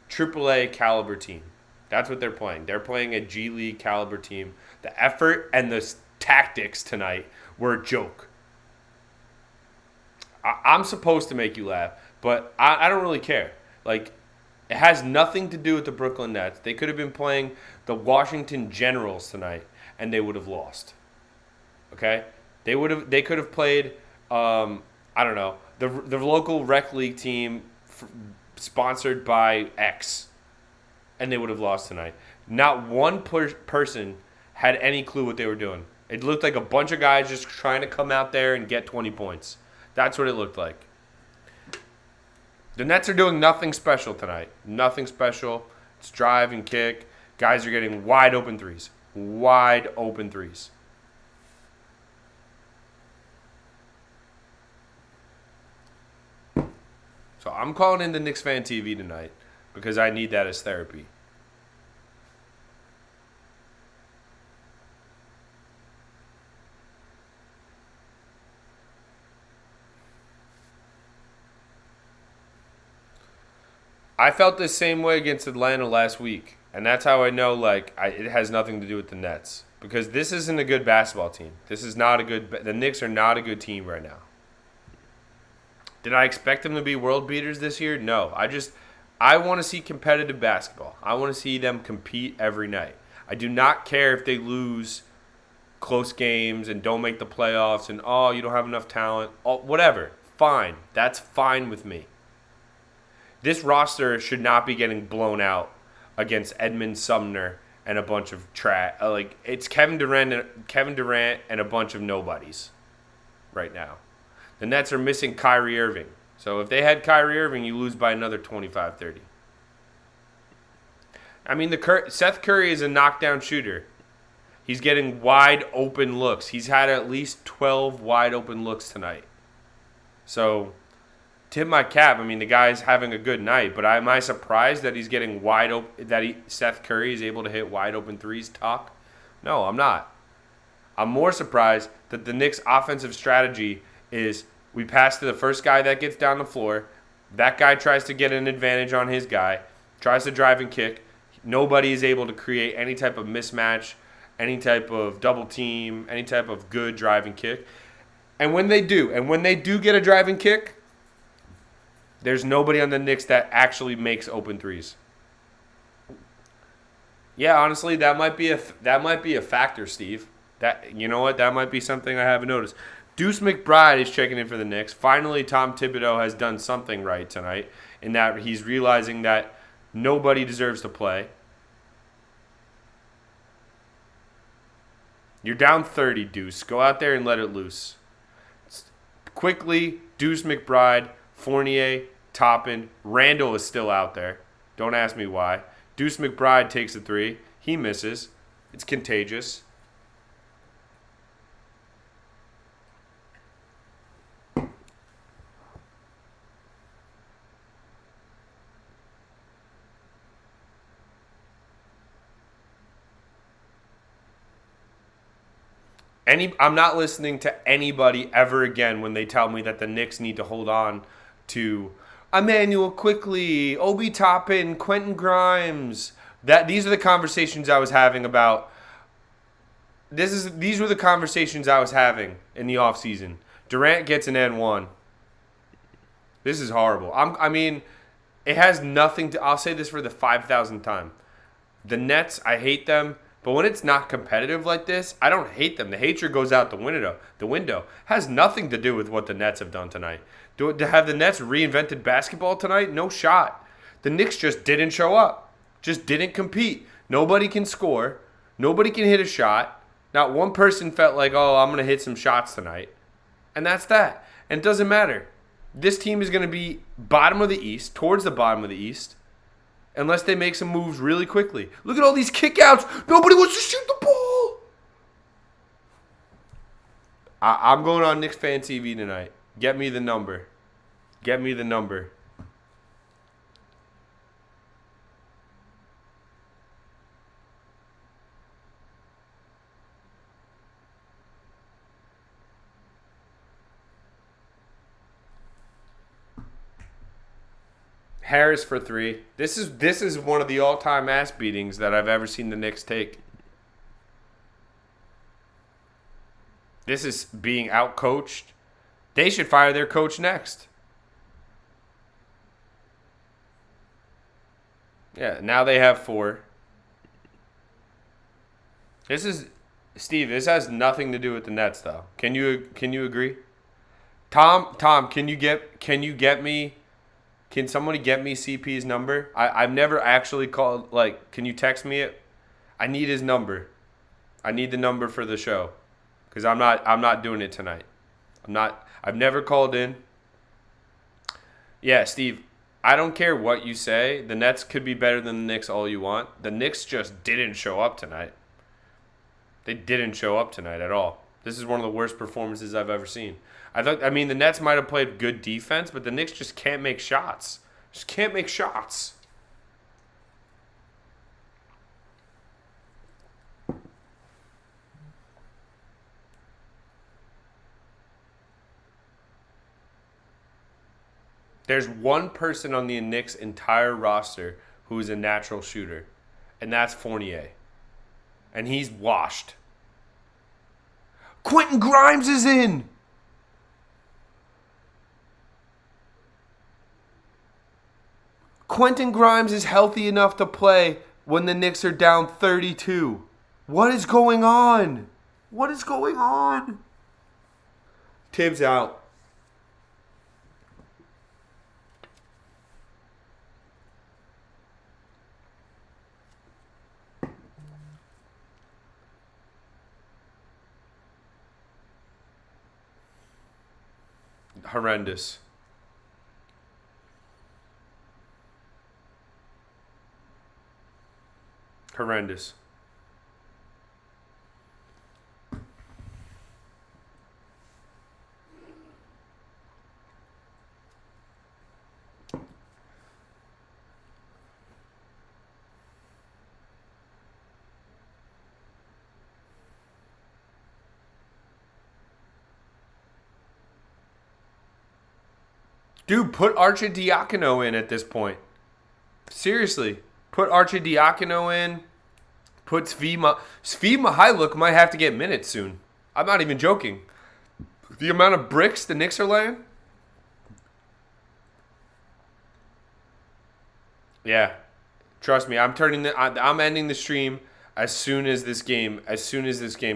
Speaker 1: AAA caliber team. That's what they're playing. They're playing a G League caliber team. The effort and the tactics tonight were a joke. I'm supposed to make you laugh, but I don't really care. It has nothing to do with the Brooklyn Nets. They could have been playing the Washington Generals tonight, and they would have lost. Okay? They could have played, I don't know, the local rec league team sponsored by X, and they would have lost tonight. Not one person had any clue what they were doing. It looked like a bunch of guys just trying to come out there and get 20 points. That's what it looked like. The Nets are doing nothing special tonight. Nothing special. It's drive and kick. Guys are getting wide open threes. Wide open threes. So I'm calling in the Knicks Fan TV tonight because I need that as therapy. I felt the same way against Atlanta last week, and that's how I know it has nothing to do with the Nets because this isn't a good basketball team. This is not a good. The Knicks are not a good team right now. Did I expect them to be world beaters this year? No. I want to see competitive basketball. I want to see them compete every night. I do not care if they lose close games and don't make the playoffs and you don't have enough talent. Whatever. Fine. That's fine with me. This roster should not be getting blown out against Edmund Sumner and a bunch of trash. It's Kevin Durant and a bunch of nobodies right now. The Nets are missing Kyrie Irving. So if they had Kyrie Irving, you lose by another 25-30. I mean, Seth Curry is a knockdown shooter. He's getting wide open looks. He's had at least 12 wide open looks tonight. So tip my cap. I mean, the guy's having a good night, but am I surprised that he's getting wide open? Seth Curry is able to hit wide open threes? Talk? No, I'm not. I'm more surprised that the Knicks' offensive strategy is we pass to the first guy that gets down the floor. That guy tries to get an advantage on his guy, tries to drive and kick. Nobody is able to create any type of mismatch, any type of double team, any type of good drive and kick. And when they do get a drive and kick, there's nobody on the Knicks that actually makes open threes. Yeah, honestly, that might be a factor, Steve. That you know what? That might be something I haven't noticed. Deuce McBride is checking in for the Knicks. Finally, Tom Thibodeau has done something right tonight in that he's realizing that nobody deserves to play. You're down 30, Deuce. Go out there and let it loose. Quickly, Deuce McBride, Fournier, Toppin. Randall is still out there. Don't ask me why. Deuce McBride takes a three. He misses. It's contagious. I'm not listening to anybody ever again when they tell me that the Knicks need to hold on to Emmanuel Quickly, Obi Toppin, Quentin Grimes. These are the conversations I was having about. These were the conversations I was having in the offseason. Durant gets an N1. This is horrible. I mean, it has nothing to. I'll say this for the 5,000th time. The Nets, I hate them. But when it's not competitive like this, I don't hate them. The hatred goes out the window. The window has nothing to do with what the Nets have done tonight. To have the Nets reinvented basketball tonight? No shot. The Knicks just didn't show up. Just didn't compete. Nobody can score. Nobody can hit a shot. Not one person felt like, oh, I'm going to hit some shots tonight. And that's that. And it doesn't matter. This team is going to be bottom of the East, towards the bottom of the East. Unless they make some moves really quickly. Look at all these kickouts. Nobody wants to shoot the ball. I'm going on Knicks Fan TV tonight. Get me the number. Get me the number. Harris for three. This is one of the all-time ass beatings that I've ever seen the Knicks take. This is being outcoached. They should fire their coach next. Yeah, now they have four. Steve, this has nothing to do with the Nets though. Can you agree? Tom, can you get me? Can somebody get me CP's number? I've never actually called. Like, can you text me it? I need his number. I need the number for the show, because I'm not doing it tonight. I've never called in. Yeah, Steve. I don't care what you say. The Nets could be better than the Knicks all you want. The Knicks just didn't show up tonight. They didn't show up tonight at all. This is one of the worst performances I've ever seen. The Nets might have played good defense, but the Knicks just can't make shots. Just can't make shots. There's one person on the Knicks' entire roster who is a natural shooter, and that's Fournier. And he's washed. Quentin Grimes is in! Quentin Grimes is healthy enough to play when the Knicks are down 32. What is going on? What is going on? Tibbs out. Horrendous. Horrendous. Dude, put Arcidiacono in at this point. Seriously. Put Arcidiacono in. Put Svi Mykhailiuk might have to get minutes soon. I'm not even joking. The amount of bricks the Knicks are laying. Yeah. Trust me, I'm ending the stream as soon as this game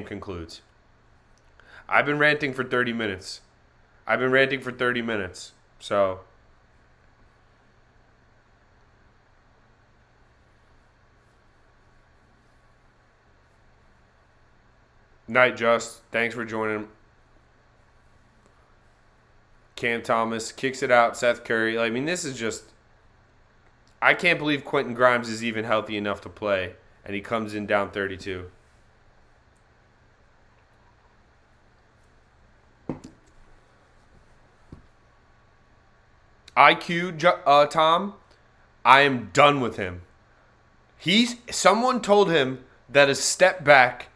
Speaker 1: concludes. I've been ranting for 30 minutes. So Night Just, thanks for joining. Cam Thomas kicks it out. Seth Curry. I mean, this is just. I can't believe Quentin Grimes is even healthy enough to play, and he comes in down 32. Tom, I am done with him. Someone told him that a step back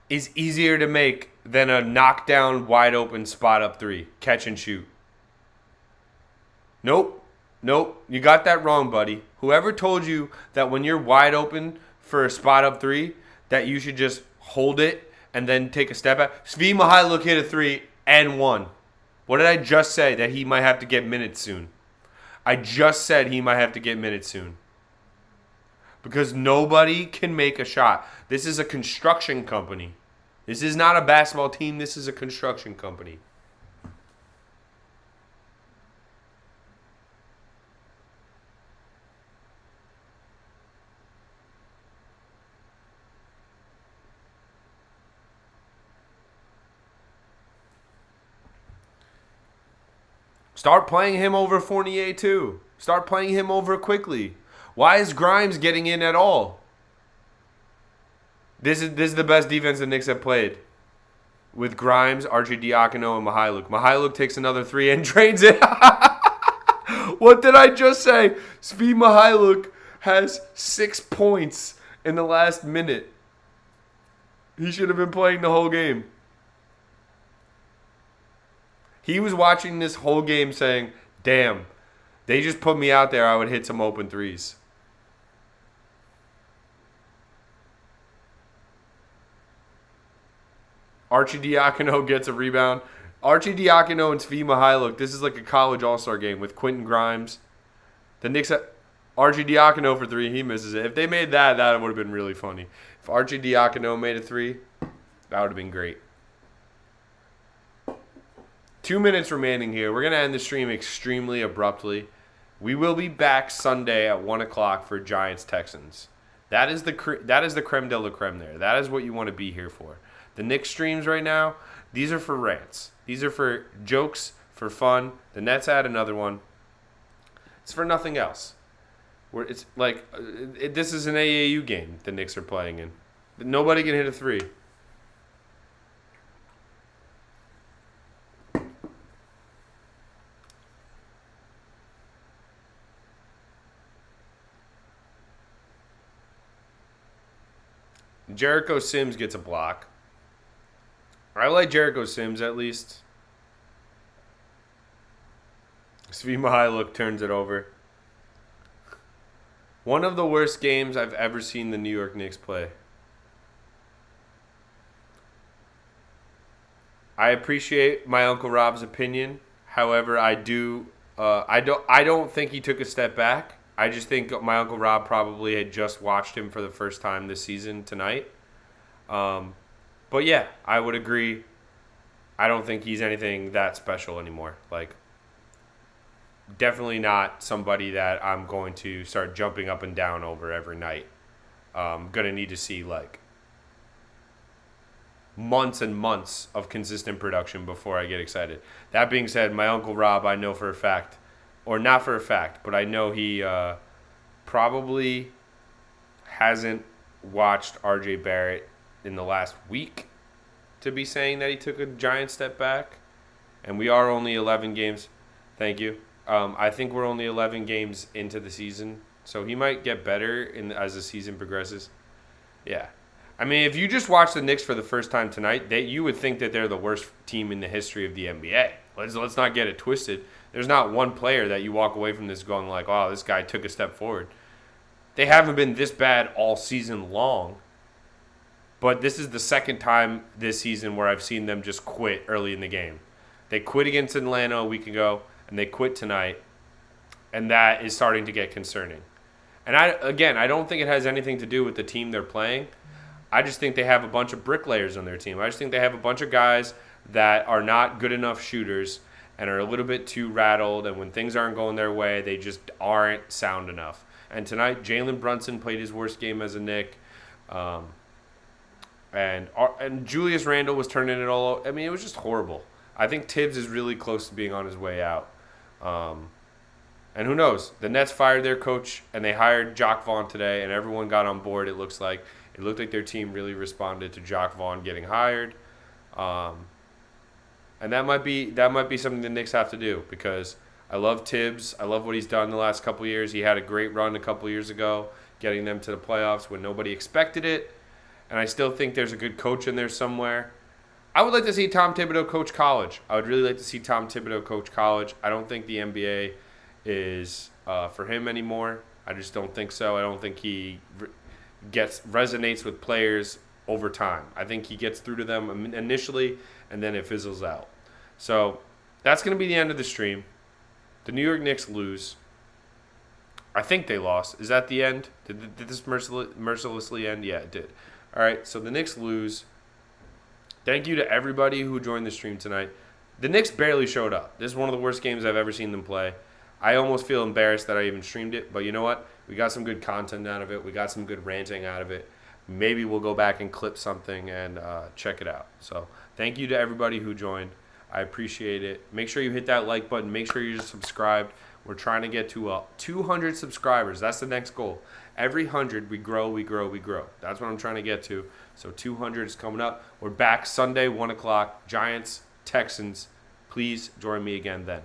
Speaker 1: is easier to make than a knockdown, wide open spot up three, catch and shoot. Nope, you got that wrong, buddy. Whoever told you that when you're wide open for a spot up three, that you should just hold it and then take a step back. Svi Mihailuk hit a three and one. What did I just say? That he might have to get minutes soon. I just said he might have to get minutes soon. Because nobody can make a shot. This is a construction company. This is not a basketball team. This is a construction company. Start playing him over Fournier too. Start playing him over quickly. Why is Grimes getting in at all? This is the best defense the Knicks have played. With Grimes, Arcidiacono, and Mihailuk. Mihailuk takes another three and drains it. What did I just say? Svi Mihailuk has 6 points in the last minute. He should have been playing the whole game. He was watching this whole game saying, damn, they just put me out there, I would hit some open threes. Arcidiacono gets a rebound. Arcidiacono and Svi Mihailuk, this is like a college all-star game with Quentin Grimes. The Knicks, Arcidiacono for three, he misses it. If they made that would have been really funny. If Arcidiacono made a three, that would have been great. 2 minutes remaining here. We're going to end the stream extremely abruptly. We will be back Sunday at 1 o'clock for Giants-Texans. That is the creme de la creme there. That is what you want to be here for. The Knicks streams right now, these are for rants. These are for jokes, for fun. The Nets had another one. It's for nothing else. It's like this is an AAU game the Knicks are playing in. Nobody can hit a three. Jericho Sims gets a block. I like Jericho Sims at least. Svi Mihailuk turns it over. One of the worst games I've ever seen the New York Knicks play. I appreciate my Uncle Rob's opinion. However, I don't think he took a step back. I just think my Uncle Rob probably had just watched him for the first time this season tonight. But yeah, I would agree. I don't think he's anything that special anymore. Like, definitely not somebody that I'm going to start jumping up and down over every night. I'm going to need to see, like, months and months of consistent production before I get excited. That being said, my Uncle Rob, I know for a fact, or not for a fact, but I know he probably hasn't watched RJ Barrett in the last week to be saying that he took a giant step back. And we are only 11 games. Thank you. I think we're only 11 games into the season, so he might get better as the season progresses. Yeah. I mean, if you just watch the Knicks for the first time tonight, you would think that they're the worst team in the history of the NBA. Let's not get it twisted. There's not one player that you walk away from this going like, oh, this guy took a step forward. They haven't been this bad all season long. But this is the second time this season where I've seen them just quit early in the game. They quit against Atlanta a week ago, and they quit tonight. And that is starting to get concerning. And I don't think it has anything to do with the team they're playing. I just think they have a bunch of bricklayers on their team. I just think they have a bunch of guys that are not good enough shooters and are a little bit too rattled. And when things aren't going their way, they just aren't sound enough. And tonight, Jalen Brunson played his worst game as a Knick. And Julius Randle was turning it all. I mean, it was just horrible. I think Tibbs is really close to being on his way out. And who knows? The Nets fired their coach, and they hired Jacques Vaughn today, and everyone got on board. It looked like their team really responded to Jacques Vaughn getting hired. And that might be something the Knicks have to do, because I love Tibbs. I love what he's done the last couple of years. He had a great run a couple of years ago, getting them to the playoffs when nobody expected it. And I still think there's a good coach in there somewhere. I would like to see Tom Thibodeau coach college. I would really like to see Tom Thibodeau coach college. I don't think the NBA is for him anymore. I just don't think so. I don't think he resonates with players over time. I think he gets through to them initially, and then it fizzles out. So that's going to be the end of the stream. The New York Knicks lose. I think they lost. Is that the end? Did this mercilessly end? Yeah, it did. All right, so the Knicks lose. Thank you to everybody who joined the stream tonight. The Knicks barely showed up. This is one of the worst games I've ever seen them play. I almost feel embarrassed that I even streamed it, but you know what? We got some good content out of it. We got some good ranting out of it. Maybe we'll go back and clip something and check it out. So thank you to everybody who joined. I appreciate it. Make sure you hit that like button. Make sure you're subscribed. We're trying to get to 200 subscribers. That's the next goal. Every 100, we grow, we grow, we grow. That's what I'm trying to get to. So 200 is coming up. We're back Sunday, 1 o'clock. Giants, Texans. Please join me again then.